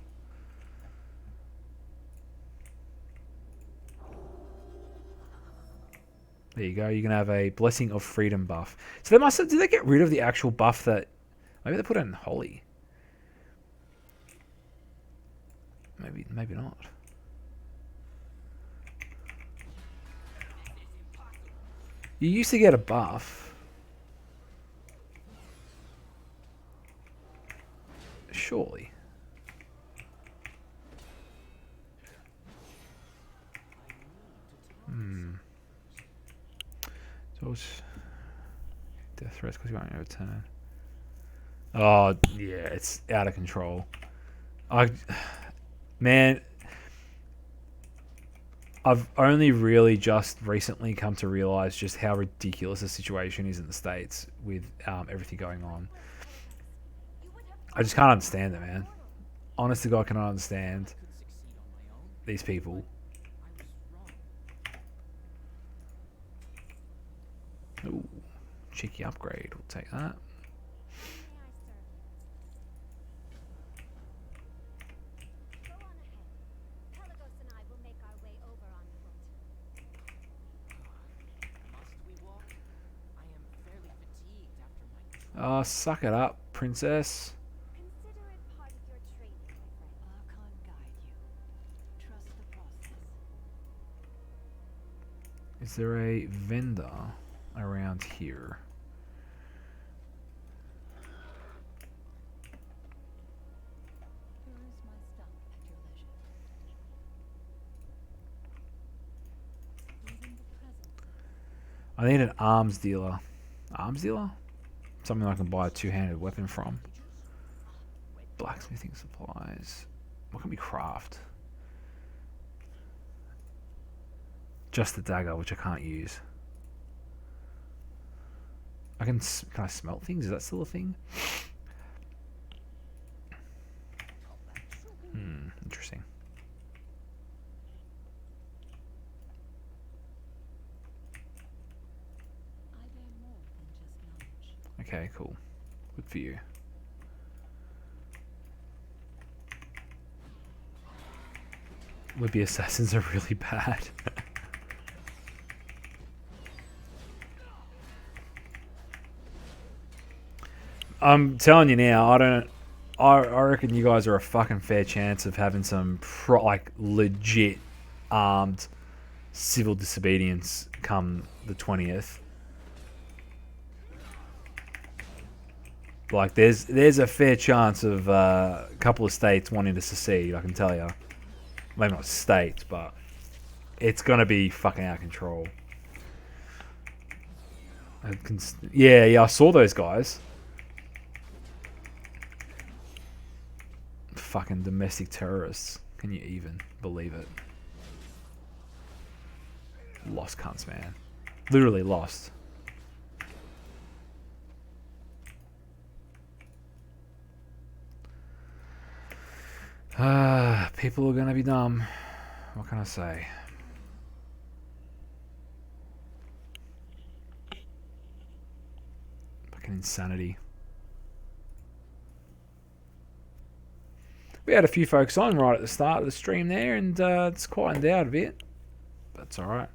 There you go. You're gonna have a Blessing of Freedom buff. So they must have. Did they get rid of the actual buff that? Maybe they put it in Holy. Maybe not. You used to get a buff. Surely. So it's death threats because you won't return. Oh yeah, it's out of control. Man, I've only really just recently come to realize just how ridiculous the situation is in the States with everything going on. I just can't understand it, man. Honest to God, I cannot understand these people. Ooh, cheeky upgrade. We'll take that. Suck it up, princess. Consider it part of your training, my friend. Archon guide you. Trust the process. Is there a vendor around here? Peruse my stuff at your leisure. Even the present. I need an arms dealer. Arms dealer? Something I can buy a two-handed weapon from. Blacksmithing supplies. What can we craft? Just the dagger, which I can't use. Can I smelt things? Is that still a thing? Interesting. I bear more than just knowledge. Okay, cool. Good for you. Would-be assassins are really bad. I'm telling you now, I reckon you guys are a fucking fair chance of having some like legit armed civil disobedience come the 20th. Like there's a fair chance of a couple of states wanting to secede, I can tell you. Maybe not states, but it's gonna be fucking out of control. Yeah, I saw those guys. Fucking domestic terrorists. Can you even believe it? Lost cunts, man. Literally lost. People are gonna be dumb. What can I say? Fucking insanity. We had a few folks on right at the start of the stream there, and it's quietened out a bit. That's alright.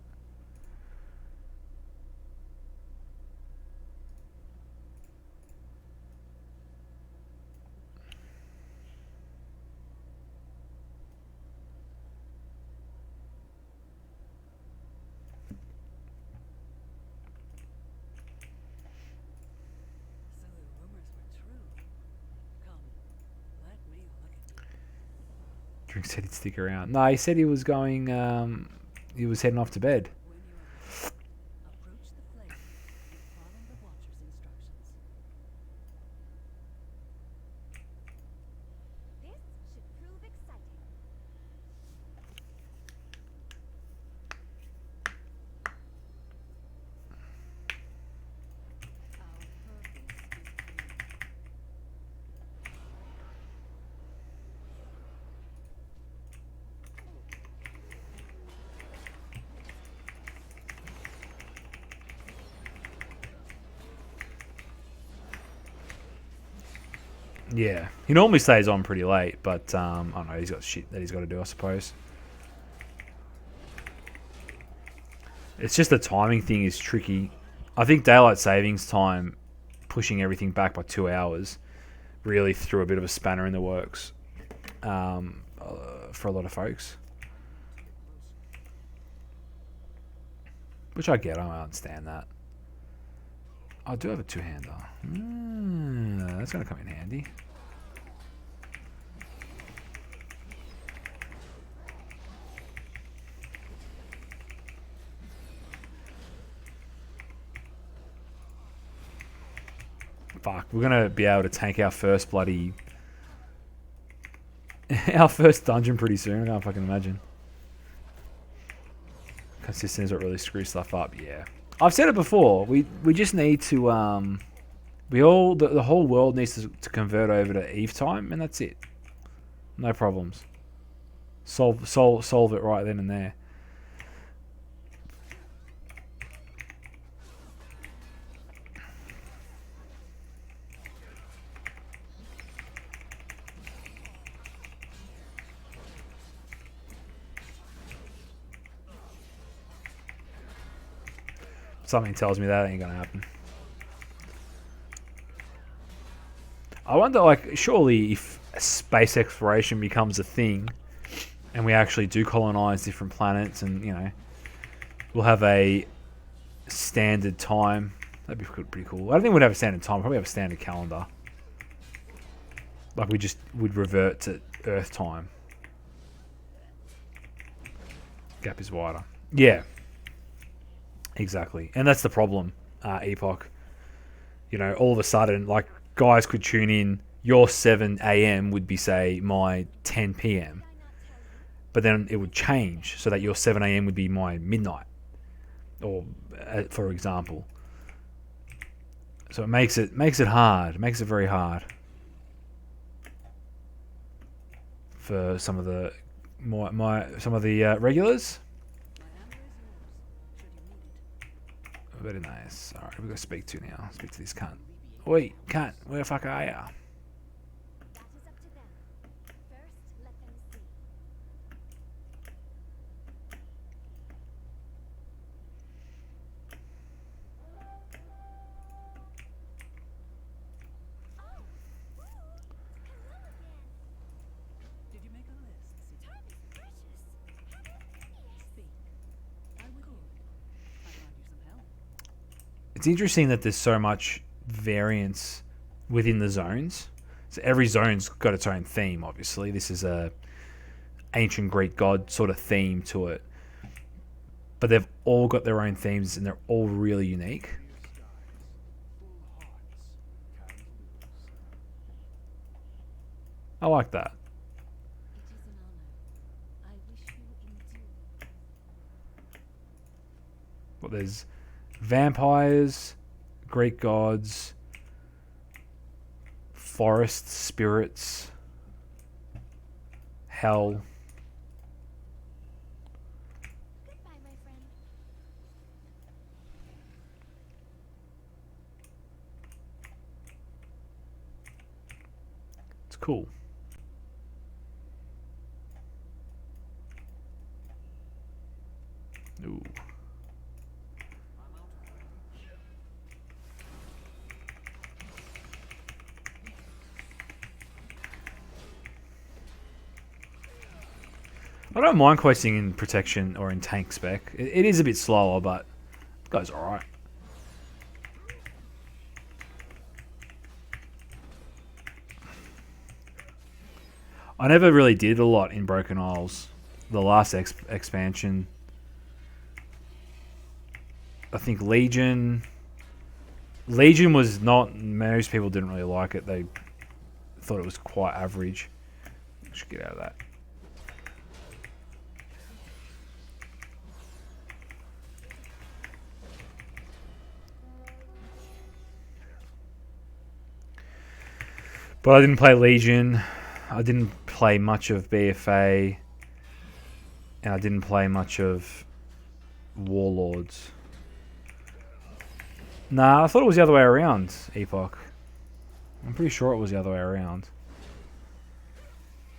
So the rumors were true. Come, let me look at you. Drink said he'd stick around. No, he said he was going. He was heading off to bed. When you are ready, approach the flame and follow the Watcher's instructions. This should prove exciting. Our purpose is clear. Yeah, he normally stays on pretty late, but I don't know. He's got shit that he's got to do, I suppose. It's just the timing thing is tricky. I think daylight savings time, pushing everything back by 2 hours, really threw a bit of a spanner in the works for a lot of folks. Which I get. I understand that. I do have a two-hander. That's going to come in handy. Fuck, we're going to be able to tank our first bloody... our first dungeon pretty soon. I can't fucking imagine. Consistency is what really screws stuff up. Yeah. I've said it before. We just need to the whole world needs to convert over to Eve time, and that's it. No problems. Solve it right then and there. Something tells me that ain't gonna happen. I wonder, like, surely if space exploration becomes a thing, and we actually do colonize different planets, and you know, we'll have a standard time. That'd be pretty cool. I don't think we'd have a standard time. Probably have a standard calendar. Like we just would revert to Earth time. Gap is wider. Yeah. Exactly, and that's the problem, Epoch. You know, all of a sudden, like, guys could tune in, your 7 a.m. would be, say, my 10 p.m. But then it would change, so that your 7 a.m. would be my midnight, or for example. So it makes it hard, makes it very hard for some of the regulars. Very nice. Alright, we got to speak to now. Speak to this cunt. Wait, cunt, where the fuck are ya? That is up to them. First, let them see. Oh, ooh, hello again. Did you make a list, City? Time is precious. How convenient. Speak. I will. I find you some help. It's interesting that there's so much variance within the zones. So every zone's got its own theme, obviously. This is a ancient Greek god sort of theme to it. But they've all got their own themes and they're all really unique. I like that. It is an honor. I wish you endure. But there's vampires, Greek gods, forest spirits, hell. Goodbye, my friend. It's cool. Ooh. I don't mind questing in protection or in tank spec. It is a bit slower, but it goes alright. I never really did a lot in Broken Isles. The last expansion. I think Legion was not... Most people didn't really like it. They thought it was quite average. Should get out of that. But I didn't play Legion. I didn't play much of BFA. And I didn't play much of Warlords. Nah, I thought it was the other way around, Epoch. I'm pretty sure it was the other way around.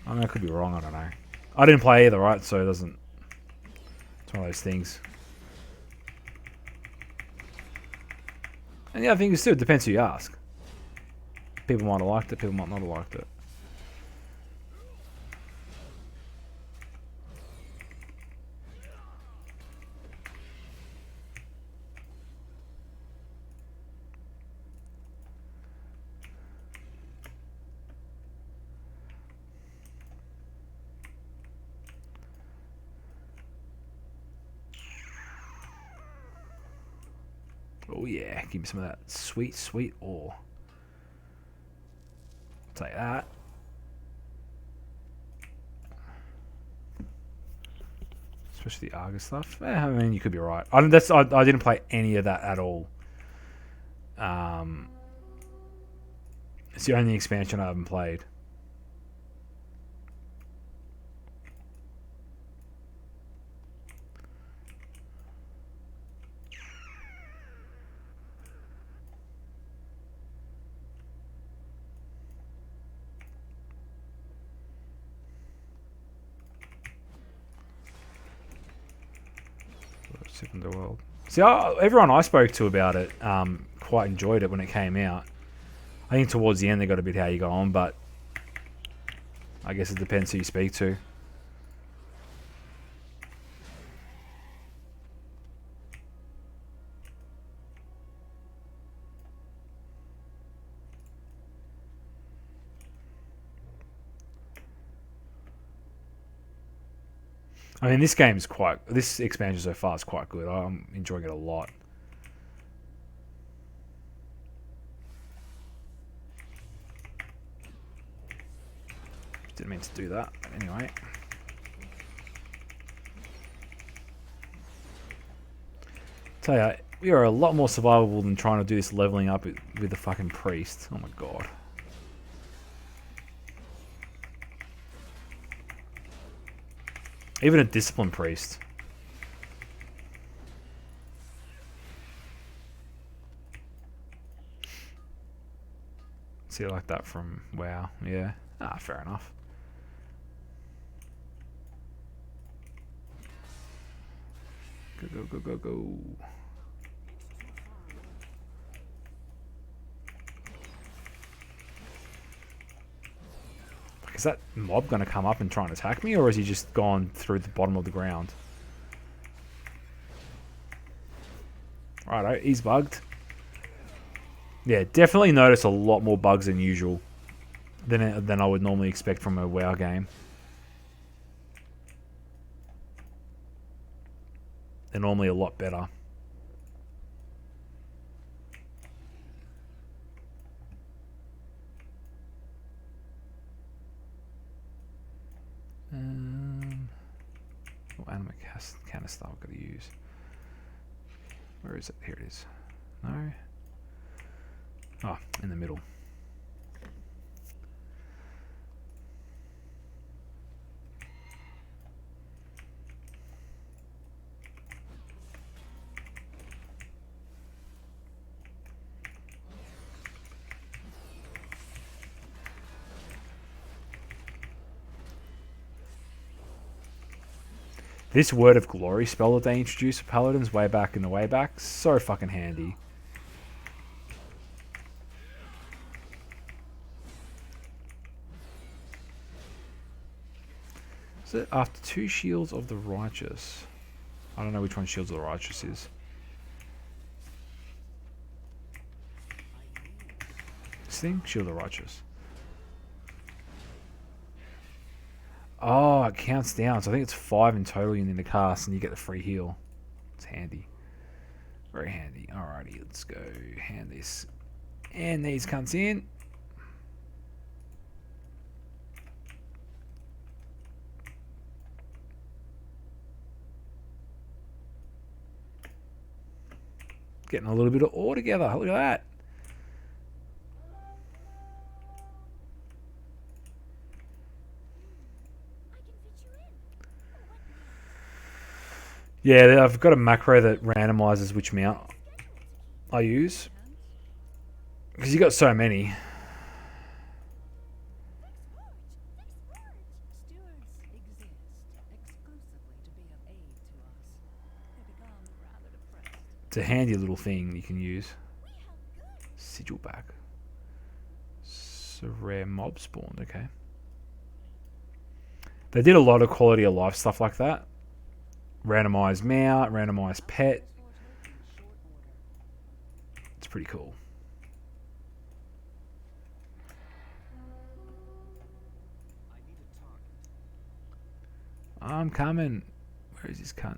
I mean, I could be wrong, I don't know. I didn't play either, right? So it doesn't... It's one of those things. And yeah, I think it depends who you ask. People might have liked it, people might not have liked it. Oh yeah, give me some of that sweet, sweet ore. Take that. Especially the Argus stuff. I mean, you could be right. I didn't play any of that at all. It's the only expansion I haven't played. Underworld. See, everyone I spoke to about it quite enjoyed it when it came out. I think towards the end they got a bit how you got on, but I guess it depends who you speak to. I mean, this expansion so far is quite good. I'm enjoying it a lot. Didn't mean to do that, but anyway. Tell ya, we are a lot more survivable than trying to do this leveling up with the fucking priest. Oh my god. Even a disciplined priest. See, I like that from WoW. Yeah. Ah, fair enough. Go, go, go, go, go. Is that mob going to come up and try and attack me, or has he just gone through the bottom of the ground? Righto, he's bugged. Yeah, definitely notice a lot more bugs than usual than I would normally expect from a WoW game. They're normally a lot better. What anime canister I've got to use? Where is it? Here it is. No. Oh, in the middle. This Word of Glory spell that they introduced for Paladins way back in the way back, so fucking handy. Is it after 2 Shields of the Righteous? I don't know which one Shields of the Righteous is. This thing? Shield of the Righteous. Oh, it counts down. So I think it's 5 in total you need to cast, and you get the free heal. It's handy. Very handy. Alrighty, let's go hand this. And these cunts in. Getting a little bit of ore together. Look at that. Yeah, I've got a macro that randomizes which mount I use. Because you got so many. Stewards exist exclusively to be of aid to us. They become rather depressed. It's a handy little thing you can use. Sigil back. So rare mob spawned, okay. They did a lot of quality of life stuff like that. Randomized mount, randomized pet. It's pretty cool. I need a target. I'm coming. Where is this cunt?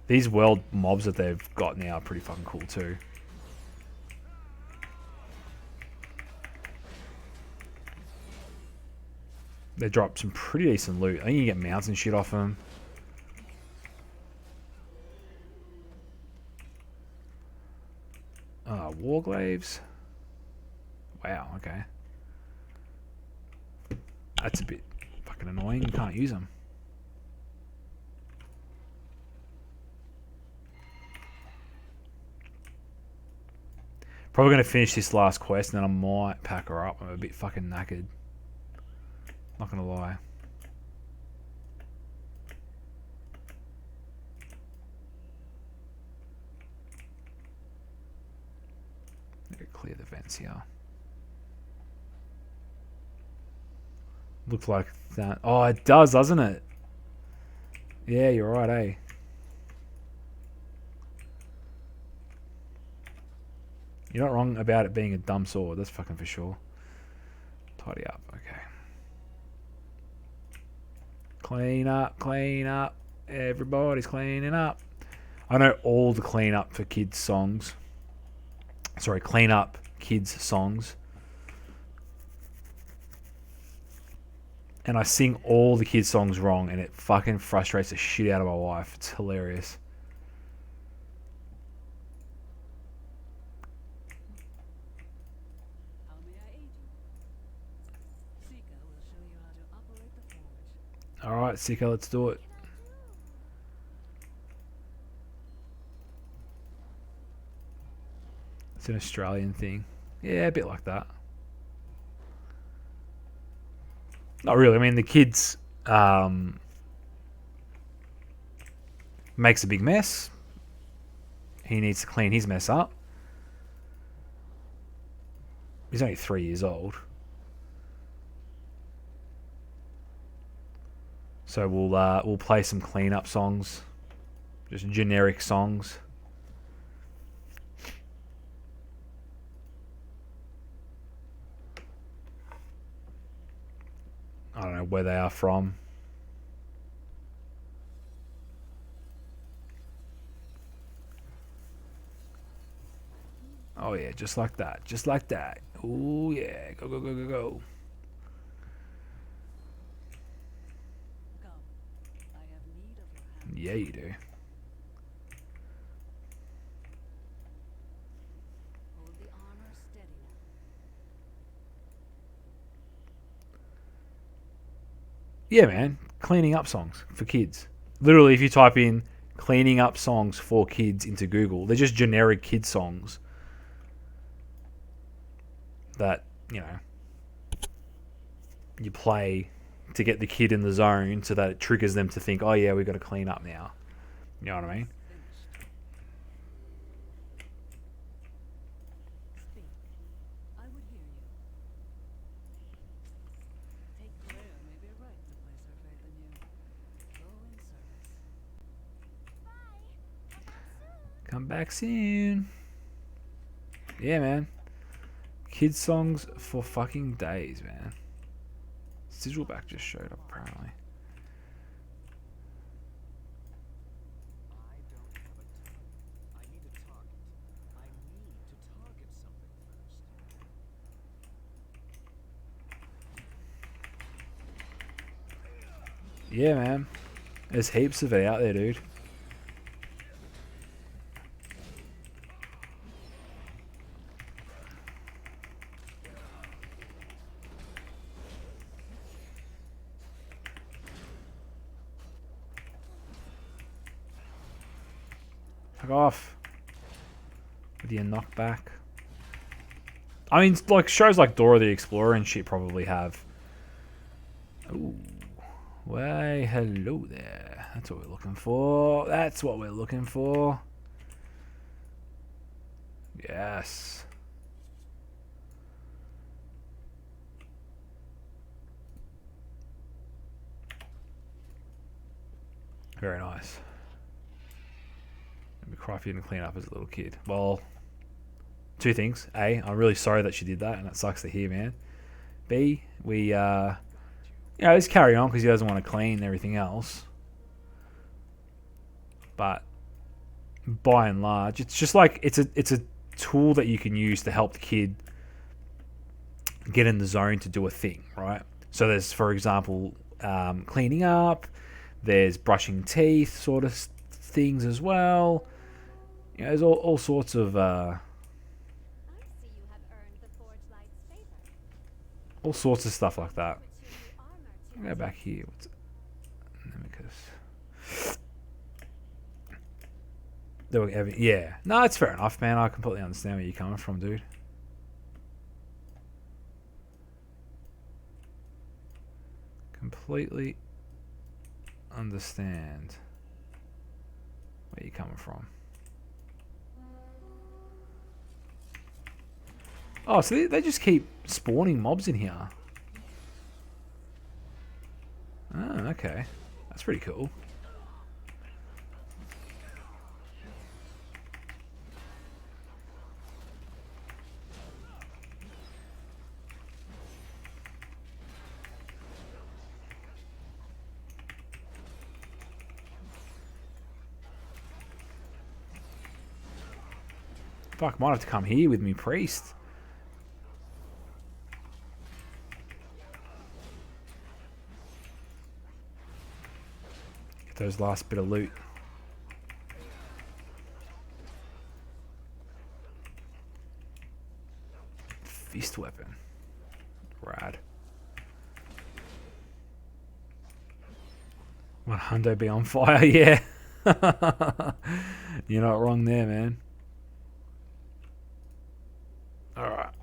These world mobs that they've got now are pretty fucking cool too. They drop some pretty decent loot. I think you get mounts and shit off them. Warglaves. Wow, okay. That's a bit fucking annoying. You can't use them. Probably going to finish this last quest and then I might pack her up. I'm a bit fucking knackered. Not going to lie. Need to clear the vents here. Looks like that. Oh, it does, doesn't it? Yeah, you're right, eh? You're not wrong about it being a dumb sword, that's fucking for sure. Tidy up, okay. Clean up, clean up. Everybody's cleaning up. I know all the clean up for kids songs. Sorry, clean up kids songs. And I sing all the kids songs wrong and it fucking frustrates the shit out of my wife. It's hilarious. How may I aid you? Sika will show you how to operate the forge. Alright, Sika, let's do it. It's an Australian thing. Yeah, a bit like that. Not really. I mean, the kids makes a big mess. He needs to clean his mess up. He's only 3 years old. So we'll play some cleanup songs. Just generic songs. I don't know where they are from. Oh yeah, just like that. Just like that. Oh yeah. Go, go, go, go, go. Yeah, you do. Hold the armor steady now. Yeah, man. Cleaning up songs for kids. Literally, if you type in cleaning up songs for kids into Google, they're just generic kid songs that, you know, you play to get the kid in the zone so that it triggers them to think, oh yeah, we've got to clean up now. You know what I mean? Finished. Speak. I would hear you. Take Claire may be right to place her faith in you. Go in service. Come back soon. Yeah, man. Kids songs for fucking days, man. Sizzleback just showed up, apparently. I don't have a tongue. I need a target. I need to target something first. Yeah, man. There's heaps of it out there, dude. Fuck off. With your knockback. I mean, like, shows like Dora the Explorer and shit probably have. Ooh. Why, hello there. That's what we're looking for. That's what we're looking for. Yes. Very nice. It'd be cry if you didn't clean up as a little kid. Well, two things. A, I'm really sorry that she did that, and it sucks to hear, man. B, we, just carry on because he doesn't want to clean everything else. But by and large, it's just like it's a tool that you can use to help the kid get in the zone to do a thing, right? So there's, for example, cleaning up. There's brushing teeth, sort of things as well. You know, there's all sorts of I see you have earned the Forge Light's favor. all sorts of stuff like that. Put your new armor to Go your back here. What's Nemicus? Yeah. No, it's fair enough, man. I completely understand where you're coming from, dude. Completely understand where you're coming from. Oh, so they just keep spawning mobs in here. Oh, okay. That's pretty cool. Fuck, might have to come here with me, priest. Get those last bit of loot. Fist weapon. Rad. Will Hundo be on fire? Yeah. You're not wrong there, man. Alright.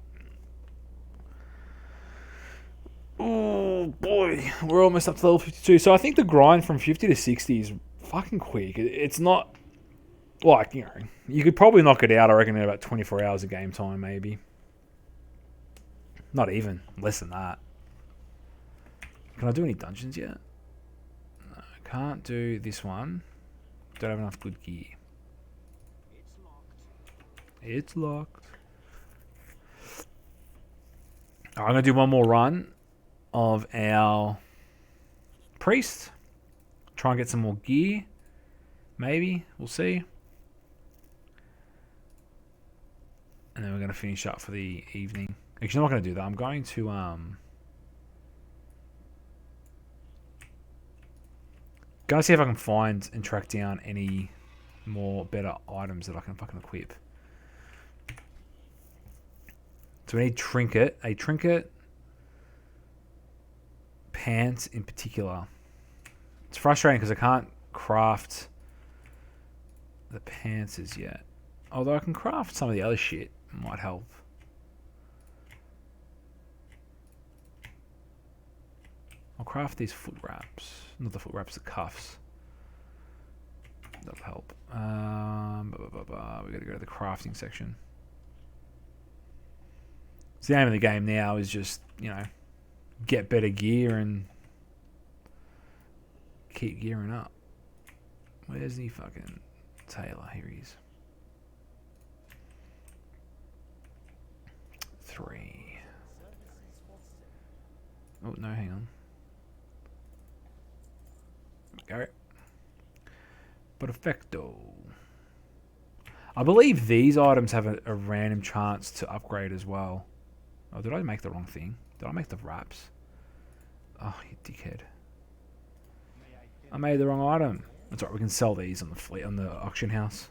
Oh boy, we're almost up to level 52. So I think the grind from 50 to 60 is fucking quick. It's not like, you know, you could probably knock it out, I reckon, in about 24 hours of game time, maybe. Not even. Less than that. Can I do any dungeons yet? No, can't do this one. Don't have enough good gear. It's locked. It's locked. I'm going to do one more run of our priest. Try and get some more gear. Maybe. We'll see. And then we're going to finish up for the evening. Actually, I'm not going to do that. I'm going to Gonna see if I can find and track down any more better items that I can fucking equip. So we need trinket. A trinket. Pants in particular. It's frustrating because I can't craft the pants as yet. Although I can craft some of the other shit. Might help. I'll craft these foot wraps. Not the foot wraps, the cuffs. That'll help. We gotta go to the crafting section. So the aim of the game now is just, you know, get better gear and keep gearing up. Where's the fucking Taylor? Here he is. 3. Oh, no, hang on. Go. Perfecto. I believe these items have a random chance to upgrade as well. Oh, did I make the wrong thing? Did I make the wraps? Oh, you dickhead. I made the wrong item. That's right, we can sell these on the on the auction house.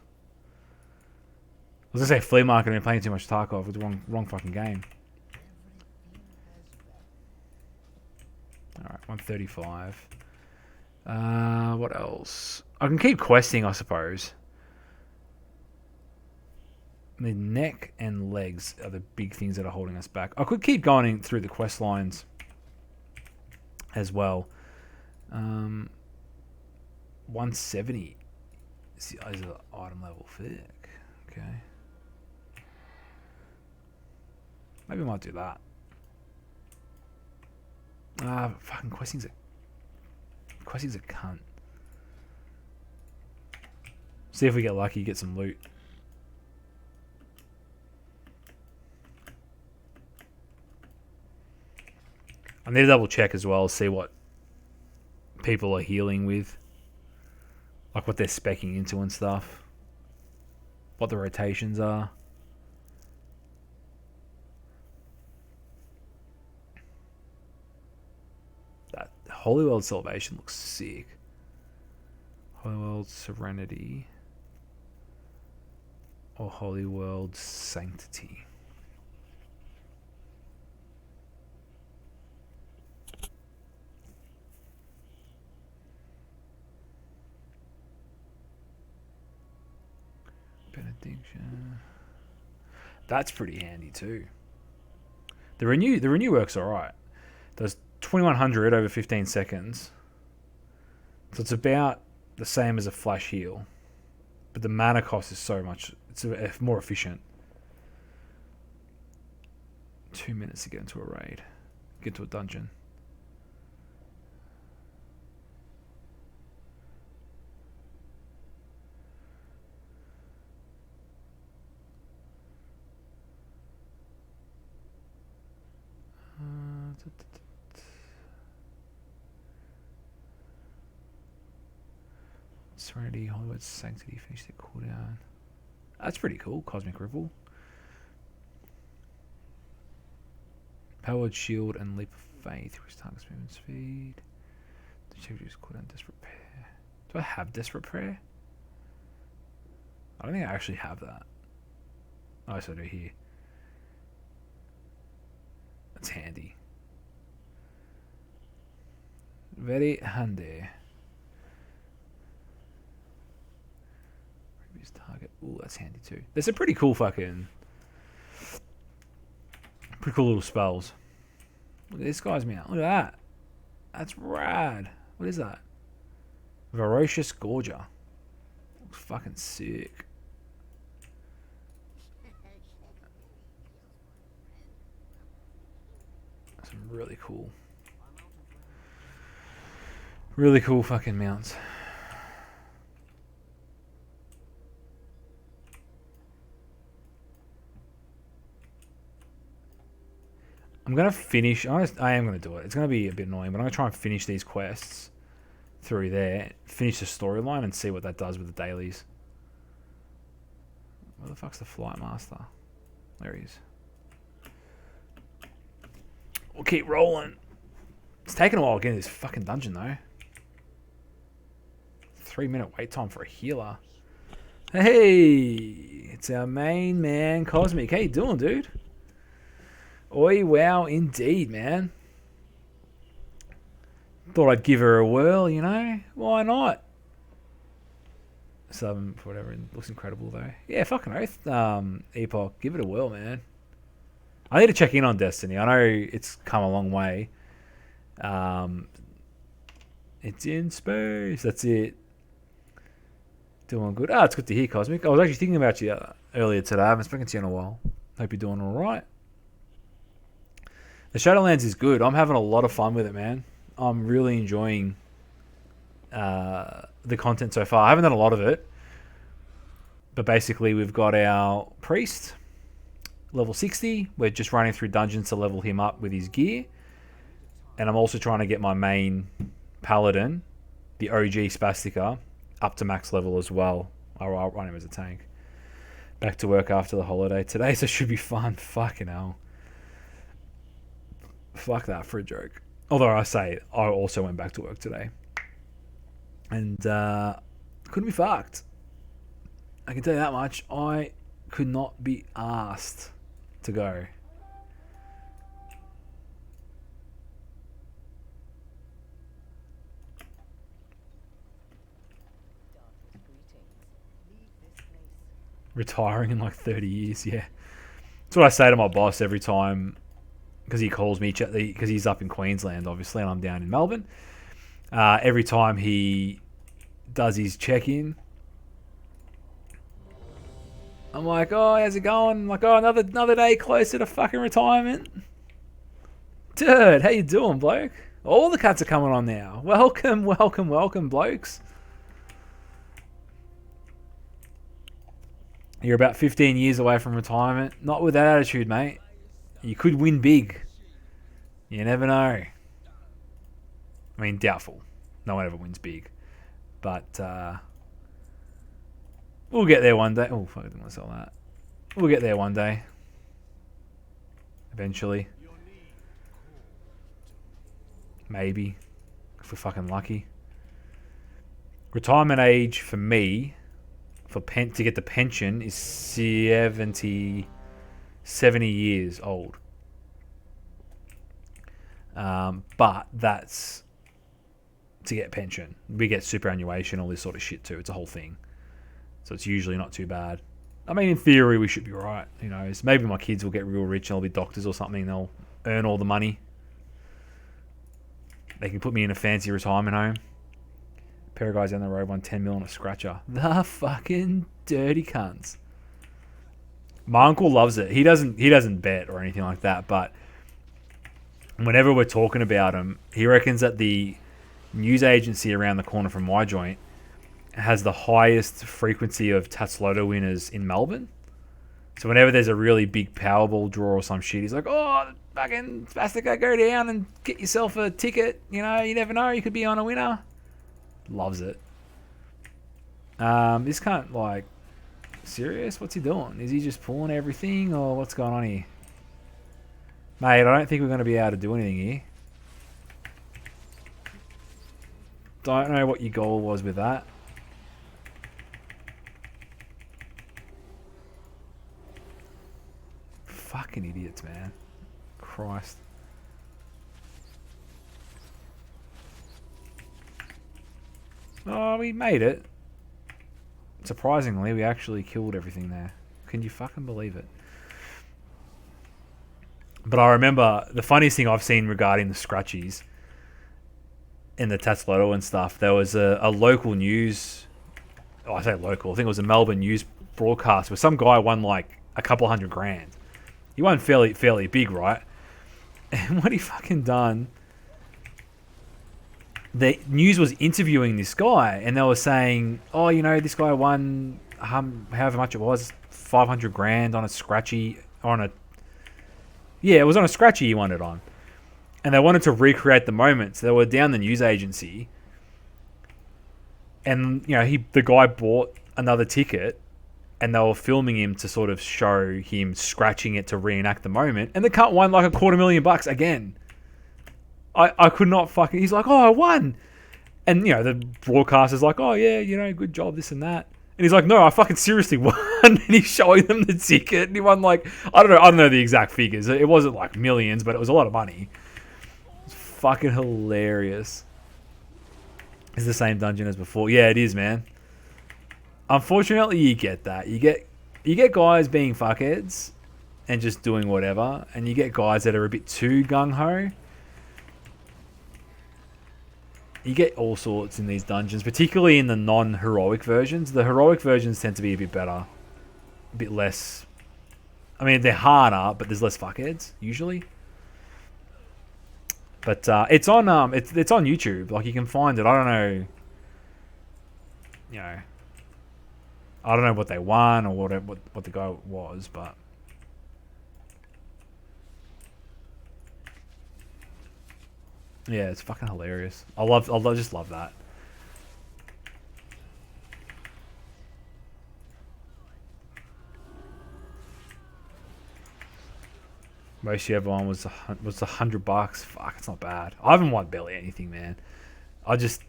I was gonna say flea market and playing too much Tarkov. It's the wrong fucking game. Alright, 135. What else? I can keep questing, I suppose. The neck and legs are the big things that are holding us back. I could keep going through the quest lines as well. 170 is the item level. Thick. Okay. Maybe I might do that. Fucking questing's a cunt. See if we get lucky, get some loot. I need to double check as well, see what people are healing with. Like what they're speccing into and stuff. What the rotations are. That Holy World Salvation looks sick. Holy World Serenity. Or Holy World Sanctity. Benediction. That's pretty handy too. The renew works alright. Does 2100 over 15 seconds. So it's about the same as a flash heal. But the mana cost is so much, it's more efficient. 2 minutes to get into a raid. Get to a dungeon. Serenity, Hollywood Sanctity, finish the cooldown. That's pretty cool. Cosmic Ripple. Powered Shield and Leap of Faith. Increase target's movement speed. The check reduce cooldown. Desperate Prayer. Do I have Desperate Prayer? I don't think I actually have that. Oh, yes, I do here. That's handy. Very handy. Previous target. Ooh, that's handy too. There's some pretty cool fucking... Pretty cool little spells. Look at this guy's mount. Look at that. That's rad. What is that? Ferocious Gorger. Looks fucking sick. Some really cool. Really cool fucking mounts. I'm going to finish... I am going to do it. It's going to be a bit annoying, but I'm going to try and finish these quests through there. Finish the storyline and see what that does with the dailies. Where the fuck's the Flight Master? There he is. We'll keep rolling. It's taken a while getting this fucking dungeon, though. 3-minute wait time for a healer. Hey, it's our main man, Cosmic. How you doing, dude? Oi, wow, indeed, man. Thought I'd give her a whirl, you know? Why not? Some whatever. It looks incredible though. Yeah, fucking oath. Epoch, give it a whirl, man. I need to check in on Destiny. I know it's come a long way. It's in space. That's it. Doing good. It's good to hear, Cosmic. I was actually thinking about you earlier today. I haven't spoken to you in a while. Hope you're doing all right. The Shadowlands is good. I'm having a lot of fun with it, man. I'm really enjoying the content so far. I haven't done a lot of it, but basically we've got our priest, level 60. We're just running through dungeons to level him up with his gear, and I'm also trying to get my main paladin, the OG Spastica, up to max level as well. I'll run him as a tank. Back to work after the holiday today, so it should be fun. Fucking hell. Fuck that for a joke. Although I say I also went back to work today. And couldn't be fucked. I can tell you that much. I could not be asked to go. Retiring in like 30 years, yeah. That's what I say to my boss every time, because he calls me, because he's up in Queensland, obviously, and I'm down in Melbourne. Every time he does his check-in, I'm like, oh, how's it going? I'm like, oh, another day closer to fucking retirement. Dude, how you doing, bloke? All the cuts are coming on now. Welcome, welcome, welcome, blokes. You're about 15 years away from retirement. Not with that attitude, mate. You could win big. You never know. I mean, doubtful. No one ever wins big. But we'll get there one day. Oh, fuck, I didn't want to sell that. We'll get there one day. Eventually. Maybe. If we're fucking lucky. Retirement age for me, to get the pension, is 70 years old. But that's to get pension. We get superannuation, all this sort of shit too. It's a whole thing. So it's usually not too bad. I mean, in theory, we should be right. You know, maybe my kids will get real rich and they'll be doctors or something. They'll earn all the money. They can put me in a fancy retirement home. A pair of guys down the road won 10 mil on a scratcher. The fucking dirty cunts. My uncle loves it. He doesn't bet or anything like that, but whenever we're talking about him, he reckons that the news agency around the corner from my joint has the highest frequency of Tatslotto winners in Melbourne. So whenever there's a really big Powerball draw or some shit, he's like, oh, fucking Spastica, go down and get yourself a ticket. You know, you never know, you could be on a winner. Loves it. This cunt, like, serious? What's he doing? Is he just pulling everything, or what's going on here? Mate, I don't think we're going to be able to do anything here. Don't know what your goal was with that. Fucking idiots, man. Christ. Oh, we made it. Surprisingly, we actually killed everything there. Can you fucking believe it? But I remember the funniest thing I've seen regarding the scratchies in the Tatslotto and stuff, there was a local news, I say local, I think it was a Melbourne news broadcast where some guy won like a couple $100,000. He won fairly big, right? And what he fucking done, the news was interviewing this guy, and they were saying, oh, you know, this guy won however much it was, $500,000 on a scratchy, it was on a scratchy he won it on. And they wanted to recreate the moment, so they were down the news agency, and you know, the guy bought another ticket, and they were filming him to sort of show him scratching it to reenact the moment, and the cunt won like $250,000 again. I could not fucking... He's like, oh, I won! And, you know, the broadcaster's like, oh, yeah, you know, good job, this and that. And he's like, no, I fucking seriously won. And he's showing them the ticket. And he won, like, I don't know the exact figures. It wasn't, like, millions, but it was a lot of money. It's fucking hilarious. It's the same dungeon as before. Yeah, it is, man. Unfortunately, you get that. You get guys being fuckheads and just doing whatever. And you get guys that are a bit too gung-ho. You get all sorts in these dungeons, particularly in the non-heroic versions. The heroic versions tend to be a bit better. A bit less... I mean, they're harder, but there's less fuckheads, usually. But it's on it's on YouTube. Like, you can find it. I don't know... You know... I don't know what they won or what the guy was, but... Yeah, it's fucking hilarious. I just love that. Most you ever won was $100. Fuck, it's not bad. I haven't won barely anything, man. I just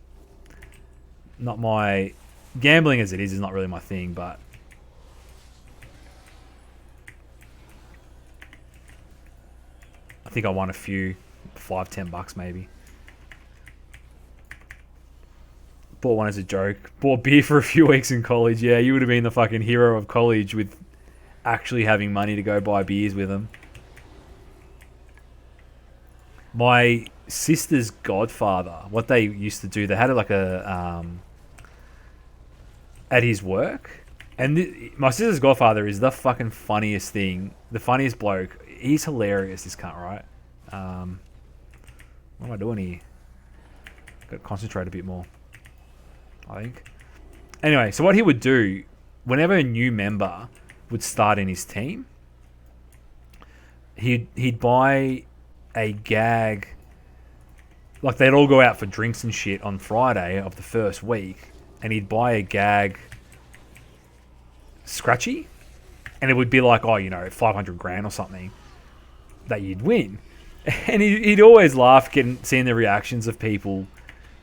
not my gambling as it is not really my thing, but I think I won a few. $5-10 maybe. Bought one as a joke. Bought beer for a few weeks in college. Yeah, you would have been the fucking hero of college with actually having money to go buy beers with them. My sister's godfather, what they used to do, they had like a at his work, and my sister's godfather is the fucking funniest thing, the funniest bloke. He's hilarious, this cunt, right? What am I doing here? Got to concentrate a bit more, I think. Anyway, so what he would do, whenever a new member would start in his team, he'd buy a gag. Like, they'd all go out for drinks and shit on Friday of the first week, and he'd buy a gag scratchy, and it would be like, oh, you know, 500 grand or something that you'd win. And he'd always laugh seeing the reactions of people.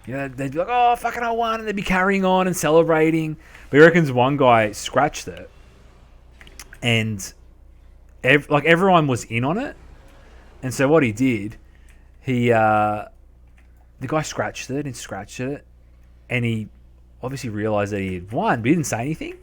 You know, they'd be like, oh, fucking I won, and they'd be carrying on and celebrating. But he reckons one guy scratched it, and everyone was in on it. And so what he did, the guy scratched it, and he obviously realized that he had won, but he didn't say anything.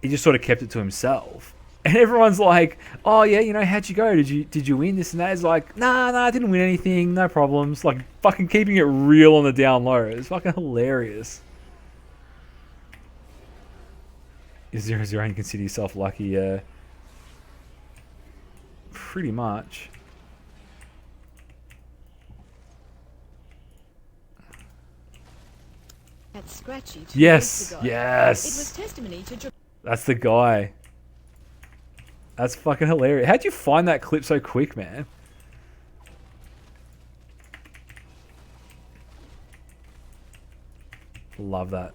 He just sort of kept it to himself. And everyone's like, oh yeah, you know, how'd you go? Did you win this and that? He's like, nah, I didn't win anything, no problems. Like, fucking keeping it real on the down low. It's fucking hilarious. Is 0-0 and you consider yourself lucky? Yeah. Pretty much. That's Scratchy. Yes, yes. It was testimony to... That's the guy. That's fucking hilarious. How'd you find that clip so quick, man? Love that.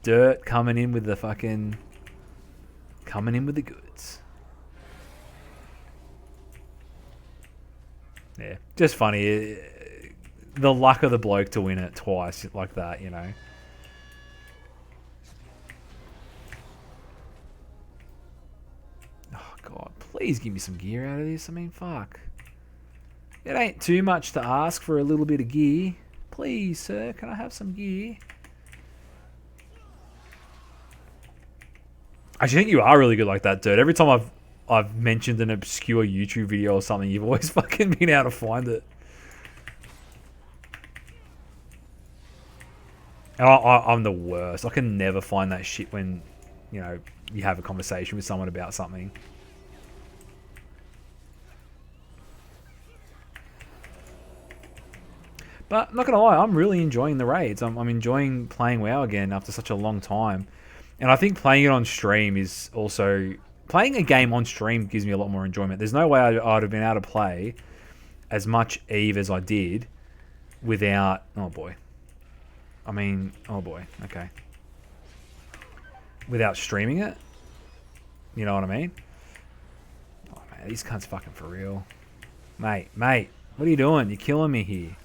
Dirt coming in with the fucking... Coming in with the goods. Yeah, just funny. The luck of the bloke to win it twice like that, you know. Oh, God. Please give me some gear out of this. I mean, fuck. It ain't too much to ask for a little bit of gear. Please, sir, can I have some gear? Actually, I think you are really good like that, dude. Every time I've mentioned an obscure YouTube video or something, you've always fucking been able to find it. And I'm the worst. I can never find that shit when, you know, you have a conversation with someone about something. But I'm not gonna lie, I'm really enjoying the raids. I'm enjoying playing WoW again after such a long time. And I think playing it on stream is also... Playing a game on stream gives me a lot more enjoyment. There's no way I'd have been able to play as much EVE as I did without... Oh, boy. I mean... Oh, boy. Okay. Without streaming it. You know what I mean? Oh, man, these cunts fucking for real. Mate, what are you doing? You're killing me here.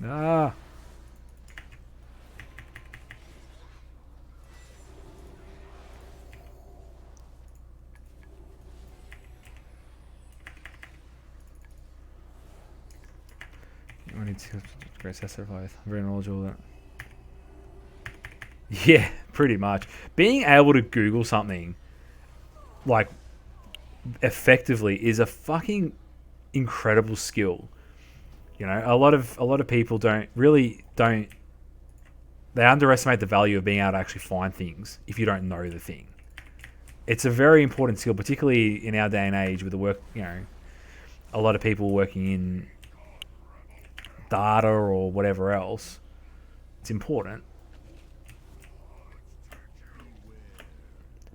Ah. I need to great survive. Very knowledgeable of that. Yeah, pretty much. Being able to Google something like effectively is a fucking incredible skill. You know, a lot of people don't they underestimate the value of being able to actually find things if you don't know the thing. It's a very important skill, particularly in our day and age with the work, you know, a lot of people working in data or whatever else. It's important.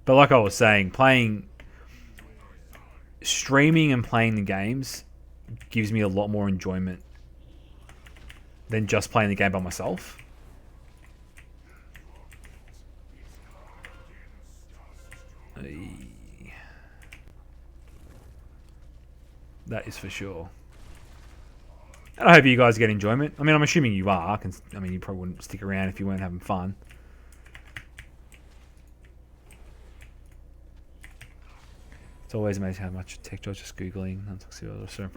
But like I was saying, streaming and playing the games gives me a lot more enjoyment than just playing the game by myself. That is for sure. And I hope you guys get enjoyment. I mean, I'm assuming you are. I mean, you probably wouldn't stick around if you weren't having fun. It's always amazing how much tech jobs just Googling.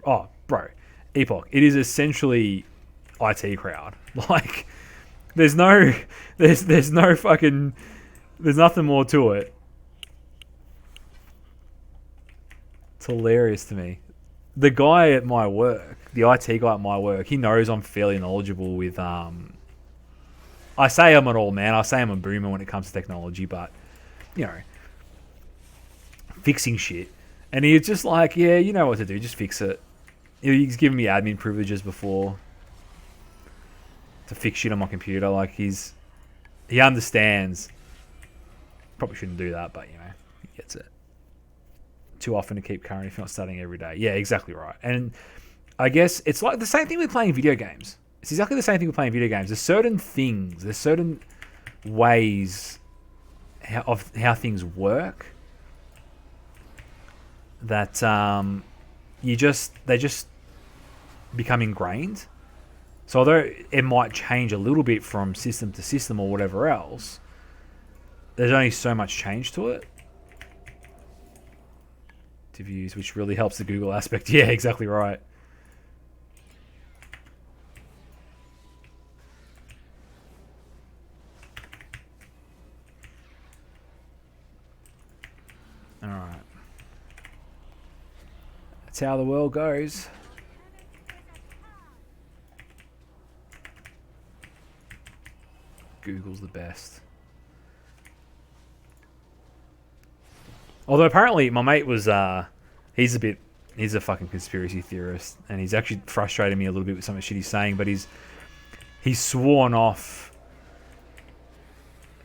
Oh, bro. Epoch. It is essentially IT crowd. Like, there's no fucking... There's nothing more to it. It's hilarious to me. The guy at my work, the IT guy at my work, he knows I'm fairly knowledgeable with... I say I'm an old man. I say I'm a boomer when it comes to technology, but, you know, fixing shit. And he's just like, yeah, you know what to do. Just fix it. He's given me admin privileges before to fix shit on my computer. Like, he understands. Probably shouldn't do that, but, you know, he gets it. Too often to keep current if you're not studying every day. Yeah, exactly right. And I guess it's like the same thing with playing video games. It's exactly the same thing with playing video games. There's certain ways of how things work that they just become ingrained. So although it might change a little bit from system to system or whatever else, there's only so much change to it. To views, which really helps the Google aspect. Yeah, exactly right. All right. That's how the world goes. Google's the best. Although apparently my mate was, he's a fucking conspiracy theorist, and he's actually frustrated me a little bit with some of the shit he's saying, but he's sworn off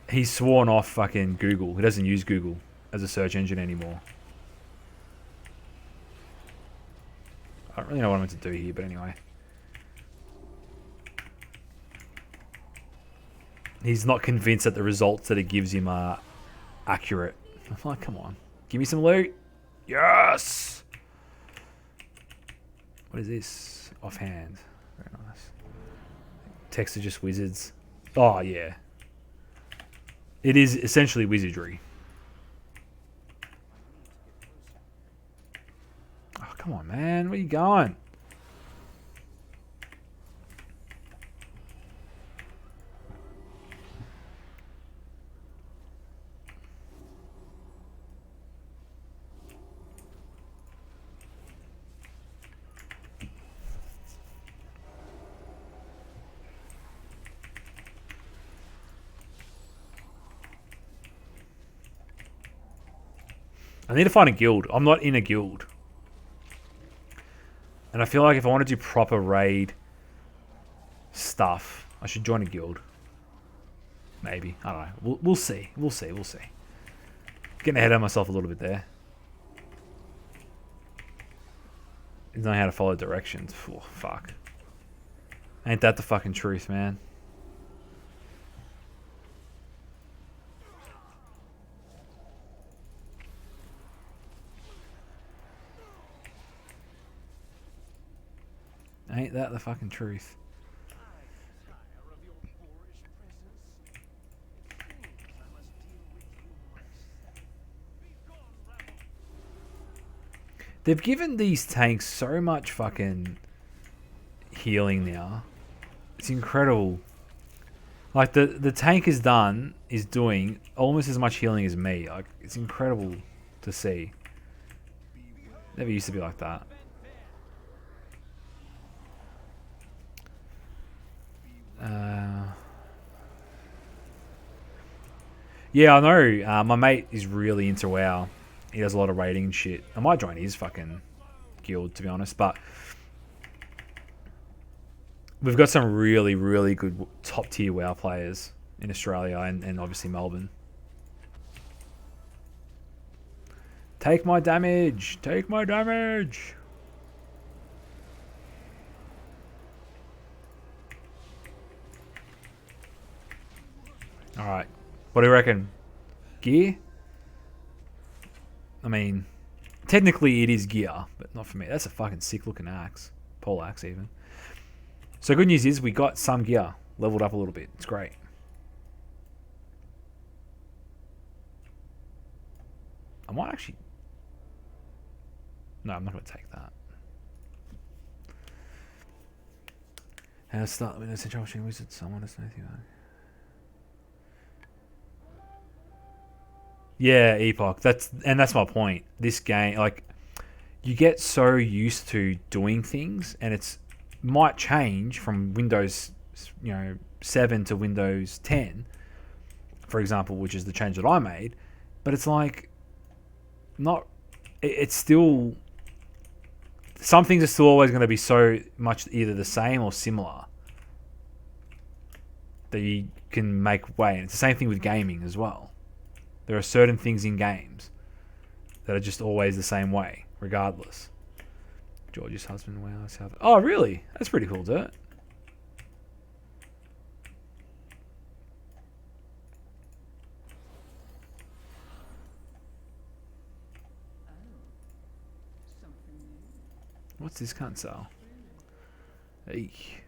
fucking Google. He doesn't use Google as a search engine anymore. I don't really know what I'm meant to do here, but anyway. He's not convinced that the results that it gives him are accurate. I'm like, come on. Give me some loot. Yes! What is this? Offhand. Very nice. Text are just wizards. Oh, yeah. It is essentially wizardry. Oh, come on, man. Where you going? I need to find a guild. I'm not in a guild. And I feel like if I want to do proper raid stuff, I should join a guild. Maybe. I don't know. We'll see. We'll see. Getting ahead of myself a little bit there. Didn't know how to follow directions. Oh, fuck. Ain't that the fucking truth, man? Ain't that the fucking truth? They've given these tanks so much fucking healing now. It's incredible. Like the tank is doing almost as much healing as me. Like it's incredible to see. Never used to be like that. Yeah, I know. My mate is really into WoW. He does a lot of raiding and shit. I might join his fucking guild, to be honest. But we've got some really, really good top tier WoW players in Australia and obviously Melbourne. Take my damage! Take my damage! Alright. What do you reckon? Gear? I mean, technically it is gear, but not for me. That's a fucking sick looking axe. Pole axe even. So good news is we got some gear. Leveled up a little bit. It's great. I might actually... No, I'm not going to take that. How to start with a troubleshooting wizard. Someone doesn't know anything about it. Yeah, Epoch. That's my point. This game, like, you get so used to doing things, and it's might change from Windows, 7 to Windows 10, for example, which is the change that I made. But it's like, not. It's still. Some things are still always going to be so much either the same or similar that you can make way. And it's the same thing with gaming as well. There are certain things in games that are just always the same way, regardless. George's husband, wow. South. Oh, really? That's pretty cool, Dirt. What's this cunt sell? Eek.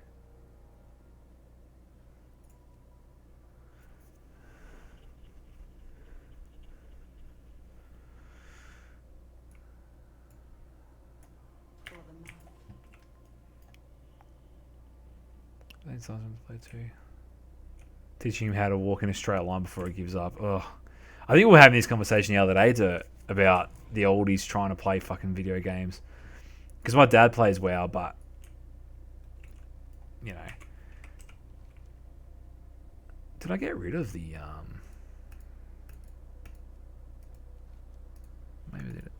Play too. Teaching him how to walk in a straight line before he gives up. Ugh. I think we were having this conversation the other day about the oldies trying to play fucking video games. Because my dad plays WoW, but did I get rid of the maybe I did it.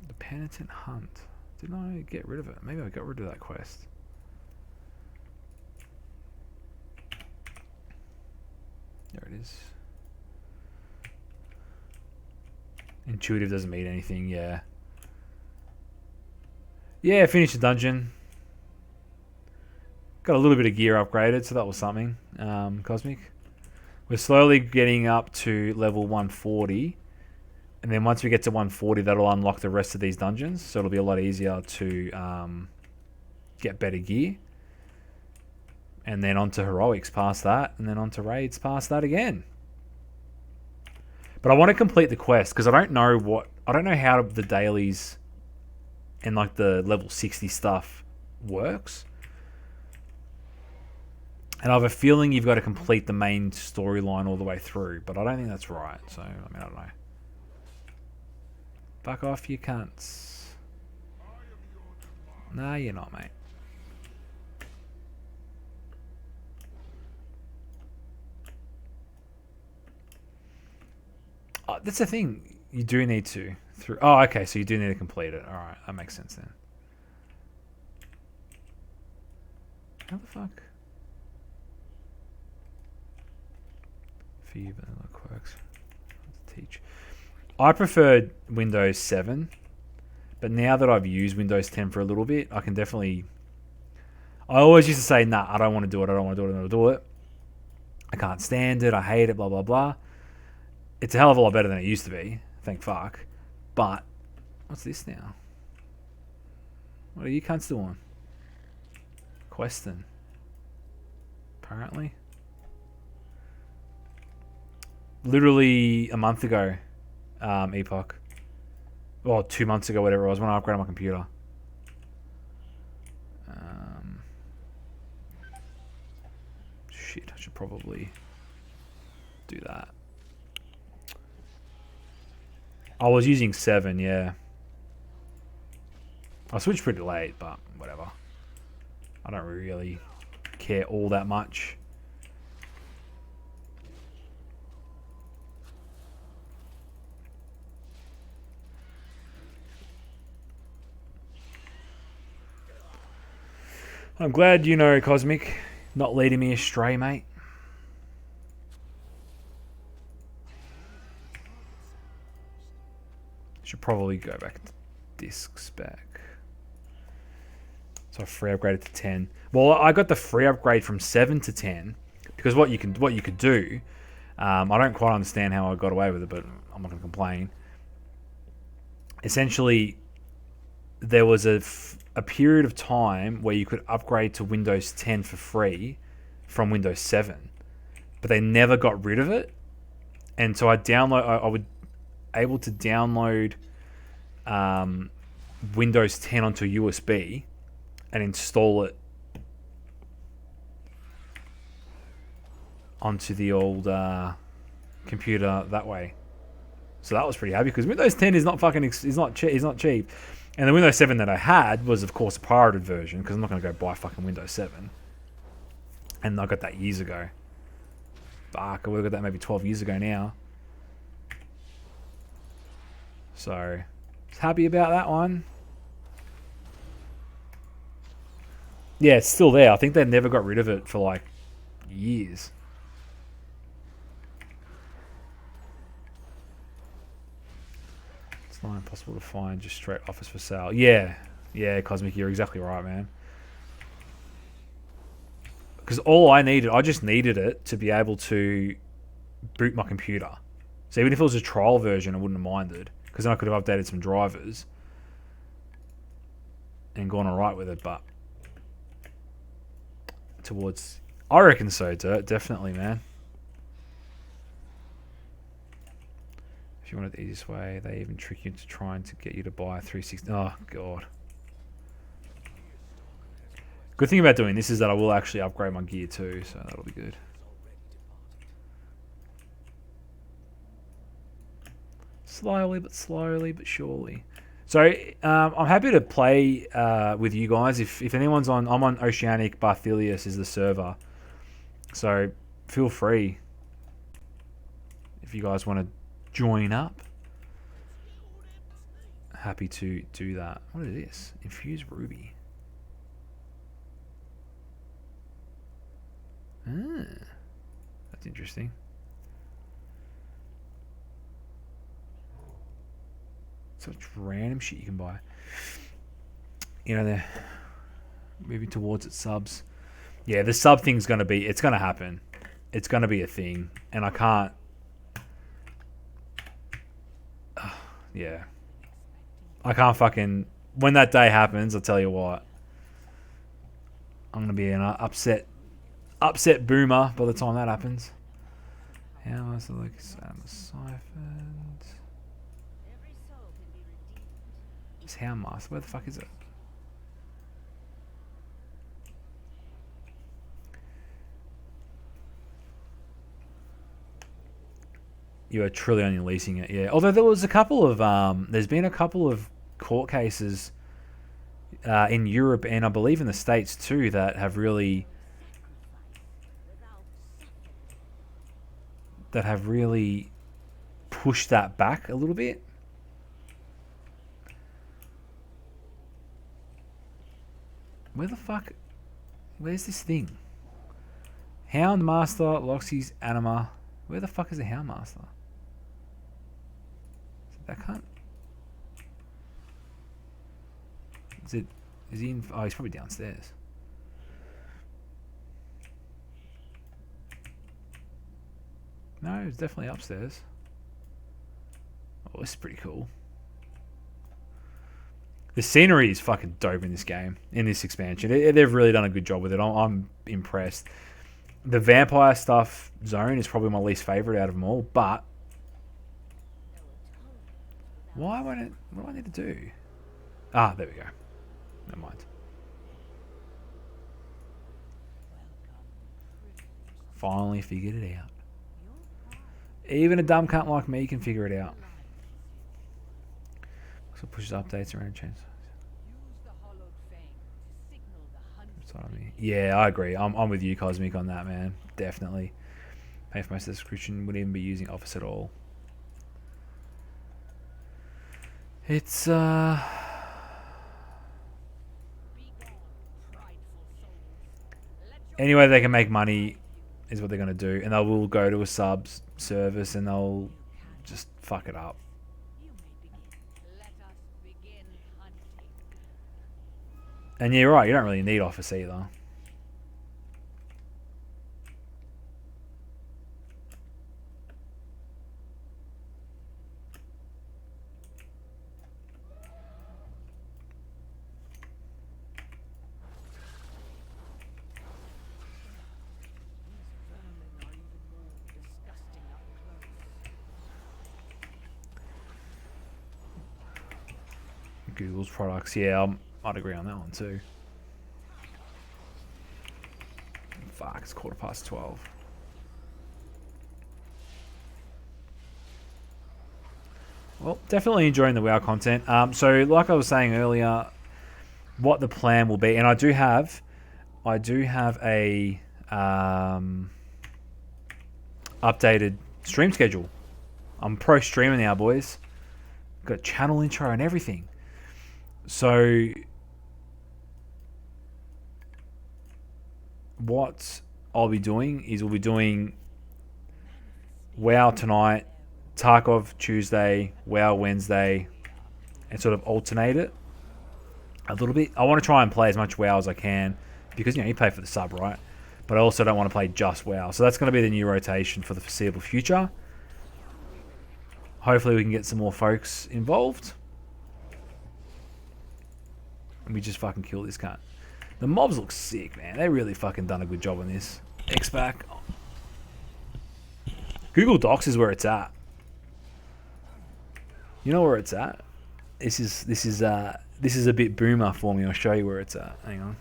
The Penitent Hunt. Didn't I get rid of it? Maybe I got rid of that quest. There it is. Intuitive doesn't mean anything, yeah. Yeah, finished the dungeon. Got a little bit of gear upgraded, so that was something. Cosmic. We're slowly getting up to level 140. And then once we get to 140, that'll unlock the rest of these dungeons. So it'll be a lot easier to get better gear. And then onto heroics past that. And then onto raids past that again. But I want to complete the quest because I don't know how the dailies and like the level 60 stuff works. And I have a feeling you've got to complete the main storyline all the way through. But I don't think that's right. So, I don't know. Fuck off, you cunts. Nah, you're not, mate. Oh, that's the thing. You do need to. Oh, okay, so you do need to complete it. Alright, that makes sense then. How the fuck? Few vanilla quirks. Teach. I preferred Windows 7, but now that I've used Windows 10 for a little bit, I can definitely... I always used to say, nah, I don't want to do it, I don't want to do it, I don't want to do it. I can't stand it, I hate it, blah, blah, blah. It's a hell of a lot better than it used to be, thank fuck. But, what's this now? What are you cunts doing? Questing. Apparently. literally a month ago, Epoch. Or 2 months ago, whatever it was, when I upgraded my computer. Shit, I should probably do that. I was using 7, yeah. I switched pretty late, but whatever. I don't really care all that much. I'm glad you know, Cosmic, not leading me astray, mate. Should probably go back to disk spec. So I free upgraded to 10. Well, I got the free upgrade from 7 to 10 because what you could do, I don't quite understand how I got away with it, but I'm not going to complain. Essentially, there was a period of time where you could upgrade to Windows 10 for free from Windows 7, but they never got rid of it. And so I would able to download Windows 10 onto USB and install it onto the old computer that way. So that was pretty happy because Windows 10 is not cheap. And the Windows 7 that I had was, of course, a pirated version because I'm not going to go buy fucking Windows 7. And I got that years ago. Fuck, I would have got that maybe 12 years ago now. So, happy about that one. Yeah, it's still there. I think they never got rid of it for like years. It's not impossible to find just straight Office for sale. Yeah, Cosmic, you're exactly right, man. Because I just needed it to be able to boot my computer. So even if it was a trial version, I wouldn't have minded. Because then I could have updated some drivers and gone alright with it. But I reckon so, definitely, man. If you wanted the easiest way, they even trick you into trying to get you to buy a 360. Oh, God. Good thing about doing this is that I will actually upgrade my gear too, so that'll be good. Slowly but surely. So I'm happy to play with you guys. If anyone's on, I'm on Oceanic. Barthelius is the server, so feel free if you guys want to join up. Happy to do that. What is this? Infused ruby. That's interesting. Such random shit you can buy. You know, they're moving towards its subs. Yeah, the sub thing's gonna be. It's gonna happen. It's gonna be a thing, and I can't. Yeah, I can't fucking. When that day happens, I'll tell you what. I'm gonna be an upset boomer by the time that happens. How much like siphoned? It's Houndmaster. Where the fuck is it? You are truly only leasing it, yeah. Although there was a couple of there's been a couple of court cases in Europe and I believe in the States too that have really pushed that back a little bit. Where the fuck? Where's this thing? Houndmaster, Loxy's Anima. Where the fuck is the Houndmaster? Is it that cunt? Is he in? Oh, he's probably downstairs. No, it's definitely upstairs. Oh, this is pretty cool. The scenery is fucking dope in this game, in this expansion. They've really done a good job with it. I'm impressed. the vampire stuff zone is probably my least favorite out of them all. But why won't it? What do I need to do? Ah, there we go. Never mind. Finally figured it out. Even a dumb cunt like me can figure it out. So pushes updates around change. Use the hollowed fang to signal the hunt. That's what I mean. Yeah, I agree. I'm with you, Cosmic, on that, man. Definitely. Pay for most of the subscription. Wouldn't even be using Office at all. It's Be gone, prideful souls. Let your any way they can make money is what they're gonna do, and they will go to a subs service and they'll just fuck it up. you may begin. Let us begin hunting. And you're right. You don't really need Office either. These vermin are even more disgusting up close. Google's products. Yeah, I'd agree on that one too. Fuck, it's 12:15. Well, definitely enjoying the WoW content. So like I was saying earlier, what the plan will be, and I do have a updated stream schedule. I'm pro streamer now, boys. Got channel intro and everything. So what I'll be doing is we'll be doing WoW tonight, Tarkov Tuesday, WoW Wednesday, and sort of alternate it a little bit. I want to try and play as much WoW as I can because, you pay for the sub, right? But I also don't want to play just WoW. So that's going to be the new rotation for the foreseeable future. Hopefully we can get some more folks involved. And we just fucking kill this cunt. The mobs look sick, man. They really fucking done a good job on this. X-Back. Google Docs is where it's at. You know where it's at? This is a bit boomer for me. I'll show you where it's at. Hang on.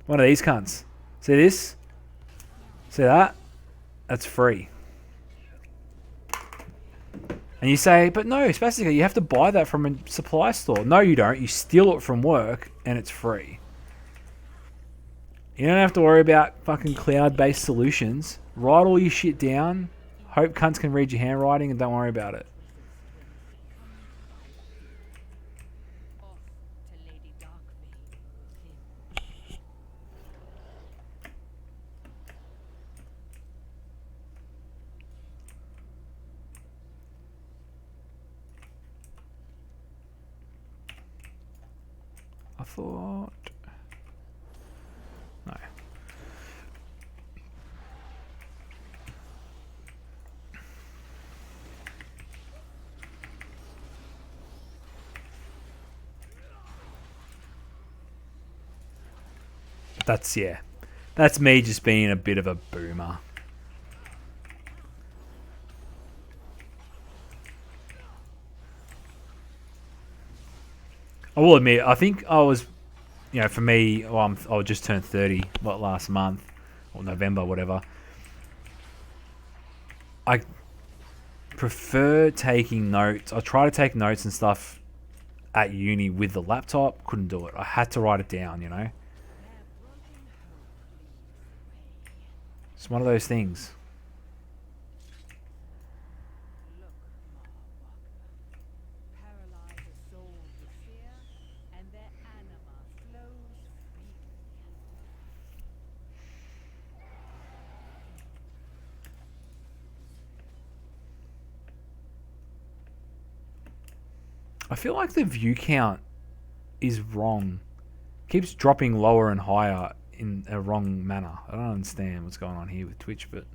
One of these cunts. See this? See that? That's free. And you say, but no, Spastica, you have to buy that from a supply store. No, you don't. You steal it from work, and it's free. You don't have to worry about fucking cloud-based solutions. Write all your shit down. Hope cunts can read your handwriting, and don't worry about it. Off to Lady Darkveil with him. I thought... No. That's, yeah. That's me just being a bit of a boomer. I will admit, I think I was, for me, I just turned 30, last month, or November, whatever. I prefer taking notes. I try to take notes and stuff at uni with the laptop. Couldn't do it. I had to write it down, It's one of those things. Look, Mawwalker. Paralyze a soul with fear, and their anima flows freely. I feel like the view count is wrong. Keeps dropping lower and higher in a wrong manner. I don't understand what's going on here with Twitch, but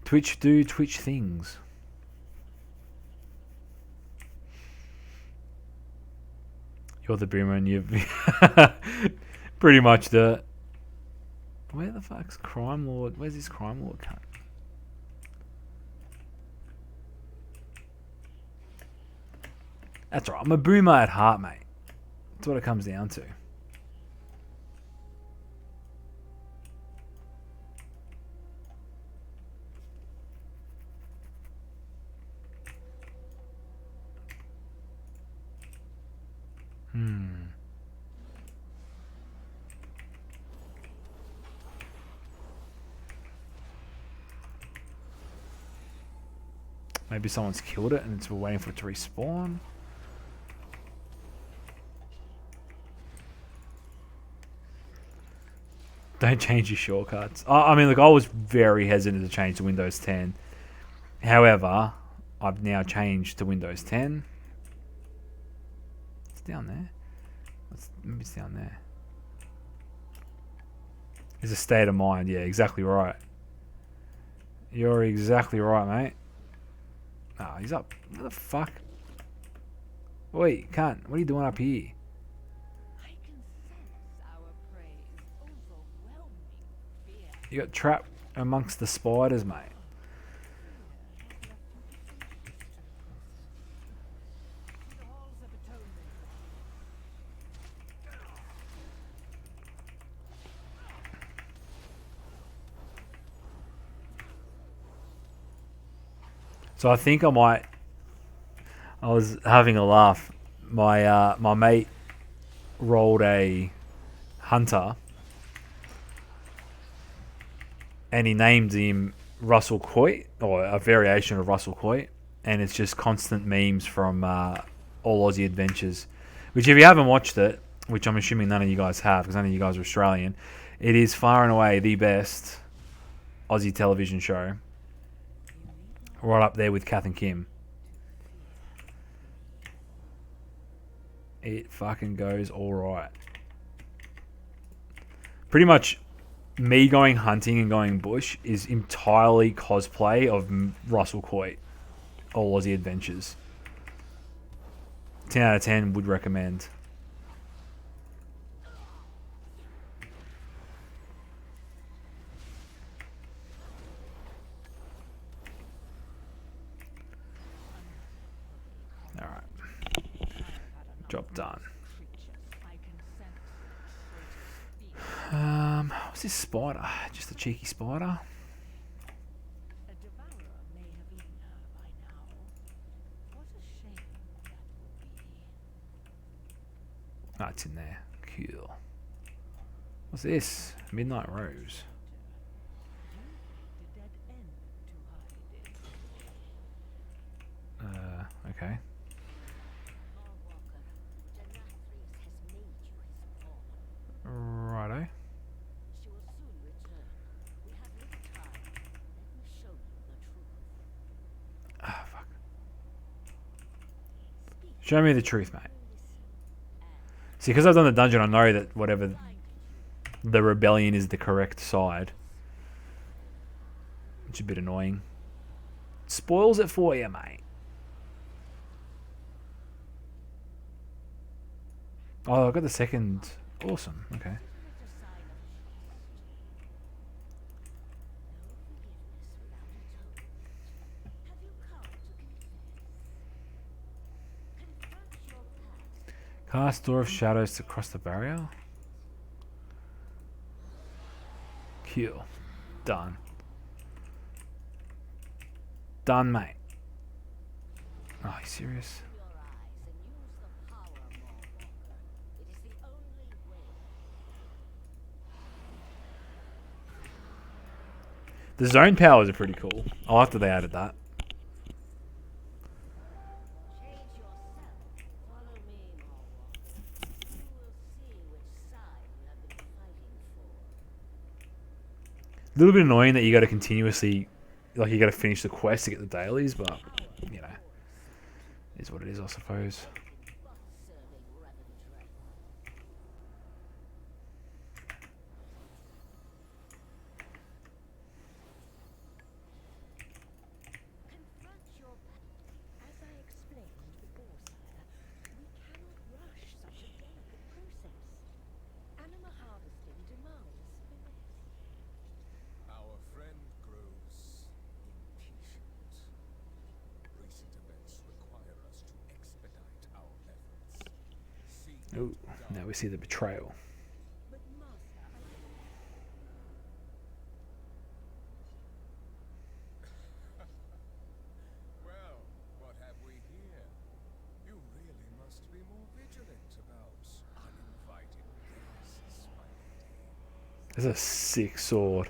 Twitch do Twitch things. You're the boomer and you've pretty much the... Where the fuck's Crime Lord? Where's this Crime Lord cut? That's right. I'm a boomer at heart, mate. That's what it comes down to. Maybe someone's killed it and we're waiting for it to respawn. Don't change your shortcuts. I mean, look, I was very hesitant to change to Windows 10. However, I've now changed to Windows 10. It's down there. Maybe it's down there. It's a state of mind. Yeah, exactly right. You're exactly right, mate. Ah, he's up. What the fuck? Wait, cunt. What are you doing up here? I can sense our prey's overwhelming fear. You got trapped amongst the spiders, mate. The halls of atonement. So I think I might. I was having a laugh. My mate rolled a hunter, and he named him Russell Coit, or a variation of Russell Coit, and it's just constant memes from All Aussie Adventures. Which, if you haven't watched it, which I'm assuming none of you guys have, because none of you guys are Australian, it is far and away the best Aussie television show. Right up there with Kath and Kim. It fucking goes alright. Pretty much me going hunting and going bush is entirely cosplay of Russell Coit. All Aussie Adventures. 10 out of 10 would recommend. Alright. Job done. What's this spider? Just a cheeky spider? A devourer may have eaten her by now. What a shame that will be. Ah, it's in there. Cool. What's this? Midnight Rose. The dead end to hide it. Okay. Righto. She will soon return. We have little time. Let me show you the truth. Ah, fuck. Show me the truth, mate. See, because I've done the dungeon, I know that whatever the rebellion is the correct side. Which is a bit annoying. Spoils it for you, mate. Oh, I got the second. Awesome. Okay. Cast Door of Shadows to cross the barrier. Cool. Done. Done, mate. Oh, are you serious? The zone powers are pretty cool. I like that they added that. Change yourself. Follow me, Morwalker. You will see which side you have been fighting for. A little bit annoying that you got to continuously, like, you got to finish the quest to get the dailies, but you know, is what it is, I suppose. Serving Revendreth. Confront your As I explained before, sire, we cannot rush such a Ooh, now we see the betrayal. But Master, Well, what have we here? You really must be more vigilant about uninvited guests, my lady. That's a sick sword.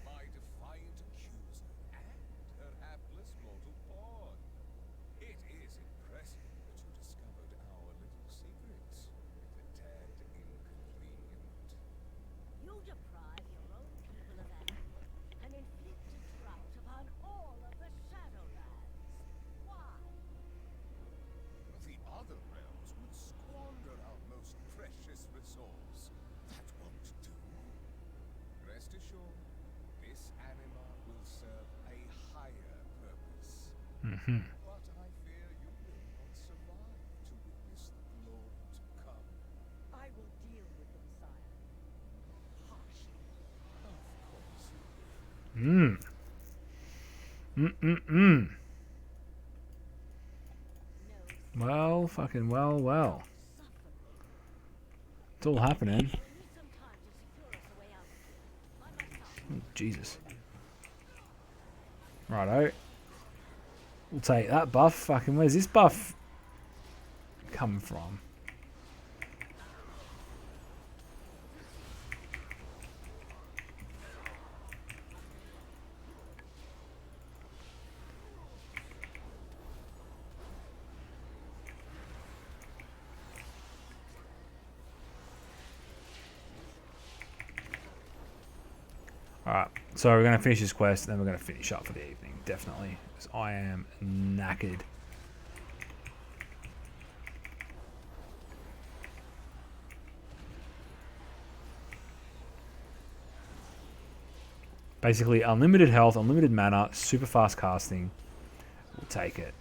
My defiant accuser and her hapless mortal pawn. It is impressive that you discovered our little secrets. A tad inconvenient. You deprive your own people of air and inflict a drought upon all of the Shadowlands. Why? The other realms would squander our most precious resource. That won't do. Rest assured, this anima will serve a higher purpose. Mm-hmm. But I fear you will not survive to witness the glory to come. I will deal with them, sire. Harshly. Of course you will. Mm. Mm-mm-mm. Well, fucking well. It's all happening. We'll need some time to secure us a way out of here. By myself. Oh, Jesus. Righto. We'll take that buff. Fucking, where's this buff come from? Alright, so we're going to finish this quest, and then we're going to finish up for the evening, definitely. Because I am knackered. Basically, unlimited health, unlimited mana, super fast casting. We'll take it.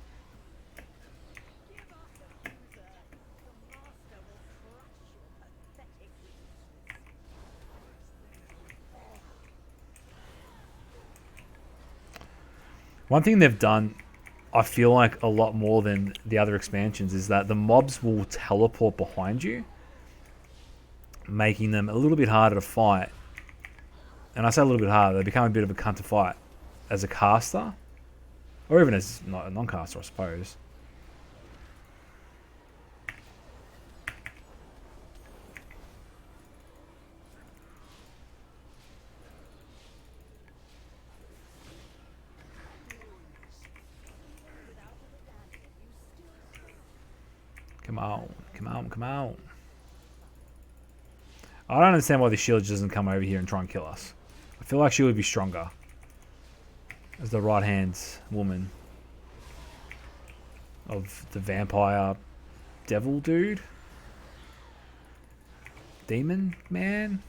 Give up the bruiser. The Master will crush your pathetic weaknesses. One thing they've done, I feel like a lot more than the other expansions, is that the mobs will teleport behind you, making them a little bit harder to fight. And I say a little bit harder, they become a bit of a cunt to fight as a caster, or even as a non-caster, I suppose. Come on, come on, come on. I don't understand why the shield doesn't come over here and try and kill us. I feel like she would be stronger as the right-hand woman of the vampire devil dude. Demon man?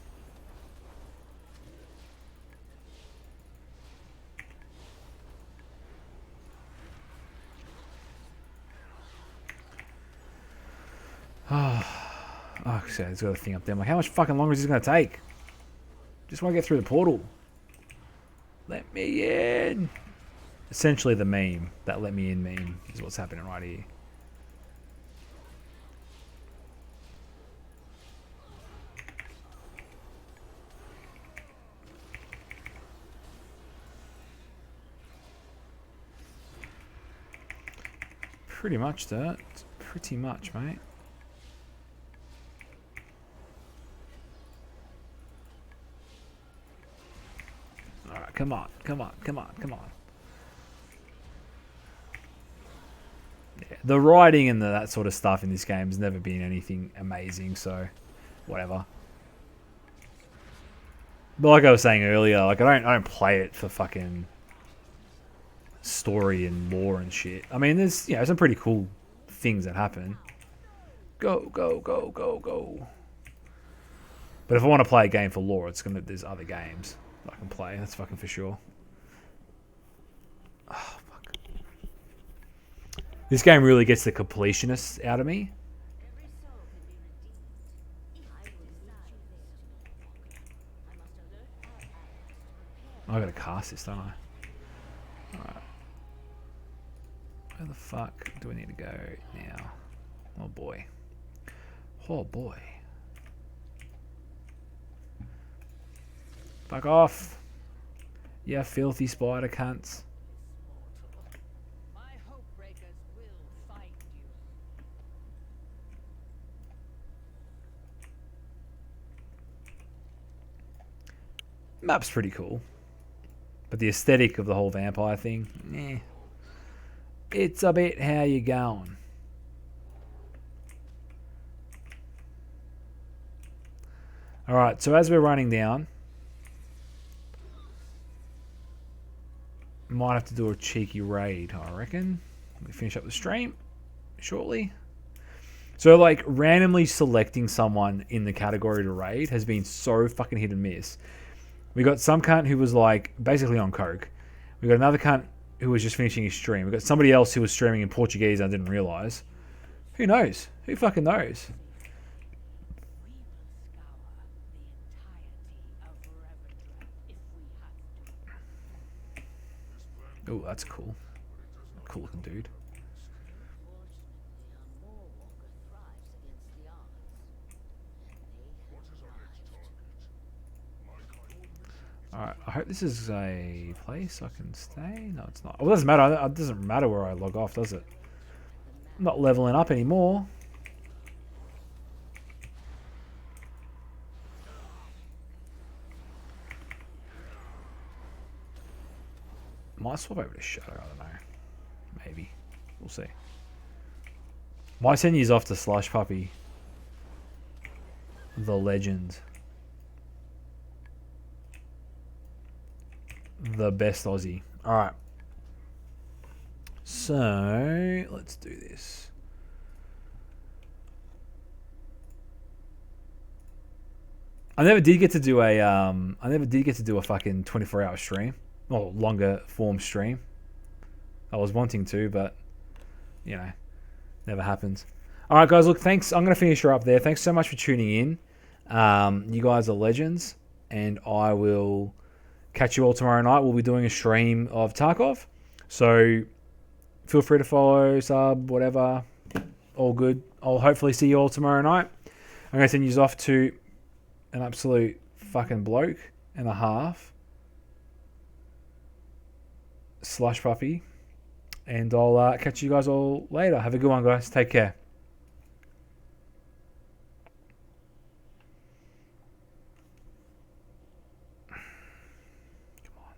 Oh, so there's got a thing up there. I'm like, how much fucking longer is this going to take? Just want to get through the portal. Let me in. Essentially the meme, that let me in meme, is what's happening right here. Pretty much, that. Pretty much, mate. Alright, come on, come on, come on, come on. Yeah, the writing and that sort of stuff in this game has never been anything amazing, so whatever. But like I was saying earlier, like I don't play it for fucking story and lore and shit. I mean, there's some pretty cool things that happen. Go, go, go, go, go. But if I want to play a game for lore, there's other games that I can play. That's fucking for sure. Oh, fuck. This game really gets the completionist out of me. Every soul can be redeemed. I will lead you there. I must alert our allies to prepare. I gotta cast this, don't I? Alright. Where the fuck do we need to go now? Oh boy. Oh boy. Fuck off. You filthy spider cunts. My hope breakers will find you. Map's pretty cool. But the aesthetic of the whole vampire thing, eh. It's a bit how you going. Alright, so as we're running down, might have to do a cheeky raid, I reckon. We finish up the stream shortly. So, like, randomly selecting someone in the category to raid has been so fucking hit and miss. We got some cunt who was, like, basically on coke. We got another cunt who was just finishing his stream. We got somebody else who was streaming in Portuguese and I didn't realise. Who knows? Who fucking knows? Oh, that's cool. Cool looking dude. Alright, I hope this is a place I can stay. No, it's not. Well, it doesn't matter. It doesn't matter where I log off, does it? I'm not leveling up anymore. Might swap over to Shadow, I don't know. Maybe. We'll see. Might send you off to Slush Puppy. The legend. The best Aussie. Alright. So, let's do this. I never did get to do a fucking 24-hour stream. Or longer form stream. I was wanting to, but you know, never happens. Alright guys, look, thanks. I'm gonna finish her up there. Thanks so much for tuning in. You guys are legends, and I will catch you all tomorrow night. We'll be doing a stream of Tarkov. So feel free to follow, sub, whatever. All good. I'll hopefully see you all tomorrow night. I'm gonna send you off to an absolute fucking bloke and a half. Slush Puppy, and I'll catch you guys all later. Have a good one, guys. Take care. Come on.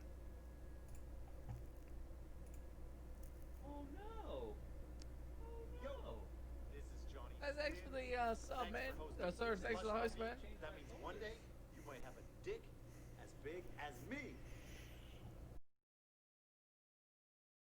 Oh no! Yo, this is Johnny. Thanks for the sub, man. Sir, thanks for the host, man. That means one day you might have a dick as big as me.